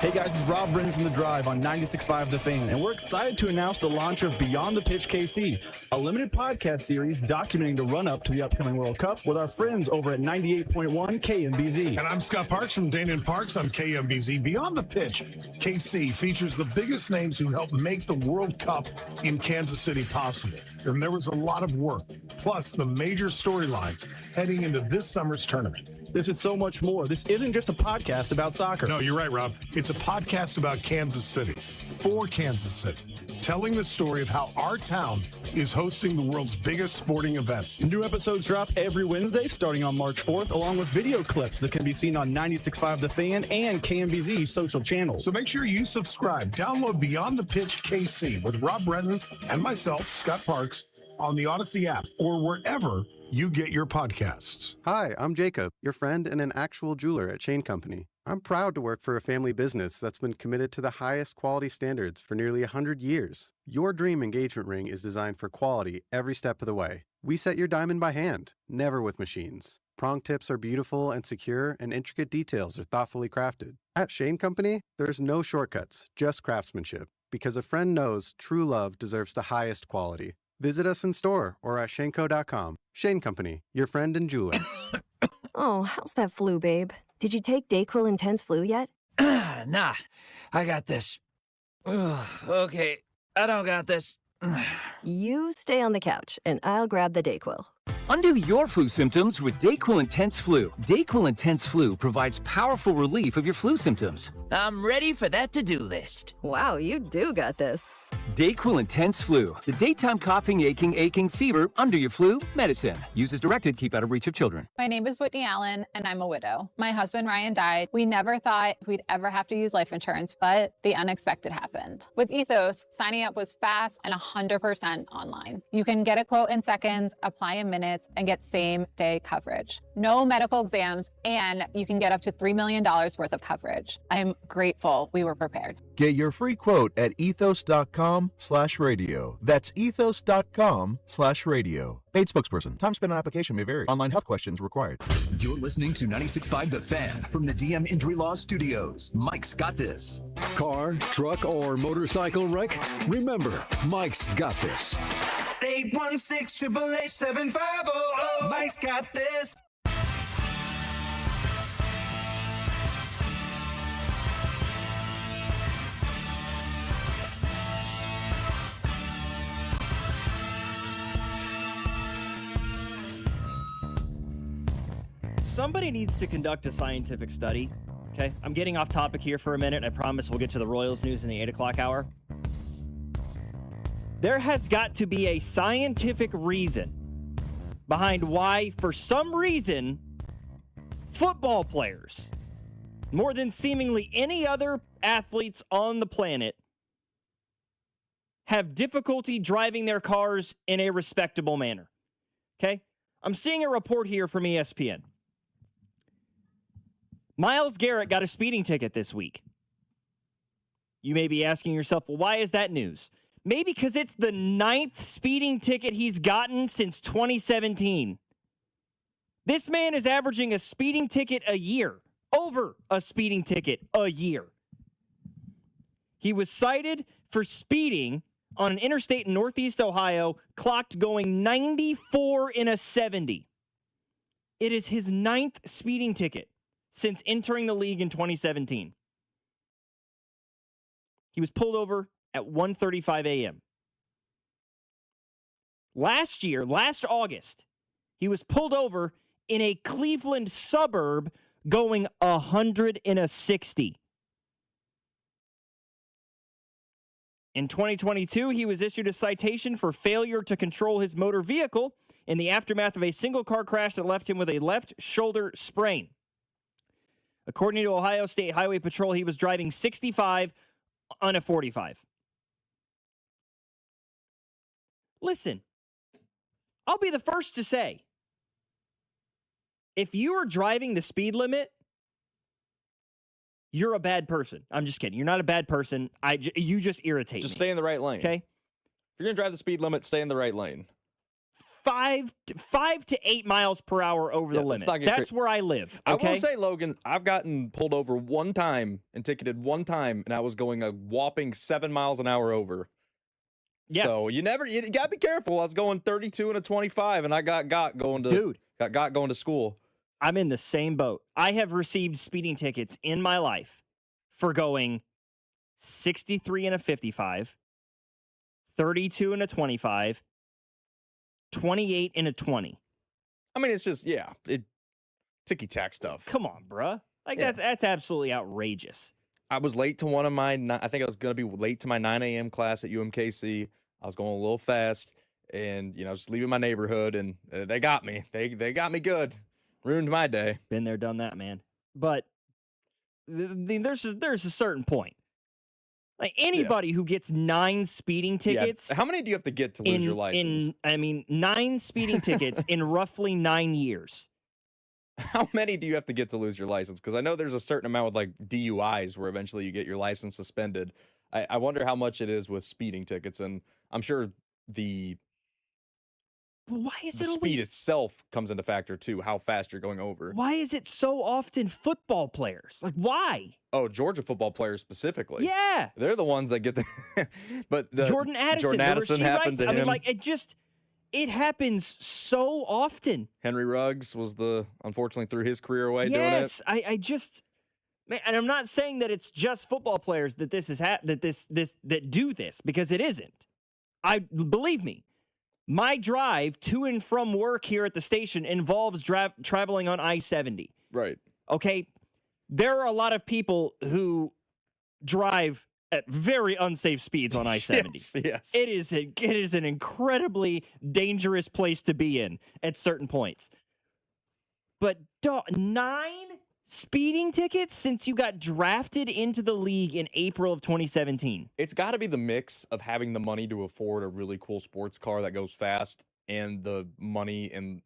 Hey guys, it's Rob Brennan from The Drive on 96.5 The Fan, and we're excited to announce the launch of Beyond the Pitch KC, a limited podcast series documenting the run-up to the upcoming World Cup with our friends over at 98.1 KMBZ. And I'm Scott Parks from Dana and Parks on KMBZ. Beyond the Pitch, KC features the biggest names who helped make the World Cup in Kansas City possible. And there was a lot of work, plus the major storylines heading into this summer's tournament. This is so much more. This isn't just a podcast about soccer. No, you're right, Rob. It's a podcast about Kansas City, for Kansas City, telling the story of how our town is hosting the world's biggest sporting event. New episodes drop every Wednesday starting on March 4th, along with video clips that can be seen on 96.5 The Fan and KMBZ social channels. So make sure you subscribe. Download Beyond the Pitch KC with Rob Brennan and myself, Scott Parks, on the Odyssey app or wherever you get your podcasts. Hi, I'm Jacob, your friend and an actual jeweler at Chain Company. I'm proud to work for a family business that's been committed to the highest quality standards for nearly 100 years. Your dream engagement ring is designed for quality every step of the way. We set your diamond by hand, never with machines. Prong tips are beautiful and secure, and intricate details are thoughtfully crafted. At Shane Company, there's no shortcuts, just craftsmanship, because a friend knows true love deserves the highest quality. Visit us in store or at shaneco.com. Shane Company, your friend and jeweler. Oh, how's that flu, babe? Did you take Dayquil Intense Flu yet? Nah, I got this. Ugh, okay, I don't got this. You stay on the couch, and I'll grab the Dayquil. Undo your flu symptoms with Dayquil Intense Flu. Dayquil Intense Flu provides powerful relief of your flu symptoms. I'm ready for that to-do list. Wow, you do got this. Dayquil Intense Flu. The daytime coughing, aching, fever, under your flu, medicine. Use as directed, keep out of reach of children. My name is Whitney Allen, and I'm a widow. My husband, Ryan, died. We never thought we'd ever have to use life insurance, but the unexpected happened. With Ethos, signing up was fast and 100% online. You can get a quote in seconds, apply in minutes, and get same-day coverage. No medical exams, and you can get up to $3 million worth of coverage. I'm grateful we were prepared. Get your free quote at ethos.com/radio. That's ethos.com/radio. Paid spokesperson. Time spent on application may vary. Online health questions required. You're listening to 96.5 The Fan from the DM Injury Law Studios. Mike's got this. Car, truck, or motorcycle wreck? Remember, Mike's got this. 816-888-7500. Mike's got this. Somebody needs to conduct a scientific study. Okay, I'm getting off topic here for a minute. I promise we'll get to the Royals news in the 8 o'clock hour. There has got to be a scientific reason behind why, for some reason, football players, more than seemingly any other athletes on the planet, have difficulty driving their cars in a respectable manner. Okay? I'm seeing a report here from ESPN. Myles Garrett got a speeding ticket this week. You may be asking yourself, well, why is that news? Maybe because it's the 9th speeding ticket he's gotten since 2017. This man is averaging a speeding ticket a year. Over a speeding ticket a year. He was cited for speeding on an interstate in Northeast Ohio, clocked going 94 in a 70. It is his 9th speeding ticket since entering the league in 2017. He was pulled over at 1:35 a.m. Last August, he was pulled over in a Cleveland suburb going 100 in a 60. In 2022, he was issued a citation for failure to control his motor vehicle in the aftermath of a single-car crash that left him with a left shoulder sprain. According to Ohio State Highway Patrol, he was driving 65 on a 45. Listen, I'll be the first to say, if you are driving the speed limit, you're a bad person. I'm just kidding. You're not a bad person. You just irritate me. Just stay in the right lane. Okay? If you're going to drive the speed limit, stay in the right lane. 5 to 8 miles per hour over the limit. That's where I live. Okay? I will say, Logan, I've gotten pulled over one time and ticketed one time, and I was going a whopping 7 miles an hour over. Yeah. So you got to be careful. I was going 32 and a 25, and I got going to school. I'm in the same boat. I have received speeding tickets in my life for going 63 and a 55, 32 and a 25, 28 and a 20. I mean, it's just, ticky-tack stuff. Come on, bruh. That's absolutely outrageous. I was late to one of my, I think I was going to be late to my 9 a.m. class at UMKC. I was going a little fast and, just leaving my neighborhood, and they got me. They got me good. Ruined my day. Been there, done that, man. But there's a certain point. Like anybody who gets 9 speeding tickets. Yeah. How many do you have to get to lose your license? 9 speeding tickets in roughly 9 years. How many do you have to get to lose your license? Because I know there's a certain amount with like DUIs where eventually you get your license suspended. I wonder how much it is with speeding tickets, and I'm sure the speed itself comes into factor too, how fast you're going over. Why is it so often football players? Like, why? Oh, Georgia football players specifically. Yeah. They're the ones that get the but Jordan Addison happened to him. It happens so often. Henry Ruggs was unfortunately threw his career away doing it. Yes, and I'm not saying that it's just football players that that do this, because it isn't. Believe me. My drive to and from work here at the station involves traveling on I-70. Right. Okay? There are a lot of people who drive at very unsafe speeds on I-70. Yes. It is an incredibly dangerous place to be in at certain points. But 9 speeding tickets since you got drafted into the league in April of 2017. It's got to be the mix of having the money to afford a really cool sports car that goes fast, and the money and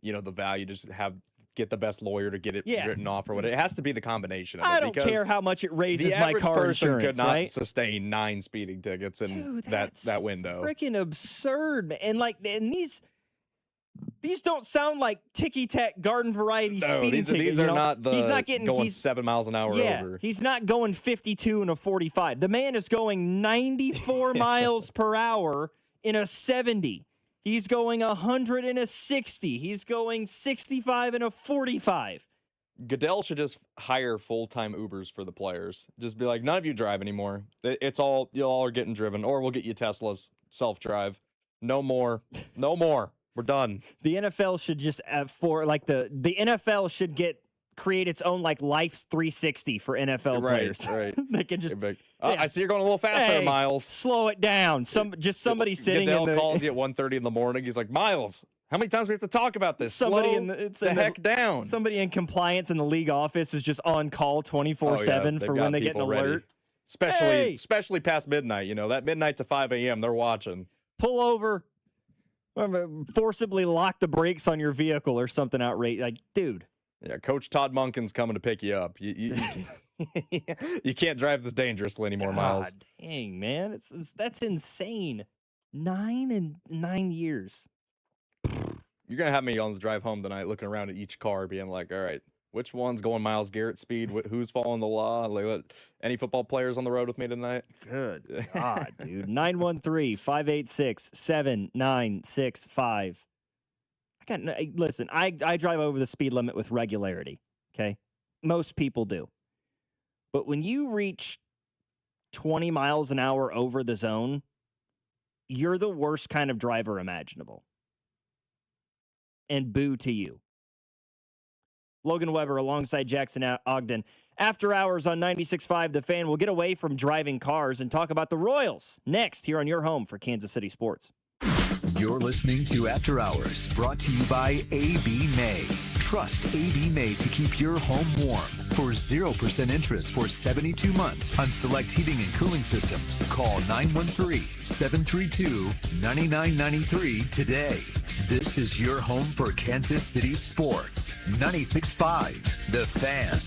the value to get the best lawyer to get it written off or whatever. It has to be the combination of it. I don't care how much it raises my car insurance. Could not right? sustain 9 speeding tickets in that window. Freaking absurd, and these don't sound like ticky-tack garden variety speeding tickets. These are not he's not getting going 7 miles an hour over. He's not going 52 and a 45. The man is going 94 miles per hour in a 70. He's going 100 in a 60. He's going 65 in a 45. Goodell should just hire full-time Ubers for the players. Just be like, none of you drive anymore. It's all, you all are getting driven, or we'll get you Teslas self-drive. No more. No more. We're done. The NFL should just the NFL should create its own like Life's 360 for NFL players. Right. They can just. I see you're going a little fast there, Miles. Slow it down. Somebody sitting Goodell in the calls you at 1:30 in the morning. He's like, Miles, how many times do we have to talk about this? Somebody Slow the heck down. Somebody in compliance in the league office is just on call 24/7 for when they get an alert. Especially past midnight. You know, that midnight to 5 a.m. They're watching. Pull over. Forcibly lock the brakes on your vehicle or something outrageous. Like, dude. Yeah, Coach Todd Monken's coming to pick you up. You can't drive this dangerously anymore, Miles. God dang, man. That's insane. 9 years. You're going to have me on the drive home tonight looking around at each car being like, all right, which one's going Myles Garrett speed? Who's following the law? Like, any football players on the road with me tonight? Good God, dude. 913-586-7965. Listen, I drive over the speed limit with regularity, okay? Most people do. But when you reach 20 miles an hour over the zone, you're the worst kind of driver imaginable. And boo to you. Logan Weber alongside Jackson Ogden. After hours on 96.5 The Fan, we'll get away from driving cars and talk about the Royals next here on your home for Kansas City Sports. You're listening to After Hours, brought to you by AB May. Trust AB May to keep your home warm. For 0% interest for 72 months on select heating and cooling systems, call 913-732-9993 today. This is your home for Kansas City Sports. 96.5 The Fan.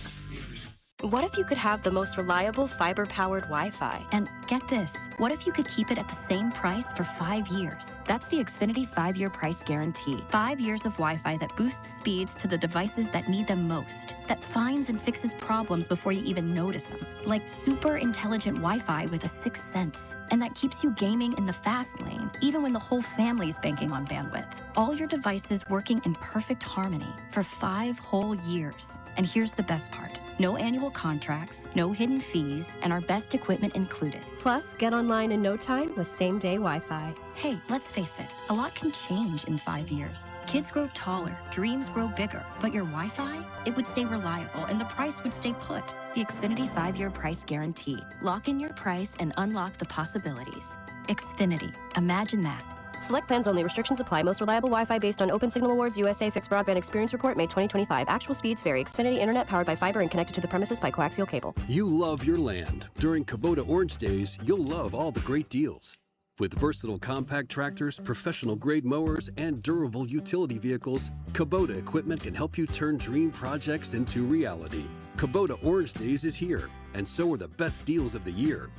What if you could have the most reliable fiber-powered Wi-Fi? And get this, what if you could keep it at the same price for 5 years? That's the Xfinity 5-year price guarantee. 5 years of Wi-Fi that boosts speeds to the devices that need them most, that finds and fixes problems before you even notice them, like super intelligent Wi-Fi with a sixth sense. And that keeps you gaming in the fast lane, even when the whole family's banking on bandwidth. All your devices working in perfect harmony for 5 whole years. And here's the best part. No annual contracts, no hidden fees, and our best equipment included. Plus, get online in no time with same-day Wi-Fi. Hey, let's face it, a lot can change in 5 years. Kids grow taller, dreams grow bigger, but your Wi-Fi, it would stay reliable and the price would stay put. The Xfinity 5-year price guarantee. Lock in your price and unlock the possibilities. Xfinity, imagine that. Select plans only. Restrictions apply. Most reliable Wi-Fi based on Open Signal Awards USA Fixed Broadband Experience Report, May 2025. Actual speeds vary. Xfinity Internet powered by fiber and connected to the premises by coaxial cable. You love your land. During Kubota Orange Days, you'll love all the great deals. With versatile compact tractors, professional-grade mowers, and durable utility vehicles, Kubota equipment can help you turn dream projects into reality. Kubota Orange Days is here, and so are the best deals of the year.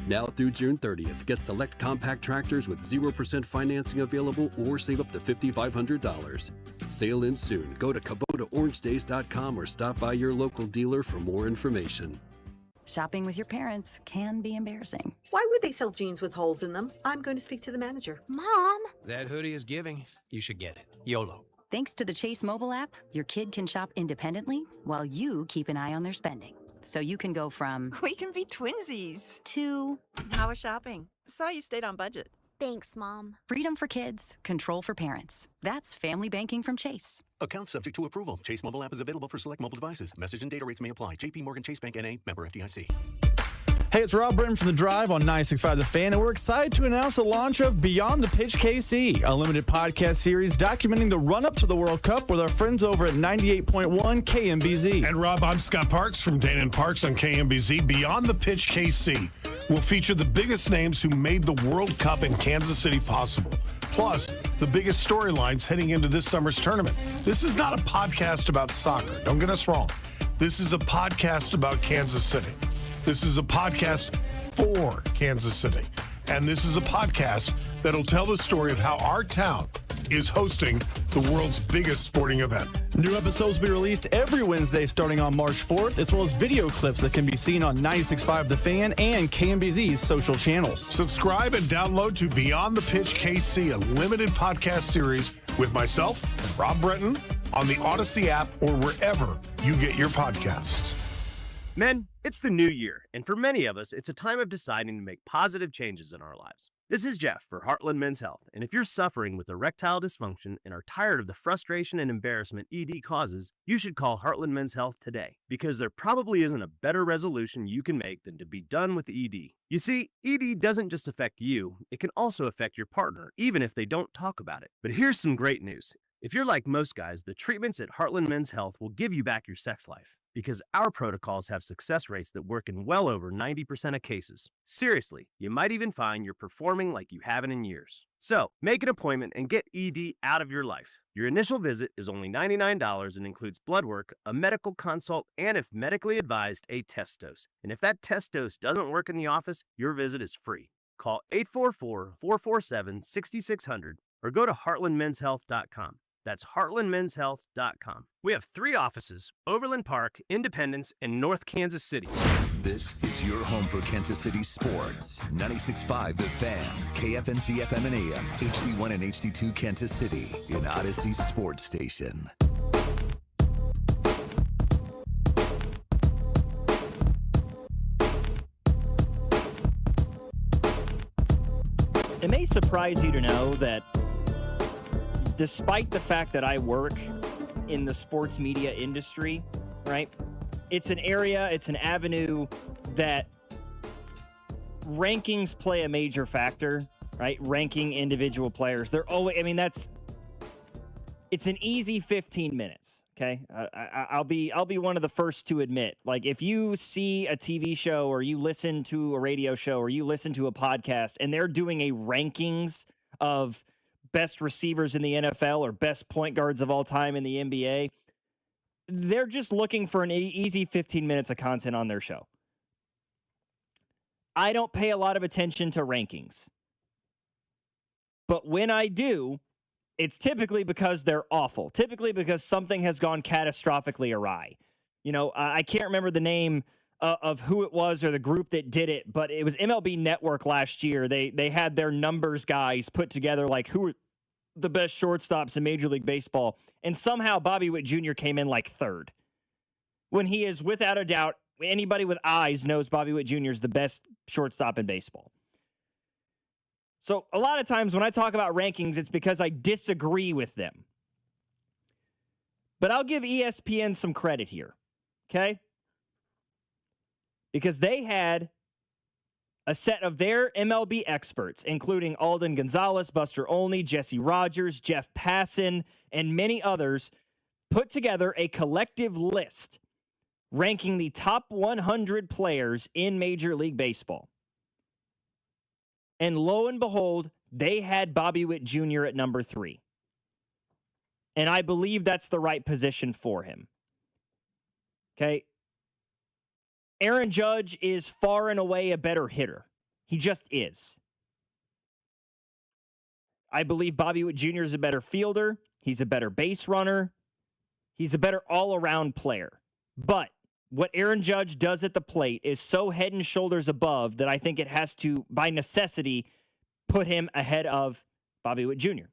Now through June 30th, get select compact tractors with 0% financing available or save up to $5,500. Sale ends soon. Go to KubotaOrangeDays.com or stop by your local dealer for more information. Shopping with your parents can be embarrassing. Why would they sell jeans with holes in them? I'm going to speak to the manager. Mom! That hoodie is giving. You should get it. YOLO. Thanks to the Chase mobile app, your kid can shop independently while you keep an eye on their spending. So you can go from... We can be twinsies. ...to... How was shopping? Saw you stayed on budget. Thanks, Mom. Freedom for kids, control for parents. That's family banking from Chase. Account subject to approval. Chase mobile app is available for select mobile devices. Message and data rates may apply. JP Morgan Chase Bank N.A. Member FDIC. Hey, it's Rob Britton from The Drive on 96.5 The Fan, and we're excited to announce the launch of Beyond the Pitch KC, a limited podcast series documenting the run-up to the World Cup with our friends over at 98.1 KMBZ. And Rob, I'm Scott Parks from Dana Parks on KMBZ. Beyond the Pitch KC will feature the biggest names who made the World Cup in Kansas City possible, plus the biggest storylines heading into this summer's tournament. This is not a podcast about soccer. Don't get us wrong. This is a podcast about Kansas City. This is a podcast for Kansas City. And this is a podcast that'll tell the story of how our town is hosting the world's biggest sporting event. New episodes will be released every Wednesday starting on March 4th, as well as video clips that can be seen on 96.5 The Fan and KMBZ's social channels. Subscribe and download to Beyond the Pitch KC, a limited podcast series with myself and Rob Bretton on the Odyssey app or wherever you get your podcasts. Men, it's the new year, and for many of us, it's a time of deciding to make positive changes in our lives. This is Jeff for Heartland Men's Health, and if you're suffering with erectile dysfunction and are tired of the frustration and embarrassment ED causes, you should call Heartland Men's Health today, because there probably isn't a better resolution you can make than to be done with ED. You see, ED doesn't just affect you, it can also affect your partner, even if they don't talk about it. But here's some great news. If you're like most guys, the treatments at Heartland Men's Health will give you back your sex life, because our protocols have success rates that work in well over 90% of cases. Seriously, you might even find you're performing like you haven't in years. So, make an appointment and get ED out of your life. Your initial visit is only $99 and includes blood work, a medical consult, and if medically advised, a test dose. And if that test dose doesn't work in the office, your visit is free. Call 844-447-6600 or go to heartlandmenshealth.com. That's heartlandmenshealth.com. We have 3 offices: Overland Park, Independence, and North Kansas City. This is your home for Kansas City sports. 96.5 The Fan, KFNC FM and AM, HD1 and HD2 Kansas City, an Odyssey sports station. It may surprise you to know that despite the fact that I work in the sports media industry, right? It's an area, it's an avenue that rankings play a major factor, right? Ranking individual players. They're always, I mean, it's an easy 15 minutes, okay? I'll be one of the first to admit, like, if you see a TV show or you listen to a radio show or you listen to a podcast and they're doing a rankings of best receivers in the NFL or best point guards of all time in the NBA, they're just looking for an easy 15 minutes of content on their show. I don't pay a lot of attention to rankings. But when I do, it's typically because they're awful. Typically because something has gone catastrophically awry. You know, I can't remember the name of who it was or the group that did it, but it was MLB Network last year. They had their numbers guys put together, like, who are the best shortstops in Major League Baseball, and somehow Bobby Witt Jr. came in like 3rd, when he is, without a doubt, anybody with eyes knows Bobby Witt Jr. is the best shortstop in baseball. So a lot of times when I talk about rankings, it's because I disagree with them. But I'll give ESPN some credit here, okay? Because they had a set of their MLB experts, including Alden Gonzalez, Buster Olney, Jesse Rogers, Jeff Passan, and many others, put together a collective list ranking the top 100 players in Major League Baseball. And lo and behold, they had Bobby Witt Jr. at number 3. And I believe that's the right position for him. Okay? Aaron Judge is far and away a better hitter. He just is. I believe Bobby Witt Jr. is a better fielder. He's a better base runner. He's a better all-around player. But what Aaron Judge does at the plate is so head and shoulders above that I think it has to, by necessity, put him ahead of Bobby Witt Jr.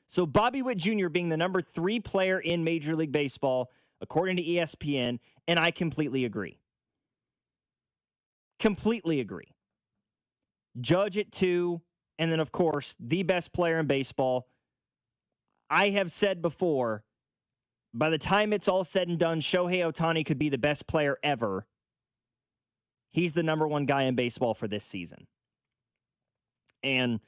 So Bobby Witt Jr. being the number 3 player in Major League Baseball, according to ESPN, and I completely agree. Completely agree. Judge at 2, and then, of course, the best player in baseball. I have said before, by the time it's all said and done, Shohei Ohtani could be the best player ever. He's the number 1 guy in baseball for this season. And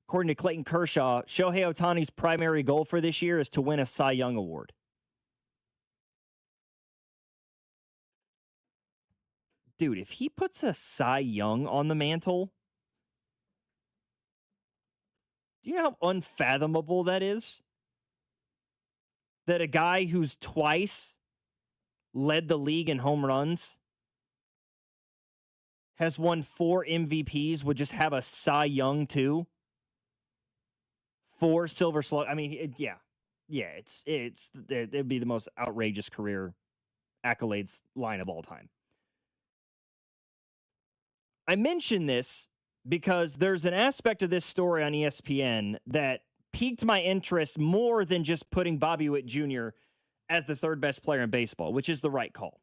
according to Clayton Kershaw, Shohei Ohtani's primary goal for this year is to win a Cy Young Award. Dude, if he puts a Cy Young on the mantle, do you know how unfathomable that is? That a guy who's twice led the league in home runs, has won 4 MVPs, would just have a Cy Young too. 4 Silver Slug. I mean, it'd be the most outrageous career accolades line of all time. I mention this because there's an aspect of this story on ESPN that piqued my interest more than just putting Bobby Witt Jr. as the 3rd best player in baseball, which is the right call.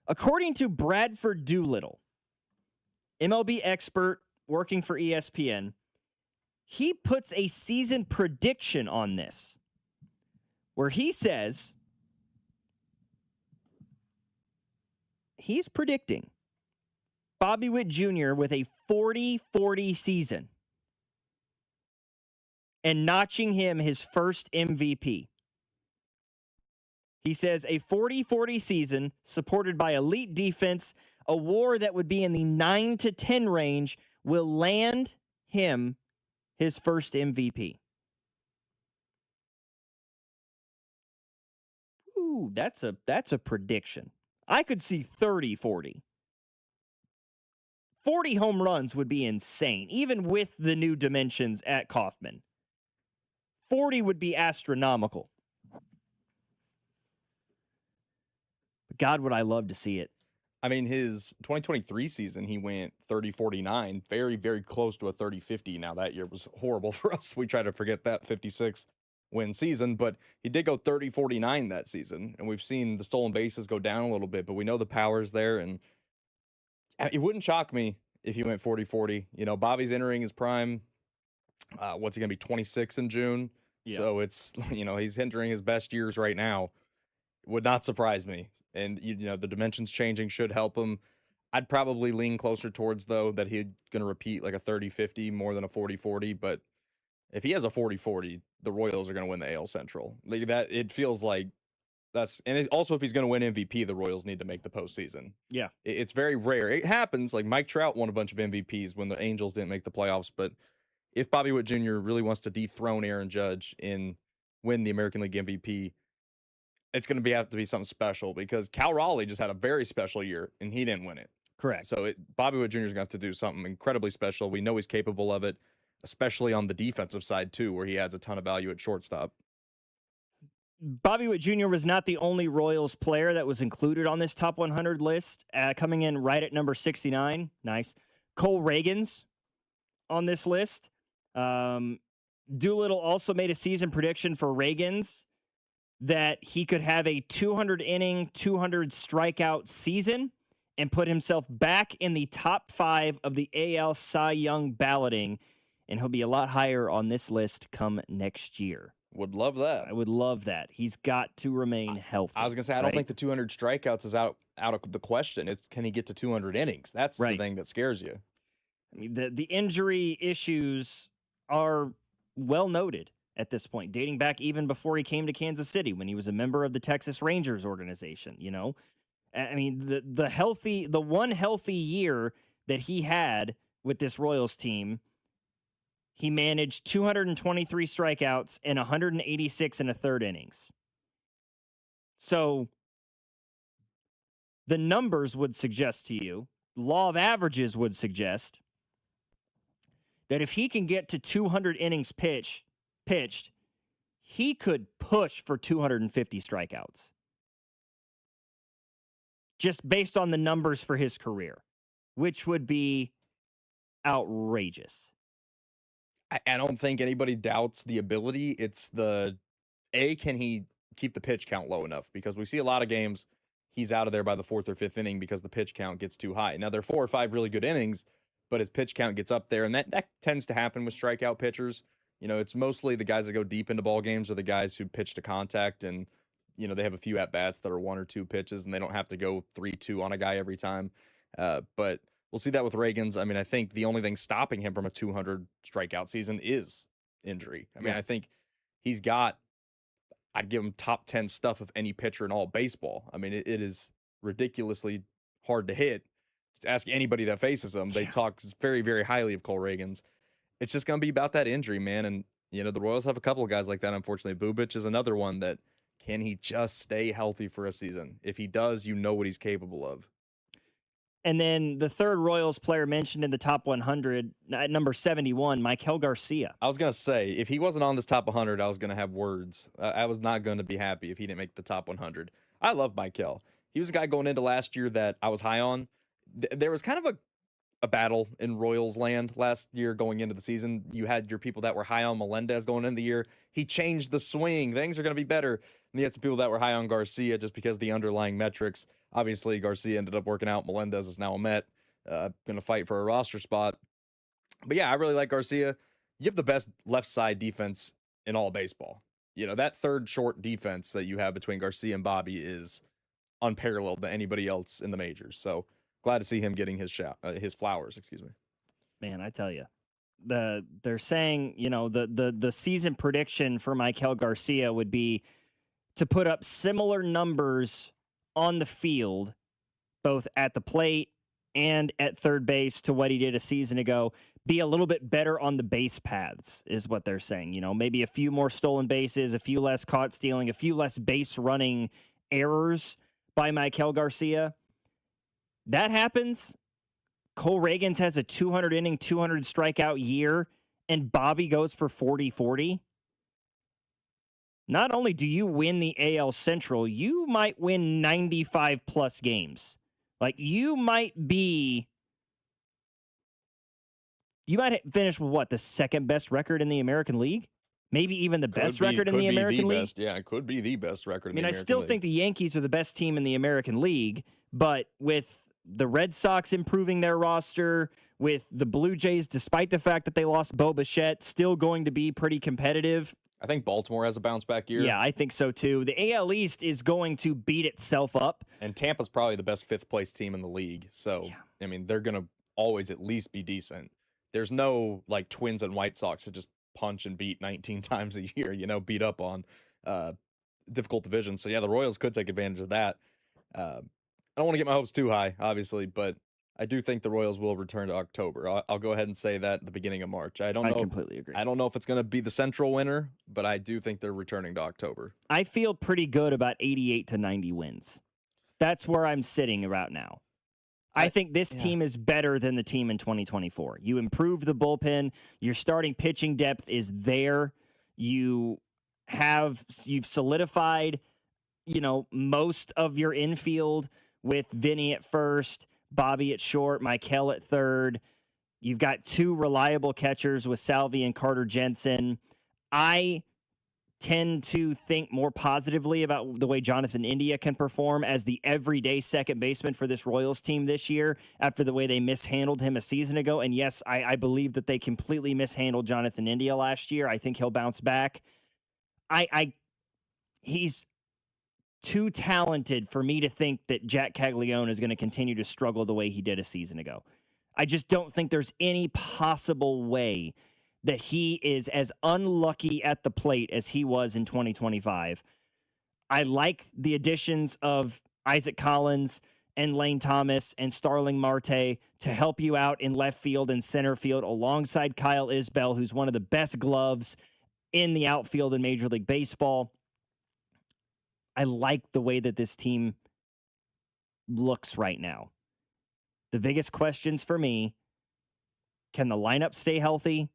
According to Bradford Doolittle, MLB expert working for ESPN. He puts a season prediction on this where he says he's predicting Bobby Witt Jr. with a 40-40 season and notching him his first MVP. He says a 40-40 season supported by elite defense, a WAR that would be in the 9 to 10 range, will land him his first MVP. Ooh, that's a prediction. I could see 30-40. 40 home runs would be insane, even with the new dimensions at Kauffman. 40 would be astronomical. God, would I love to see it. I mean, his 2023 season, he went 30-49, very, very close to a 30-50. Now, that year was horrible for us. We try to forget that 56-win season, but he did go 30-49 that season, and we've seen the stolen bases go down a little bit, but we know the power's there, and it wouldn't shock me if he went 40-40. You know, Bobby's entering his prime. What's he going to be, 26 in June? Yeah. So it's, you know, he's entering his best years right now. Would not surprise me. And, you know, the dimensions changing should help him. I'd probably lean closer towards, though, that he's going to repeat like a 30-50 more than a 40-40. But if he has a 40-40, the Royals are going to win the AL Central. Like that, it feels like that's, and also if he's going to win MVP, the Royals need to make the postseason. Yeah. It's very rare. It happens. Like Mike Trout won a bunch of MVPs when the Angels didn't make the playoffs. But if Bobby Witt Jr. really wants to dethrone Aaron Judge and win the American League MVP, it's going to have to be something special because Cal Raleigh just had a very special year and he didn't win it. Correct. So Bobby Witt Jr. is going to have to do something incredibly special. We know he's capable of it, especially on the defensive side too, where he adds a ton of value at shortstop. Bobby Witt Jr. was not the only Royals player that was included on this top 100 list, coming in right at number 69. Nice. Cole Reagans on this list. Doolittle also made a season prediction for Reagans that he could have a 200-inning, 200-strikeout season and put himself back in the top 5 of the AL Cy Young balloting, and he'll be a lot higher on this list come next year. Would love that. I would love that. He's got to remain healthy. I was going to say, I don't think the 200 strikeouts is out of the question. It's, can he get to 200 innings? That's the thing that scares you. I mean, the injury issues are well noted at this point, dating back even before he came to Kansas City when he was a member of the Texas Rangers organization, you know? I mean, the one healthy year that he had with this Royals team, he managed 223 strikeouts and 186 and a third innings. So the numbers would suggest to you, law of averages would suggest that if he can get to 200 innings pitched, he could push for 250 strikeouts. Just based on the numbers for his career, which would be outrageous. I don't think anybody doubts the ability. It's can he keep the pitch count low enough? Because we see a lot of games, he's out of there by the 4th or 5th inning because the pitch count gets too high. Now, there are 4 or 5 really good innings, but his pitch count gets up there, and that tends to happen with strikeout pitchers. You know, it's mostly the guys that go deep into ball games or the guys who pitch to contact, and, you know, they have a few at-bats that are 1 or 2 pitches, and they don't have to go 3-2 on a guy every time. But we'll see that with Reagans. I mean, I think the only thing stopping him from a 200 strikeout season is injury. I mean, I think he's got, I'd give him top 10 stuff of any pitcher in all baseball. I mean, it is ridiculously hard to hit. Just ask anybody that faces him. They talk very, very highly of Cole Reagans. It's just going to be about that injury, man. And, you know, the Royals have a couple of guys like that, unfortunately. Bubic is another one that, can he just stay healthy for a season? If he does, you know what he's capable of. And then the third Royals player mentioned in the top 100, at number 71, Maikel Garcia. I was going to say, if he wasn't on this top 100, I was going to have words. I was not going to be happy if he didn't make the top 100. I love Maikel. He was a guy going into last year that I was high on. There was kind of a battle in Royals land last year going into the season. You had your people that were high on Melendez going into the year. He changed the swing. Things are going to be better. And you had some people that were high on Garcia just because of the underlying metrics. Obviously, Garcia ended up working out. Melendez is now a Met. going to fight for a roster spot. But yeah, I really like Garcia. You have the best left side defense in all baseball. That third short defense that you have between Garcia and Bobby is unparalleled to anybody else in the majors. So glad to see him getting his flowers, excuse me. Man, I tell you, they're saying, the season prediction for Maikel Garcia would be to put up similar numbers on the field, both at the plate and at third base, to what he did a season ago. Be a little bit better on the base paths is what they're saying. Maybe a few more stolen bases, a few less caught stealing, a few less base running errors by Maikel Garcia. That happens. Cole Reagans has a 200 inning, 200 strikeout year, and Bobby goes for 40-40. Not only do you win the AL Central, you might win 95 plus games. Like, you might finish with what, the second best record in the American League? Maybe even the best record in the American League? Yeah, it could be the best record in the American League. I still think the Yankees are the best team in the American League, but with the Red Sox improving their roster, with the Blue Jays, despite the fact that they lost Bo Bichette, still going to be pretty competitive. I think Baltimore has a bounce-back year. Yeah, I think so, too. The AL East is going to beat itself up. And Tampa's probably the best fifth-place team in the league. So, yeah. I mean, they're going to always at least be decent. There's no, Twins and White Sox that just punch and beat 19 times a year, beat up on difficult divisions. So, yeah, the Royals could take advantage of that. I don't want to get my hopes too high, obviously, but I do think the Royals will return to October. I'll go ahead and say that at the beginning of March. I completely agree. I don't know if it's going to be the Central winner, but I do think they're returning to October. I feel pretty good about 88 to 90 wins. That's where I'm sitting right now. I think this team is better than the team in 2024. You improved the bullpen. Your starting pitching depth is there. You've solidified, most of your infield with Vinny at first, Bobby at short, Maikel at third. You've got two reliable catchers with Salvi and Carter Jensen. I tend to think more positively about the way Jonathan India can perform as the everyday second baseman for this Royals team this year after the way they mishandled him a season ago. And yes, I believe that they completely mishandled Jonathan India last year. I think he'll bounce back. He's too talented for me to think that Jack Caglione is going to continue to struggle the way he did a season ago. I just don't think there's any possible way that he is as unlucky at the plate as he was in 2025. I like the additions of Isaac Collins and Lane Thomas and Starling Marte to help you out in left field and center field alongside Kyle Isbell, who's one of the best gloves in the outfield in Major League Baseball. I like the way that this team looks right now. The biggest questions for me, can the lineup stay healthy?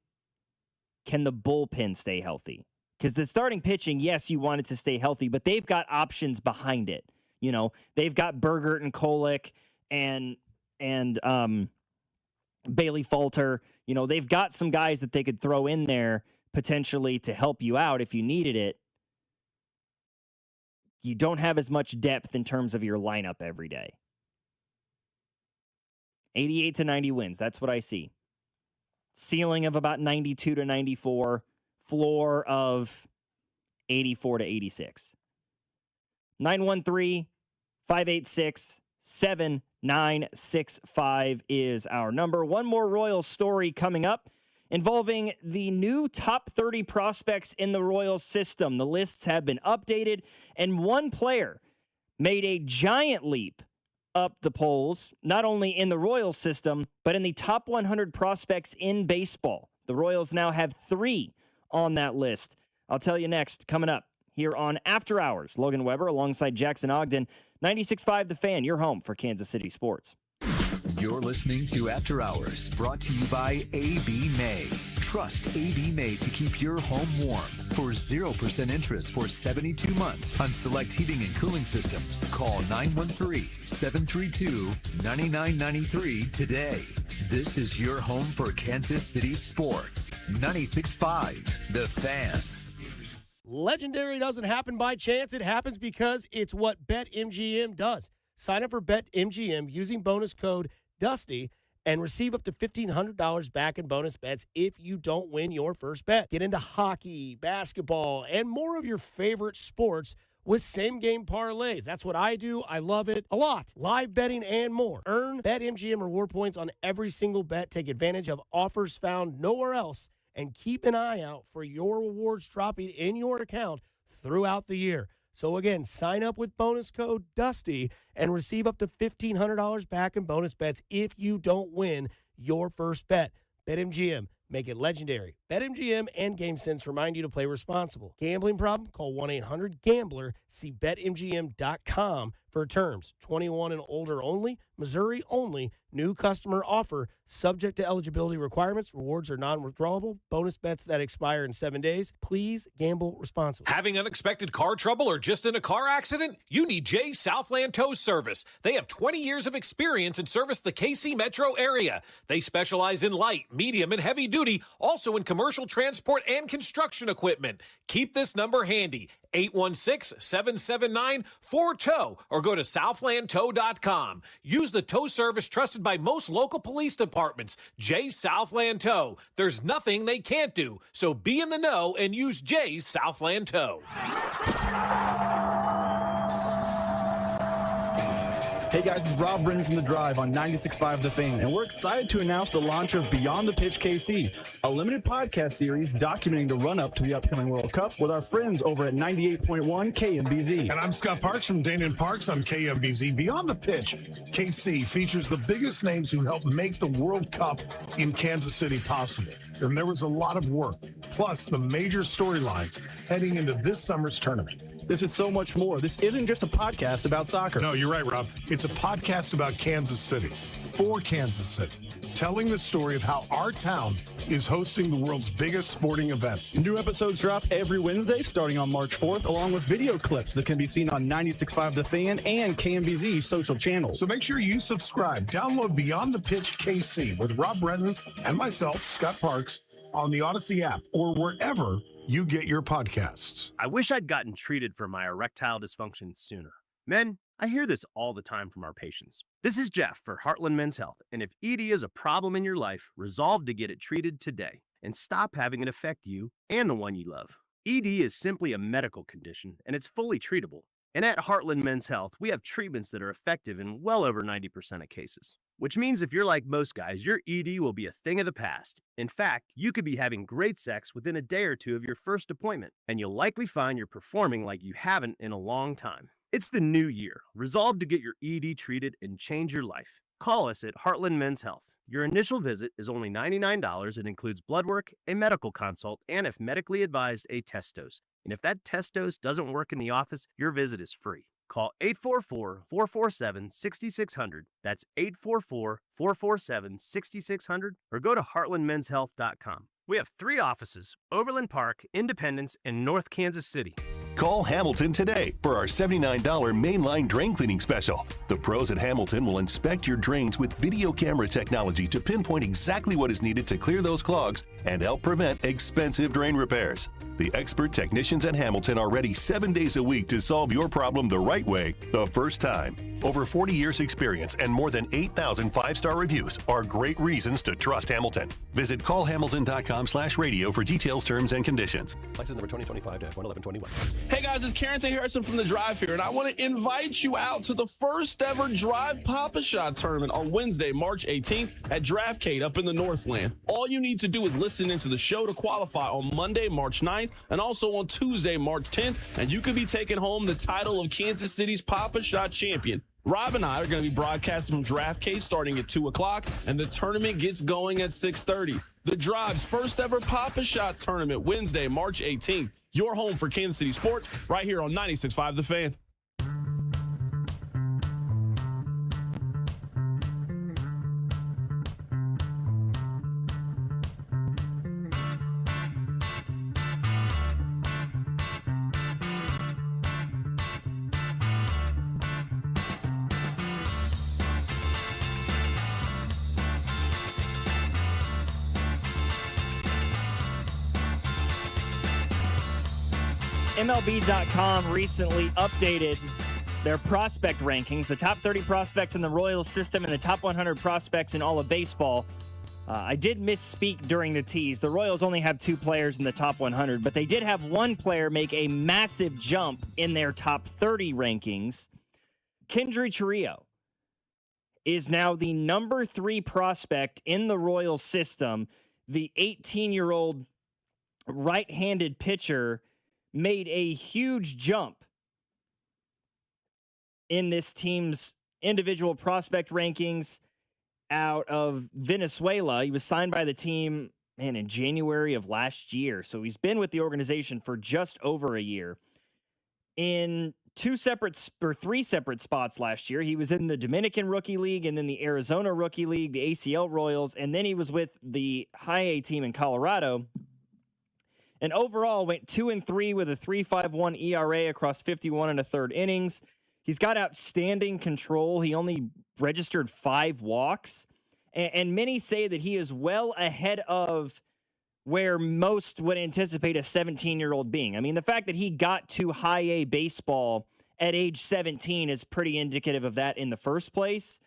Can the bullpen stay healthy? Because the starting pitching, yes, you want it to stay healthy, but they've got options behind it. They've got Bergert and Kolek and Bailey Falter. They've got some guys that they could throw in there potentially to help you out if you needed it. You don't have as much depth in terms of your lineup every day. 88 to 90 wins. That's what I see. Ceiling of about 92 to 94. Floor of 84 to 86. 913-586-7965 is our number. One more Royals story coming up involving the new top 30 prospects in the Royals system. The lists have been updated, and one player made a giant leap up the polls, not only in the Royals system, but in the top 100 prospects in baseball. The Royals now have 3 on that list. I'll tell you next, coming up here on After Hours. Logan Weber alongside Jackson Ogden, 96.5 The Fan, your home for Kansas City sports. You're listening to After Hours, brought to you by AB May. Trust AB May to keep your home warm. For 0% interest for 72 months on select heating and cooling systems, call 913-732-9993 today. This is your home for Kansas City sports. 96.5 The Fan. Legendary doesn't happen by chance. It happens because it's what BetMGM does. Sign up for BetMGM using bonus code DUSTY and receive up to $1,500 back in bonus bets if you don't win your first bet. Get into hockey, basketball, and more of your favorite sports with same-game parlays. That's what I do. I love it a lot. Live betting and more. Earn BetMGM reward points on every single bet. Take advantage of offers found nowhere else, and keep an eye out for your rewards dropping in your account throughout the year. So again, sign up with bonus code DUSTY and receive up to $1,500 back in bonus bets if you don't win your first bet. BetMGM. Make it legendary. BetMGM and GameSense remind you to play responsible. Gambling problem? Call 1-800-GAMBLER. See BetMGM.com for terms. 21 and older only. Missouri only. New customer offer. Subject to eligibility requirements. Rewards are non-withdrawable. Bonus bets that expire in 7 days. Please gamble responsibly. Having unexpected car trouble or just in a car accident? You need Jay's Southland Tow Service. They have 20 years of experience and service the KC metro area. They specialize in light, medium, and heavy duty, also in commercial transport and construction equipment. Keep this number handy, 816-779-4TOW, or go to southlandtow.com. Use the tow service trusted by most local police departments, Jay's Southland Tow. There's nothing they can't do, so be in the know and use Jay's Southland Tow. Hey guys, it's Rob Brennan from The Drive on 96.5 The Fan, and we're excited to announce the launch of Beyond the Pitch KC, a limited podcast series documenting the run-up to the upcoming World Cup with our friends over at 98.1 KMBZ. And I'm Scott Parks from Dana and Parks on KMBZ. Beyond the Pitch, KC features the biggest names who helped make the World Cup in Kansas City possible. And there was a lot of work, plus the major storylines heading into this summer's tournament. This is so much more. This isn't just a podcast about soccer. No, you're right, Rob. It's a podcast about Kansas City, for Kansas City, telling the story of how our town is hosting the world's biggest sporting event. New episodes drop every Wednesday starting on March 4th, along with video clips that can be seen on 96.5 The Fan and KMBZ social channels. So make sure you subscribe. Download Beyond the Pitch KC with Rob Brennan and myself, Scott Parks, on the Odyssey app or wherever you get your podcasts. I wish I'd gotten treated for my erectile dysfunction sooner. Men, I hear this all the time from our patients. This is Jeff for Heartland Men's Health, and if ED is a problem in your life, resolve to get it treated today and stop having it affect you and the one you love. ED is simply a medical condition, and it's fully treatable. And at Heartland Men's Health, we have treatments that are effective in well over 90% of cases. Which means if you're like most guys, your ED will be a thing of the past. In fact, you could be having great sex within a day or two of your first appointment, and you'll likely find you're performing like you haven't in a long time. It's the new year. Resolve to get your ED treated and change your life. Call us at Heartland Men's Health. Your initial visit is only $99. It includes blood work, a medical consult, and if medically advised, a test dose. And if that test dose doesn't work in the office, your visit is free. Call 844-447-6600. That's 844-447-6600, or go to heartlandmenshealth.com. We have 3 offices: Overland Park, Independence, and North Kansas City. Call Hamilton today for our $79 mainline drain cleaning special. The pros at Hamilton will inspect your drains with video camera technology to pinpoint exactly what is needed to clear those clogs and help prevent expensive drain repairs. The expert technicians at Hamilton are ready 7 days a week to solve your problem the right way, the first time. Over 40 years experience and more than 8,000 5-star reviews are great reasons to trust Hamilton. Visit callhamilton.com/radio for details, terms, and conditions. License number 2025-11121. Hey guys, it's Karen Harrison from The Drive here, and I want to invite you out to the first ever Drive Pop-A-Shot tournament on Wednesday, March 18th at Draftcade up in the Northland. All you need to do is listen into the show to qualify on Monday, March 9th, and also on Tuesday, March 10th, and you could be taking home the title of Kansas City's Pop-A-Shot champion. Rob and I are going to be broadcasting from Draftcade starting at 2 o'clock, and the tournament gets going at 6:30. The Drive's first ever Pop-A-Shot tournament, Wednesday, March 18th. Your home for Kansas City sports, right here on 96.5 The Fan. MLB.com recently updated their prospect rankings, the top 30 prospects in the Royals system and the top 100 prospects in all of baseball. I did misspeak during the tease. The Royals only have 2 players in the top 100, but they did have 1 player make a massive jump in their top 30 rankings. Kendry Chiriot is now the number 3 prospect in the Royals system. The 18-year-old right-handed pitcher made a huge jump in this team's individual prospect rankings out of Venezuela. He was signed by the team, in January of last year. So he's been with the organization for just over a year. In 3 separate spots last year, he was in the Dominican Rookie League and then the Arizona Rookie League, the ACL Royals, and then he was with the High A team in Colorado. And overall went 2-3 with a 3.51 ERA across 51 1/3 innings. He's got outstanding control. He only registered 5 walks. And many say that he is well ahead of where most would anticipate a 17-year-old being. I mean, the fact that he got to High A baseball at age 17 is pretty indicative of that in the first place.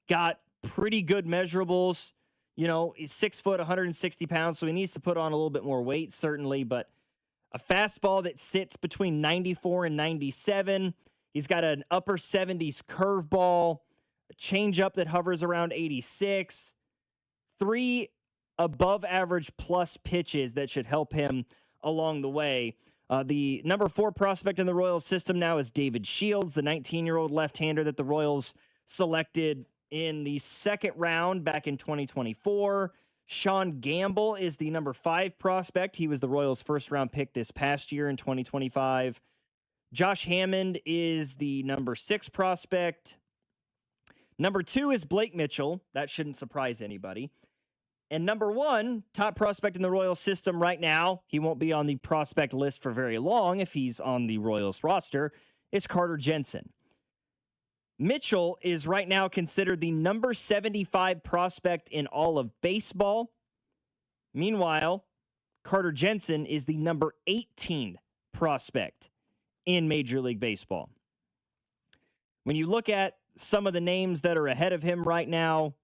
Got pretty good measurables. You know, he's 6 foot, 160 pounds, so he needs to put on a little bit more weight, certainly, but a fastball that sits between 94 and 97. He's got an upper 70s curveball, a changeup that hovers around 86, 3 above average plus pitches that should help him along the way. The number 4 prospect in the Royals system now is David Shields, the 19-year-old left-hander that the Royals selected in the 2nd round back in 2024. Sean Gamble is the number 5 prospect. He was the Royals' first-round pick this past year in 2025. Josh Hammond is the number 6 prospect. Number 2 is Blake Mitchell. That shouldn't surprise anybody. And number 1, top prospect in the Royals system right now, he won't be on the prospect list for very long if he's on the Royals roster, is Carter Jensen. Mitchell is right now considered the number 75 prospect in all of baseball. Meanwhile, Carter Jensen is the number 18 prospect in Major League Baseball. When you look at some of the names that are ahead of him right now,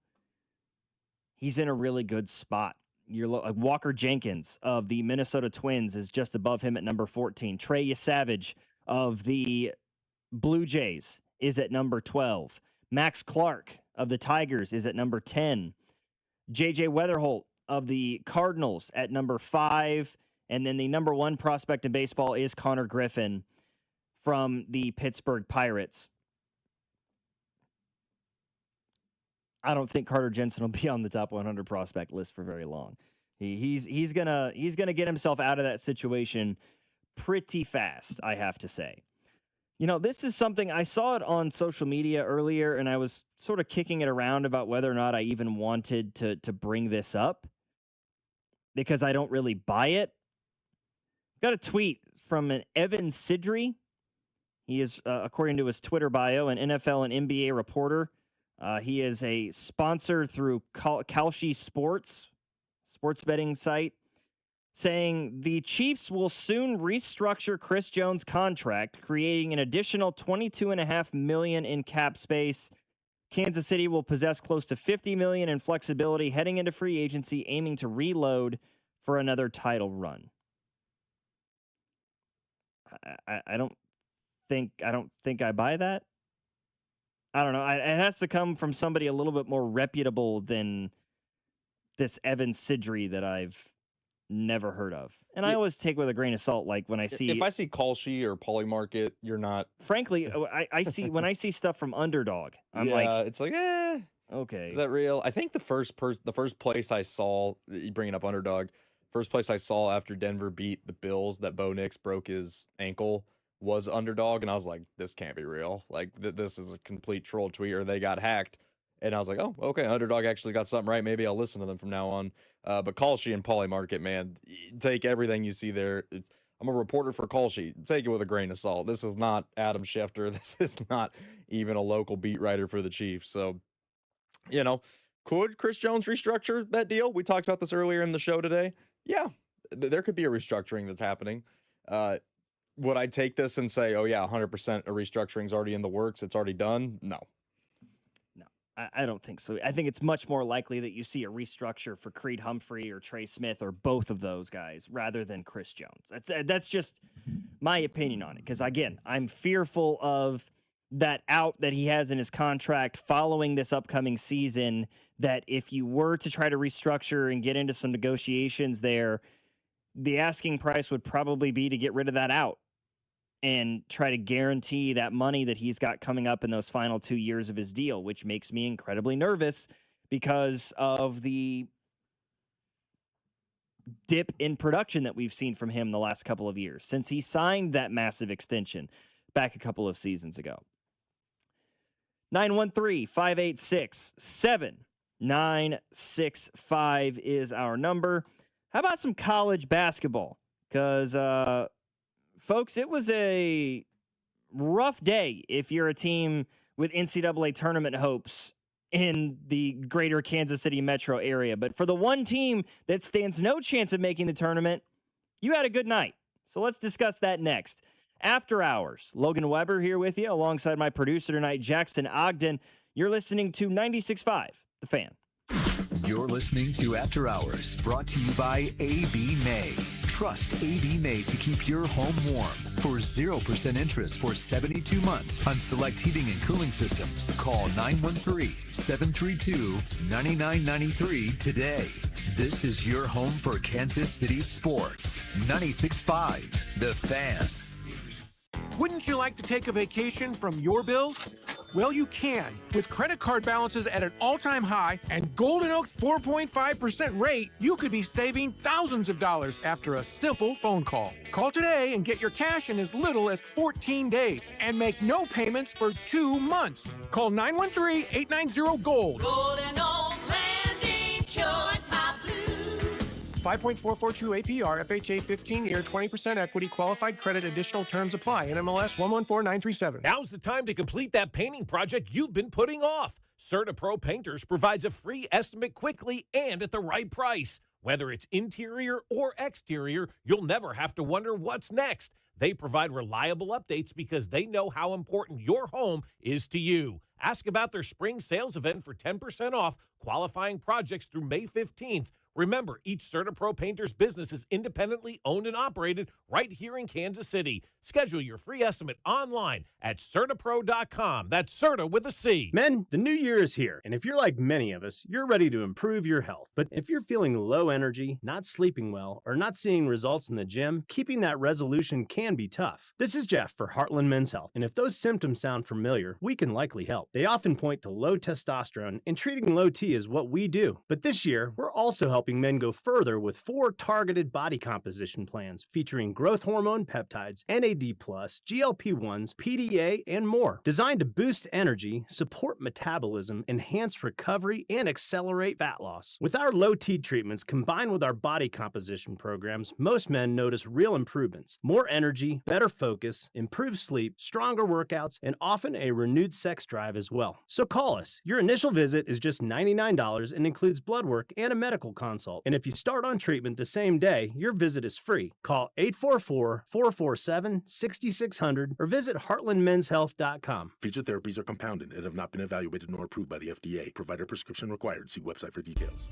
he's in a really good spot. You're like Walker Jenkins of the Minnesota Twins is just above him at number 14. Trey Yesavage of the Blue Jays is at number 12. Max Clark of the Tigers is at number 10. J.J. Weatherholt of the Cardinals at number 5. And then the number 1 prospect in baseball is Connor Griffin from the Pittsburgh Pirates. I don't think Carter Jensen will be on the top 100 prospect list for very long. He's gonna get himself out of that situation pretty fast, I have to say. You know, this is something I saw it on social media earlier, and I was sort of kicking it around about whether or not I even wanted to bring this up because I don't really buy it. Got a tweet from an Evan Sidri. He is, according to his Twitter bio, an NFL and NBA reporter. He is a sponsor through Kalshi Sports betting site, saying the Chiefs will soon restructure Chris Jones' contract, creating an additional $22.5 million in cap space. Kansas City will possess close to $50 million in flexibility heading into free agency, aiming to reload for another title run. I don't think I buy that. I don't know. It has to come from somebody a little bit more reputable than this Evan Sidri that I've never heard of. And I always take with a grain of salt, like when I see... If I see Kalshi or Polymarket, you're not... Frankly, I see when I see stuff from Underdog, I'm it's like, okay. Is that real? I think the first place I saw, you bringing up Underdog, first place I saw after Denver beat the Bills that Bo Nix broke his ankle was Underdog, and I was like, this can't be real. Like, this is a complete troll tweet, or they got hacked. And I was like, oh, okay, Underdog actually got something right. Maybe I'll listen to them from now on. But Kalshi and Polymarket, man, take everything you see there. I'm a reporter for Kalshi. Take it with a grain of salt. This is not Adam Schefter. This is not even a local beat writer for the Chiefs. So, you know, could Chris Jones restructure that deal? We talked about this earlier in the show today. Yeah, there could be a restructuring that's happening. would I take this and say, oh, yeah, 100% a restructuring is already in the works, it's already done? No. I don't think so. I think it's much more likely that you see a restructure for Creed Humphrey or Trey Smith or both of those guys rather than Chris Jones. That's just my opinion on it. Because, again, I'm fearful of that out that he has in his contract following this upcoming season, that if you were to try to restructure and get into some negotiations there, the asking price would probably be to get rid of that out and try to guarantee that money that he's got coming up in those final 2 years of his deal, which makes me incredibly nervous because of the dip in production that we've seen from him the last couple of years since he signed that massive extension back a couple of seasons ago. 913-586-7965 is our number. How about some college basketball? Because, folks, it was a rough day if you're a team with NCAA tournament hopes in the greater Kansas City metro area. But for the one team that stands no chance of making the tournament, you had a good night. So let's discuss that next. After Hours, Logan Weber here with you alongside my producer tonight, Jackson Ogden. You're listening to 96.5, The Fan. You're listening to After Hours, brought to you by AB May. Trust AB May to keep your home warm. For 0% interest for 72 months on select heating and cooling systems, call 913-732-9993 today. This is your home for Kansas City sports. 96.5, The Fan. Wouldn't you like to take a vacation from your bills? Well, you can. With credit card balances at an all-time high and Golden Oak's 4.5% rate, you could be saving thousands of dollars after a simple phone call. Call today and get your cash in as little as 14 days and make no payments for 2 months. Call 913-890-GOLD. Golden Oak Landing, cured my blues. 5.442 APR, FHA 15-year, 20% equity, qualified credit, additional terms apply. NMLS 114937. Now's the time to complete that painting project you've been putting off. CertaPro Painters provides a free estimate quickly and at the right price. Whether it's interior or exterior, you'll never have to wonder what's next. They provide reliable updates because they know how important your home is to you. Ask about their spring sales event for 10% off qualifying projects through May 15th. Remember, each CertaPro Painters business is independently owned and operated right here in Kansas City. Schedule your free estimate online at CertaPro.com. That's Certa with a C. Men, the new year is here, and if you're like many of us, you're ready to improve your health. But if you're feeling low energy, not sleeping well, or not seeing results in the gym, keeping that resolution can be tough. This is Jeff for Heartland Men's Health, and if those symptoms sound familiar, we can likely help. They often point to low testosterone, and treating low T is what we do. But this year, we're also helping men go further with 4 targeted body composition plans featuring growth hormone peptides, NAD+, GLP-1s, PDA, and more. Designed to boost energy, support metabolism, enhance recovery, and accelerate fat loss. With our low T treatments combined with our body composition programs, most men notice real improvements. More energy, better focus, improved sleep, stronger workouts, and often a renewed sex drive as well. So call us. Your initial visit is just $99 and includes blood work and a medical consult. And if you start on treatment the same day, your visit is free. Call 844-447-6600 or visit heartlandmenshealth.com. Future therapies are compounded and have not been evaluated nor approved by the FDA. Provider prescription required. See website for details.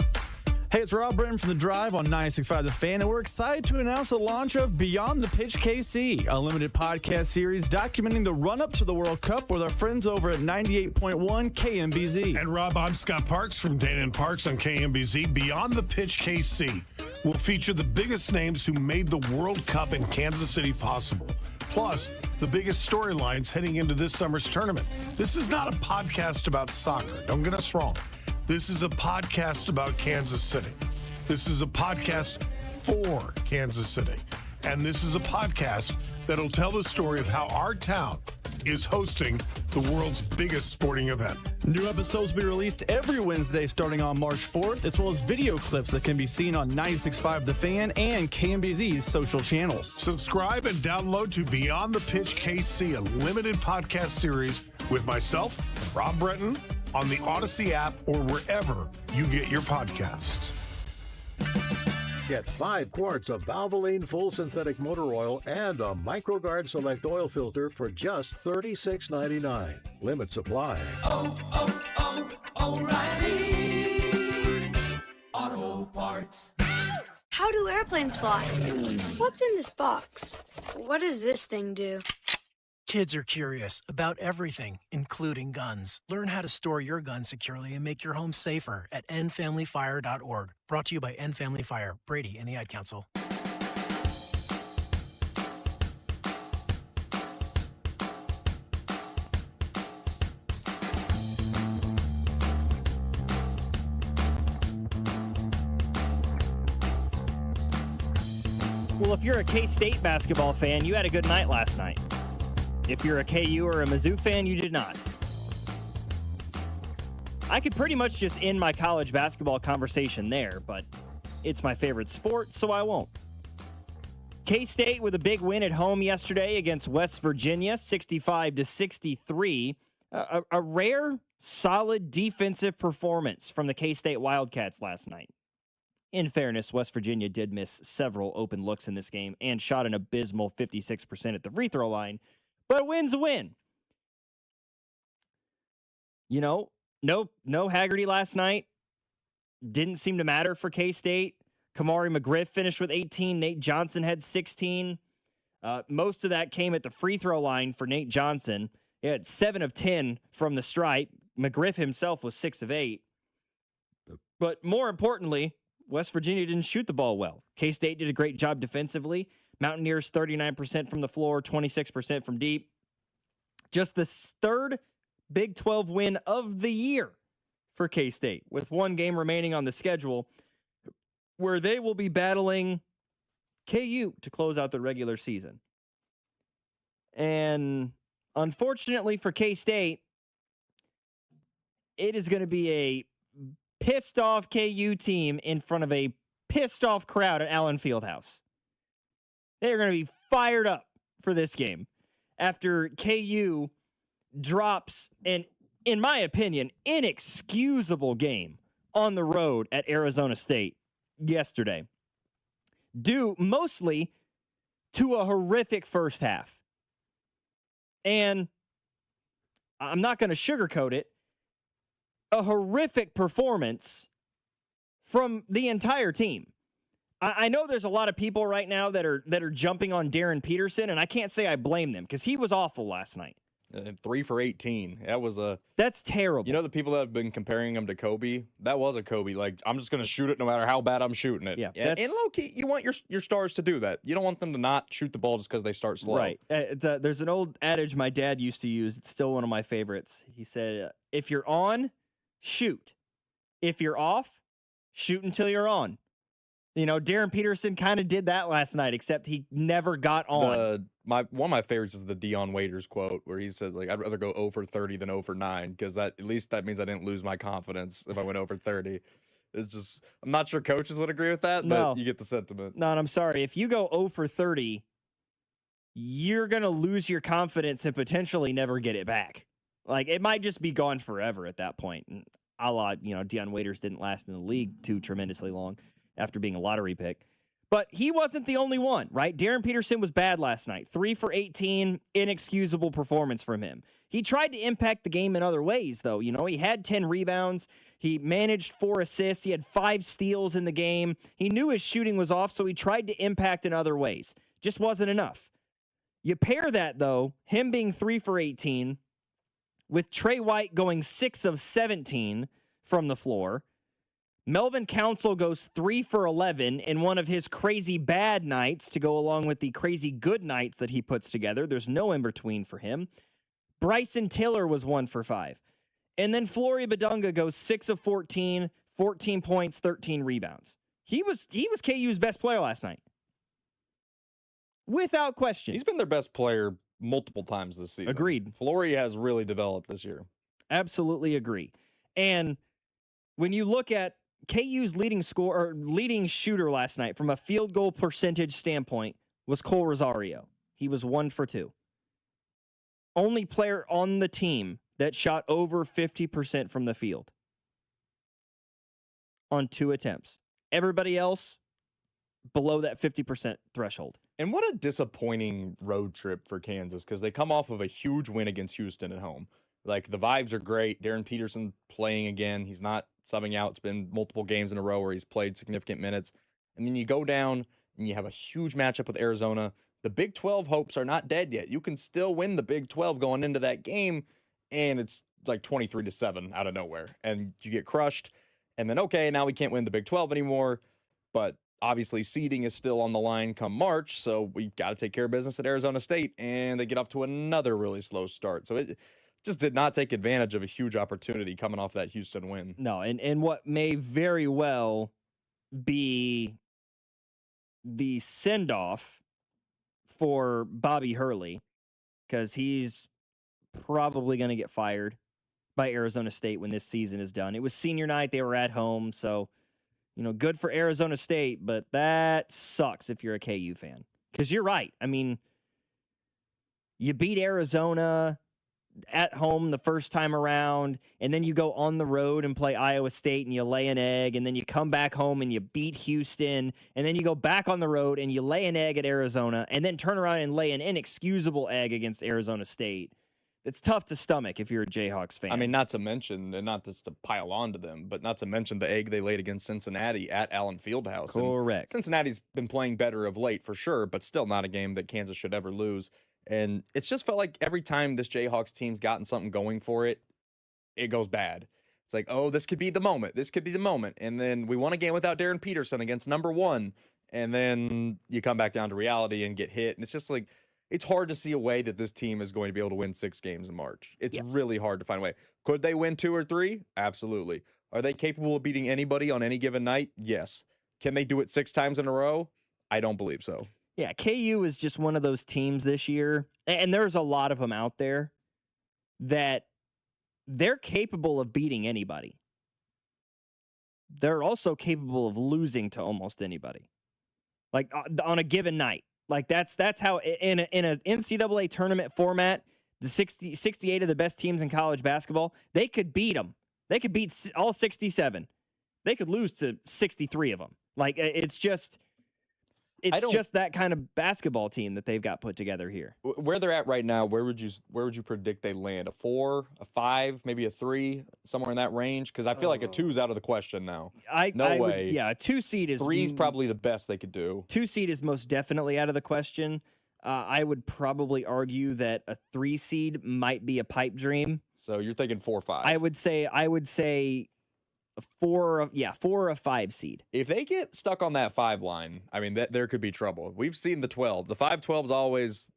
Hey, it's Rob Britton from The Drive on 96.5 The Fan, and we're excited to announce the launch of Beyond the Pitch KC, a limited podcast series documenting the run-up to the World Cup with our friends over at 98.1 KMBZ. And Rob, I'm Scott Parks from Dana and Parks on KMBZ. Beyond the Pitch KC will feature the biggest names who made the World Cup in Kansas City possible. Plus, the biggest storylines heading into this summer's tournament. This is not a podcast about soccer. Don't get us wrong. This is a podcast about Kansas City. This is a podcast for Kansas City. And this is a podcast that'll tell the story of how our town is hosting the world's biggest sporting event. New episodes will be released every Wednesday starting on March 4th, as well as video clips that can be seen on 96.5 The Fan and KMBZ's social channels. Subscribe and download to Beyond the Pitch KC, a limited podcast series with myself, Rob Bretton, on the Odyssey app or wherever you get your podcasts. Get 5 quarts of Valvoline Full Synthetic Motor Oil and a MicroGuard Select Oil Filter for just $36.99. Limit supply. O'Reilly Auto Parts. How do airplanes fly? What's in this box? What does this thing do? Kids are curious about everything, including guns. Learn how to store your gun securely and make your home safer at endfamilyfire.org. Brought to you by End Family Fire, Brady, and the Ad Council. Well, if you're a K-State basketball fan, you had a good night last night. If you're a KU or a Mizzou fan, you did not. I could pretty much just end my college basketball conversation there, but it's my favorite sport, so I won't. K-State with a big win at home yesterday against West Virginia, 65-63. A rare, solid defensive performance from the K-State Wildcats last night. In fairness, West Virginia did miss several open looks in this game and shot an abysmal 56% at the free throw line. But a win's a win. You know, no Haggerty last night. Didn't seem to matter for K-State. Kamari McGriff finished with 18. Nate Johnson had 16. Most of that came at the free throw line for Nate Johnson. He had 7 of 10 from the stripe. McGriff himself was 6 of 8. But more importantly, West Virginia didn't shoot the ball well. K-State did a great job defensively. Mountaineers 39% from the floor, 26% from deep. Just the third Big 12 win of the year for K-State, with one game remaining on the schedule where they will be battling KU to close out the regular season. And unfortunately for K-State, it is going to be a pissed off KU team in front of a pissed off crowd at Allen Fieldhouse. They're going to be fired up for this game after KU drops an, in my opinion, inexcusable game on the road at Arizona State yesterday, due mostly to a horrific first half. And I'm not going to sugarcoat it, a horrific performance from the entire team. I know there's a lot of people right now that are jumping on Darren Peterson, and I can't say I blame them because he was awful last night. 3 for 18. That's terrible. You know the people that have been comparing him to Kobe? That was a Kobe. Like, I'm just going to shoot it no matter how bad I'm shooting it. Yeah. And low-key, you want your stars to do that. You don't want them to not shoot the ball just because they start slow. Right. There's an old adage my dad used to use. It's still one of my favorites. He said, if you're on, shoot. If you're off, shoot until you're on. You know, Darren Peterson kind of did that last night, except he never got on. One of my favorites is the Dion Waiters quote, where he says, like, I'd rather go 0 for 30 than 0 for 9, because at least that means I didn't lose my confidence if I went 0 for 30. It's just, I'm not sure coaches would agree with that, but you get the sentiment. No, and I'm sorry. If you go 0 for 30, you're going to lose your confidence and potentially never get it back. Like, it might just be gone forever at that point. And a la, Dion Waiters didn't last in the league too tremendously long after being a lottery pick. But he wasn't the only one, right? Darren Peterson was bad last night. 3 for 18, inexcusable performance from him. He tried to impact the game in other ways, though. He had 10 rebounds. He managed 4 assists. He had 5 steals in the game. He knew his shooting was off, so he tried to impact in other ways. Just wasn't enough. You pair that, though, him being 3 for 18, with Trey White going 6 of 17 from the floor. Melvin Council goes 3 for 11 in one of his crazy bad nights to go along with the crazy good nights that he puts together. There's no in between for him. Bryson Tiller was 1 for 5. And then Flory Badunga goes 6 of 14, 14 points, 13 rebounds. He was KU's best player last night. Without question. He's been their best player multiple times this season. Agreed. Flory has really developed this year. Absolutely agree. And when you look at KU's leading shooter last night from a field goal percentage standpoint was Cole Rosario. He was 1 for 2. Only player on the team that shot over 50% from the field on 2 attempts. Everybody else below that 50% threshold. And what a disappointing road trip for Kansas, because they come off of a huge win against Houston at home. Like, the vibes are great. Darren Peterson playing again. He's not subbing out. It's been multiple games in a row where he's played significant minutes. And then you go down and you have a huge matchup with Arizona. The Big 12 hopes are not dead yet. You can still win the Big 12 going into that game, and it's like 23-7 out of nowhere. And you get crushed. And then, okay, now we can't win the Big 12 anymore. But obviously, seeding is still on the line come March, so we've got to take care of business at Arizona State, and they get off to another really slow start. So it just did not take advantage of a huge opportunity coming off that Houston win. No, and what may very well be the send-off for Bobby Hurley, because he's probably going to get fired by Arizona State when this season is done. It was senior night. They were at home, so good for Arizona State, but that sucks if you're a KU fan. Because you're right. I mean, you beat Arizona at home the first time around, and then you go on the road and play Iowa State and you lay an egg, and then you come back home and you beat Houston, and then you go back on the road and you lay an egg at Arizona, and then turn around and lay an inexcusable egg against Arizona State. It's tough to stomach if you're a Jayhawks fan. I mean, not to mention, and not just to pile on to them, but not to mention the egg they laid against Cincinnati at Allen Fieldhouse. Correct. And Cincinnati's been playing better of late, for sure, but still not a game that Kansas should ever lose. And it's just felt like every time this Jayhawks team's gotten something going for it, it goes bad. It's like, oh, this could be the moment. This could be the moment. And then we won a game without Darren Peterson against number 1. And then you come back down to reality and get hit. And it's just like, it's hard to see a way that this team is going to be able to win 6 games in March. It's really hard to find a way. Could they win 2 or 3? Absolutely. Are they capable of beating anybody on any given night? Yes. Can they do it 6 times in a row? I don't believe so. Yeah, KU is just one of those teams this year, and there's a lot of them out there, that they're capable of beating anybody. They're also capable of losing to almost anybody, like on a given night. Like that's how in an NCAA tournament format, the 68 of the best teams in college basketball, they could beat them. They could beat all 67. They could lose to 63 of them. Like it's just that kind of basketball team that they've got put together here. Where they're at right now, where would you predict they land? A 4, a 5, maybe a 3, somewhere in that range? Because I feel like a 2 is out of the question now. No way. A 2 seed is 3 is probably the best they could do. 2 seed is most definitely out of the question. I would probably argue that a 3 seed might be a pipe dream. So you're thinking 4 or 5. I would say a 4 or a 5 seed. If they get stuck on that 5 line, I mean, there could be trouble. We've seen the 12. The 5-12 is always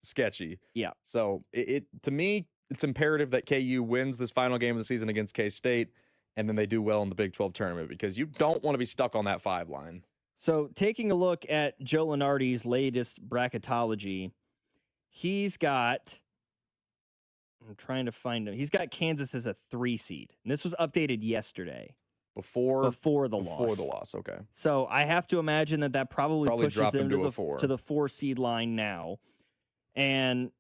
sketchy. Yeah. So to me, it's imperative that KU wins this final game of the season against K-State, and then they do well in the Big 12 tournament, because you don't want to be stuck on that 5 line. So taking a look at Joe Lunardi's latest bracketology, he's got... I'm trying to find him. He's got Kansas as a 3 seed. And this was updated yesterday. Before the loss, okay. So I have to imagine that probably pushes them to the 4 seed line now. And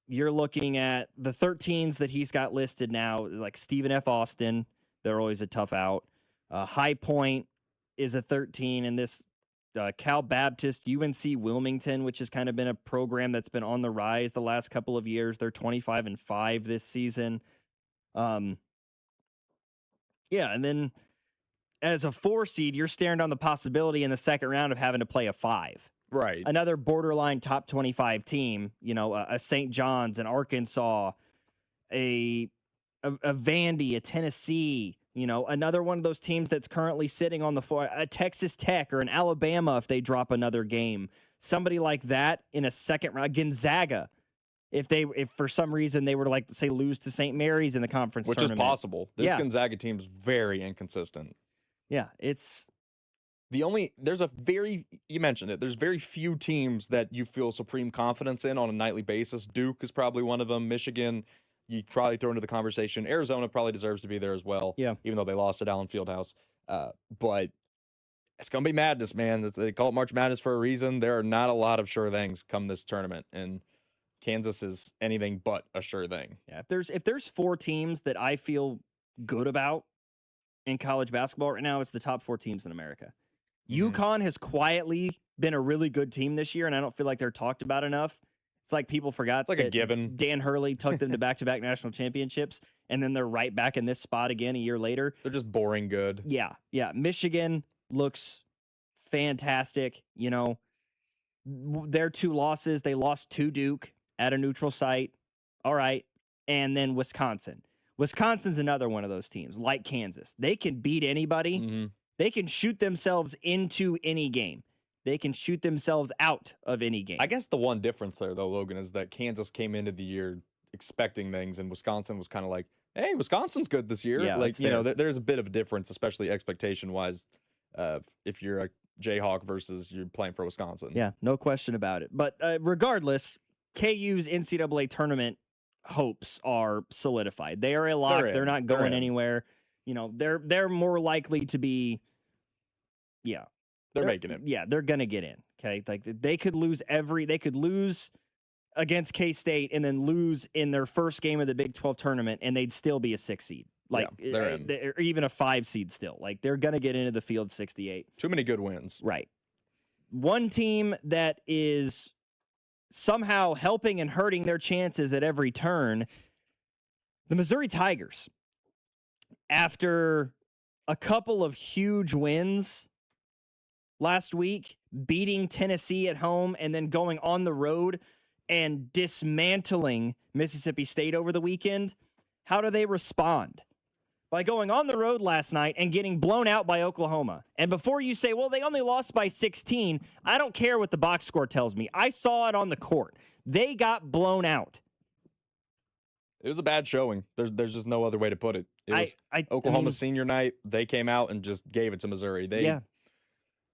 you're looking at the 13s that he's got listed now, like Stephen F. Austin. They're always a tough out. High Point is a 13, and this Cal Baptist, UNC Wilmington, which has kind of been a program that's been on the rise the last couple of years. They're 25-5 this season. And then as a 4 seed, you're staring down the possibility in the second round of having to play a 5. Right. Another borderline top 25 team, a St. John's, an Arkansas, a Vandy, a Tennessee, another one of those teams that's currently sitting on the floor, a Texas Tech or an Alabama if they drop another game. Somebody like that in a second round, Gonzaga, if for some reason they were to, say, lose to St. Mary's in the conference Which tournament. is possible. This Gonzaga team is very inconsistent. Yeah, it's... you mentioned it, there's very few teams that you feel supreme confidence in on a nightly basis. Duke is probably one of them. Michigan, you probably throw into the conversation. Arizona probably deserves to be there as well, even though they lost at Allen Fieldhouse. But it's going to be madness, man. They call it March Madness for a reason. There are not a lot of sure things come this tournament, and Kansas is anything but a sure thing. Yeah, if there's 4 teams that I feel good about in college basketball right now, it's the top 4 teams in America. UConn has quietly been a really good team this year, and I don't feel like they're talked about enough. It's like people forgot It's like a given. Dan Hurley took them to back-to-back national championships, and then they're right back in this spot again a year later. They're just boring good. Yeah. Michigan looks fantastic. You know, their 2 losses, they lost to Duke at a neutral site. All right. And then Wisconsin. Wisconsin's another one of those teams, like Kansas. They can beat anybody. Mm-hmm. They can shoot themselves into any game. They can shoot themselves out of any game. I guess the one difference there, though, Logan, is that Kansas came into the year expecting things, and Wisconsin was kind of like, hey, Wisconsin's good this year. Yeah, like, you know, there's a bit of a difference, especially expectation-wise, if you're a Jayhawk versus you're playing for Wisconsin. Yeah, no question about it. But regardless, KU's NCAA tournament hopes are solidified. They are a lock. They're not going anywhere. You know, they're more likely to be, They're making it. Yeah, they're gonna get in. Okay, like they could lose against K-State and then lose in their first game of the Big 12 tournament, and they'd still be a 6 seed. Like they're in. or even a 5 seed still. Like they're gonna get into the field 68. Too many good wins. Right. One team that is somehow helping and hurting their chances at every turn, the Missouri Tigers. After a couple of huge wins last week, beating Tennessee at home and then going on the road and dismantling Mississippi State over the weekend, how do they respond? By going on the road last night and getting blown out by Oklahoma. And before you say, well, they only lost by 16, I don't care what the box score tells me. I saw it on the court. They got blown out. It was a bad showing. There's just no other way to put it. It was Oklahoma's senior night. They came out and just gave it to Missouri.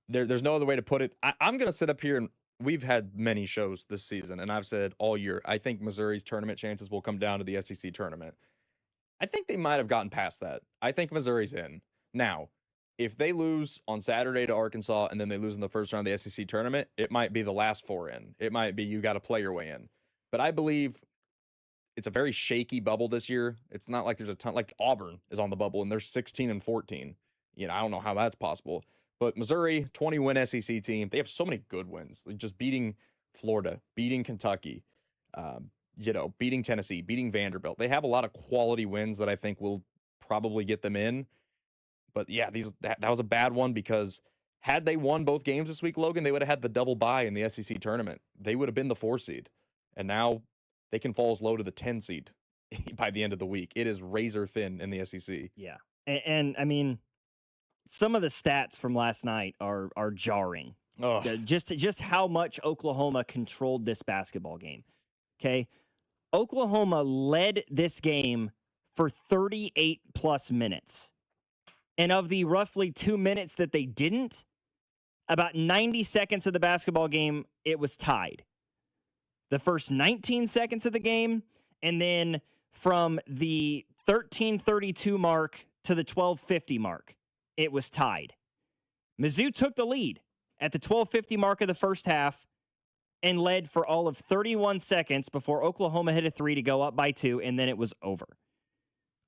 There's no other way to put it. I'm going to sit up here, and we've had many shows this season, and I've said all year, I think Missouri's tournament chances will come down to the SEC tournament. I think they might have gotten past that. I think Missouri's in. Now, if they lose on Saturday to Arkansas and then they lose in the first round of the SEC tournament, it might be the last 4 in. It might be you got to play your way in. But I believe it's a very shaky bubble this year. It's not like there's a ton, like Auburn is on the bubble and they're 16-14. You know, I don't know how that's possible. But Missouri, 20-win SEC team, they have so many good wins. Like just beating Florida, beating Kentucky, beating Tennessee, beating Vanderbilt. They have a lot of quality wins that I think will probably get them in. But yeah, that was a bad one because had they won both games this week, Logan, they would have had the double bye in the SEC tournament. They would have been the 4 seed. And now they can fall as low to the 10 seed by the end of the week. It is razor thin in the SEC. Yeah. And I mean, some of the stats from last night are jarring. Just how much Oklahoma controlled this basketball game. Okay. Oklahoma led this game for 38 plus minutes. And of the roughly 2 minutes that they didn't, about 90 seconds of the basketball game, it was tied. The first 19 seconds of the game, and then from the 13:32 mark to the 12:50 mark, it was tied. Mizzou took the lead at the 12:50 mark of the first half and led for all of 31 seconds before Oklahoma hit a 3 to go up by 2, and then it was over.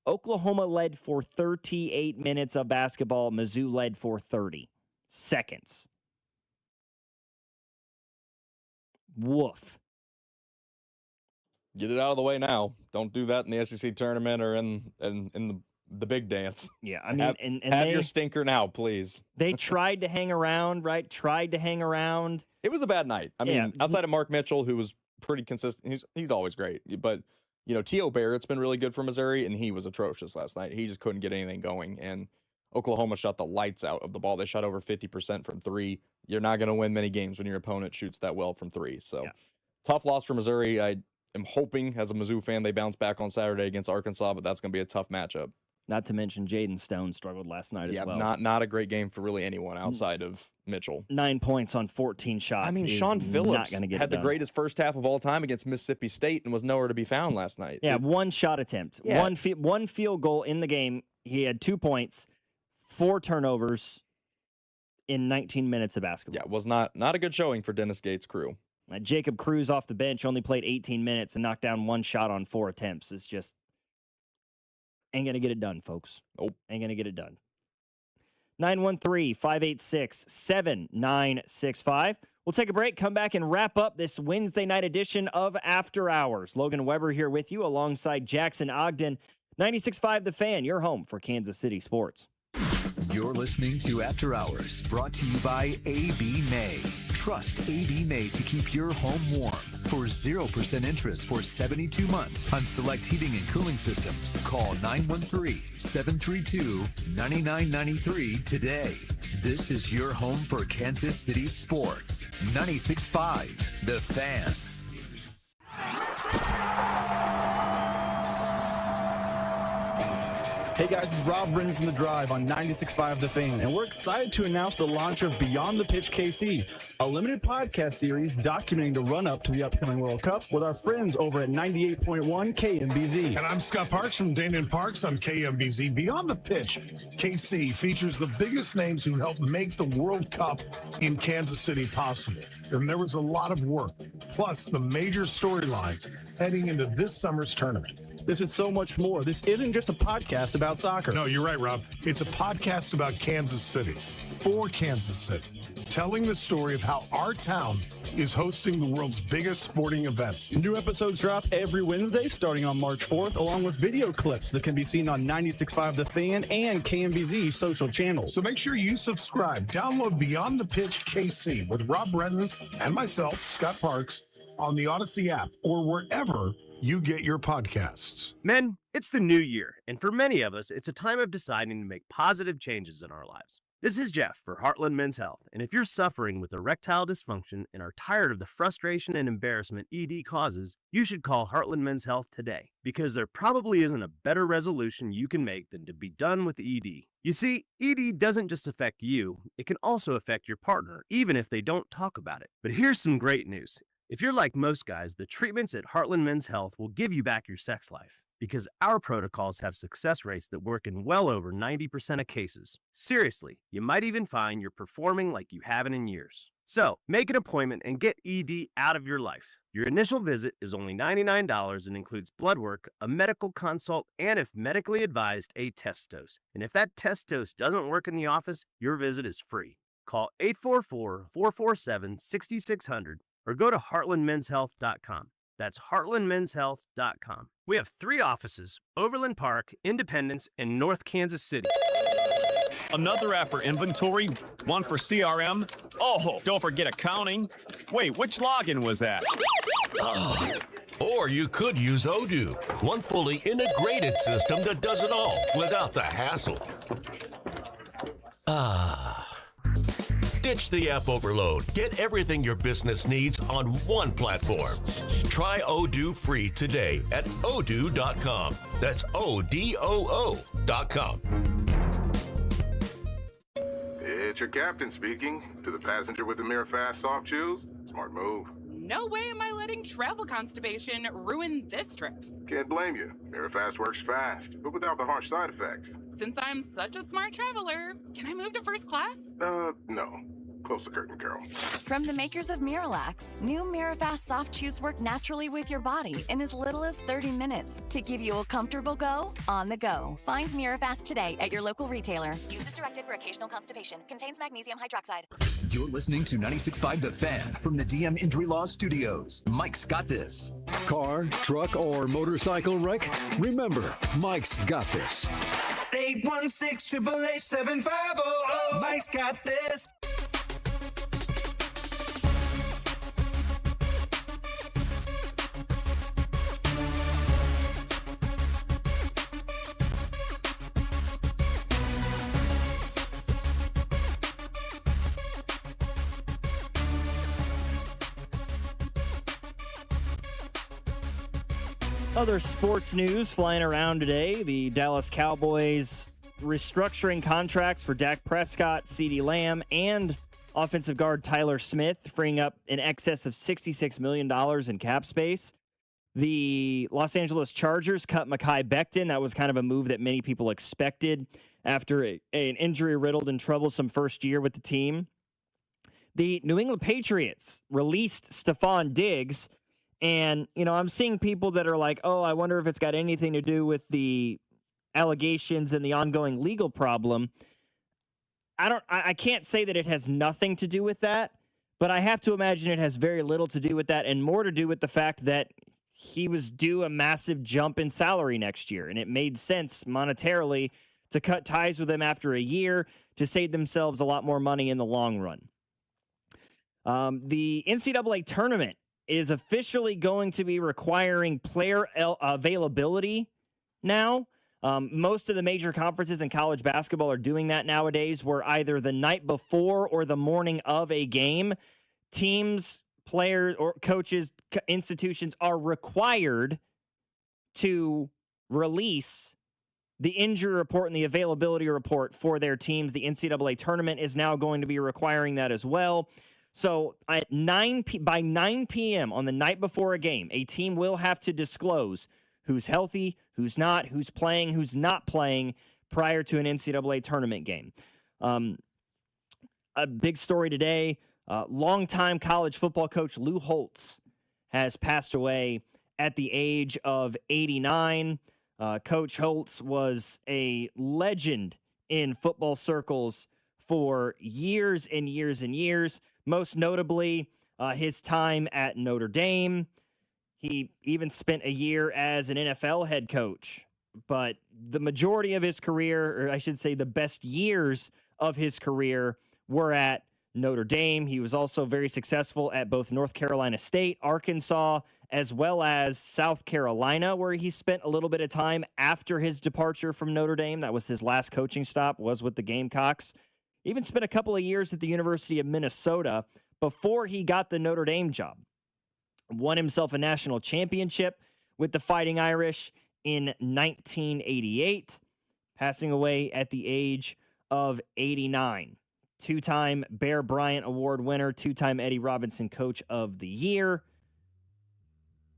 Oklahoma led for 38 minutes of basketball. Mizzou led for 30 seconds. Woof. Get it out of the way now. Don't do that in the SEC tournament or in the big dance. Yeah, I mean, have your stinker now, please. They tried to hang around, right? It was a bad night. I mean, outside of Mark Mitchell, who was pretty consistent, he's always great. But, T.O. Barrett's been really good for Missouri, and he was atrocious last night. He just couldn't get anything going. And Oklahoma shot the lights out of the ball. They shot over 50% from 3. You're not going to win many games when your opponent shoots that well from 3. So, tough loss for Missouri. I am hoping, as a Mizzou fan, they bounce back on Saturday against Arkansas, but that's going to be a tough matchup. Not to mention Jaden Stone struggled last night as well. Not a great game for really anyone outside of Mitchell. 9 points on 14 shots. I mean, Sean Phillips had the greatest first half of all time against Mississippi State and was nowhere to be found last night. Yeah, one shot attempt. Yeah. One field goal in the game. He had 2 points, 4 turnovers in 19 minutes of basketball. Yeah, it was not a good showing for Dennis Gates' crew. Jacob Cruz off the bench only played 18 minutes and knocked down 1 shot on 4 attempts. It's just ain't going to get it done, folks. Nope. Ain't going to get it done. 913-586-7965. We'll take a break, come back, and wrap up this Wednesday night edition of After Hours. Logan Weber here with you alongside Jackson Ogden. 96.5 The Fan, your home for Kansas City sports. You're listening to After Hours, brought to you by AB May. Trust AB May to keep your home warm. For 0% interest for 72 months on select heating and cooling systems, call 913-732-9993 today. This is your home for Kansas City sports. 96.5 The Fan. Hey guys, this is Rob Brennan from The Drive on 96.5 The Fan, and we're excited to announce the launch of Beyond the Pitch KC, a limited podcast series documenting the run-up to the upcoming World Cup with our friends over at 98.1 KMBZ. And I'm Scott Parks from Dana Parks on KMBZ. Beyond the Pitch, KC features the biggest names who helped make the World Cup in Kansas City possible. And there was a lot of work, plus the major storylines heading into this summer's tournament. This is so much more. This isn't just a podcast about soccer. No, you're right, Rob. It's a podcast about Kansas City, for Kansas City, telling the story of how our town is hosting the world's biggest sporting event. New episodes drop every Wednesday starting on March 4th, along with video clips that can be seen on 96.5 The Fan and KMBZ social channels. So make sure you subscribe. Download Beyond the Pitch KC with Rob Brennan and myself, Scott Parks, on the Odyssey app or wherever you get your podcasts. Men, it's the new year, and for many of us, it's a time of deciding to make positive changes in our lives. This is Jeff for Heartland Men's Health, and if you're suffering with erectile dysfunction and are tired of the frustration and embarrassment ED causes, you should call Heartland Men's Health today, because there probably isn't a better resolution you can make than to be done with ED. You see, ED doesn't just affect you, it can also affect your partner, even if they don't talk about it. But here's some great news. If you're like most guys, the treatments at Heartland Men's Health will give you back your sex life, because our protocols have success rates that work in well over 90% of cases. Seriously, you might even find you're performing like you haven't in years. So, make an appointment and get ED out of your life. Your initial visit is only $99 and includes blood work, a medical consult, and if medically advised, a test dose. And if that test dose doesn't work in the office, your visit is free. Call 844-447-6600 or go to heartlandmenshealth.com. That's heartlandmenshealth.com. We have 3 offices: Overland Park, Independence, and North Kansas City. Another app for inventory, one for CRM. Oh, don't forget accounting. Wait, which login was that? Or you could use Odoo, one fully integrated system that does it all without the hassle. Ditch the app overload. Get everything your business needs on one platform. Try Odoo free today at odoo.com. That's ODOO.com. It's your captain speaking. To the passenger with the Mirror Fast soft shoes, smart move. No way am I letting travel constipation ruin this trip. Can't blame you. Mirror Fast works fast, but without the harsh side effects. Since I'm such a smart traveler, can I move to first class? No. Close the curtain, Carol. From the makers of Miralax, new MiraFast soft chews work naturally with your body in as little as 30 minutes to give you a comfortable go on the go. Find MiraFast today at your local retailer. Use as directed for occasional constipation. Contains magnesium hydroxide. You're listening to 96.5 The Fan from the DM Injury Law Studios. Mike's got this. Car, truck, or motorcycle wreck? Remember, Mike's got this. 816-888-7500. Mike's got this. Other sports news flying around today. The Dallas Cowboys restructuring contracts for Dak Prescott, CeeDee Lamb, and offensive guard Tyler Smith, freeing up in excess of $66 million in cap space. The Los Angeles Chargers cut Mekhi Becton. That was kind of a move that many people expected after an injury-riddled and troublesome first year with the team. The New England Patriots released Stephon Diggs. And, you know, I'm seeing people that are like, oh, I wonder if it's got anything to do with the allegations and the ongoing legal problem. I can't say that it has nothing to do with that, but I have to imagine it has very little to do with that and more to do with the fact that he was due a massive jump in salary next year, and it made sense monetarily to cut ties with him after a year to save themselves a lot more money in the long run. The NCAA tournament is officially going to be requiring player availability now. Most of the major conferences in college basketball are doing that nowadays, where either the night before or the morning of a game, teams, players, or coaches, institutions are required to release the injury report and the availability report for their teams. The NCAA tournament is now going to be requiring that as well. So at by 9 p.m. on the night before a game, a team will have to disclose who's healthy, who's not, who's playing, who's not playing prior to an NCAA tournament game. A big story today, longtime college football coach Lou Holtz has passed away at the age of 89. Coach Holtz was a legend in football circles for years and years and years, most notably his time at Notre Dame. He even spent a year as an NFL head coach, but the majority of his career, or I should say the best years of his career, were at Notre Dame. He was also very successful at both North Carolina State, Arkansas, as well as South Carolina, where he spent a little bit of time after his departure from Notre Dame. That was his last coaching stop, was with the Gamecocks. Even spent a couple of years at the University of Minnesota before he got the Notre Dame job. Won himself a national championship with the Fighting Irish in 1988, passing away at the age of 89. Two-time Bear Bryant Award winner, two-time Eddie Robinson Coach of the Year.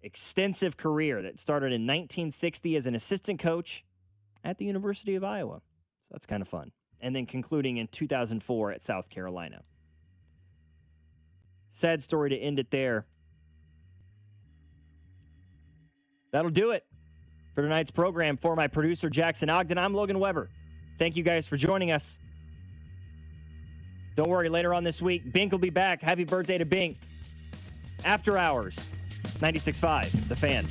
Extensive career that started in 1960 as an assistant coach at the University of Iowa. So that's kind of fun. And then concluding in 2004 at South Carolina. Sad story to end it there. That'll do it for tonight's program. For my producer, Jackson Ogden, I'm Logan Weber. Thank you guys for joining us. Don't worry, later on this week, Bink will be back. Happy birthday to Bink. After Hours, 96.5, The Fan.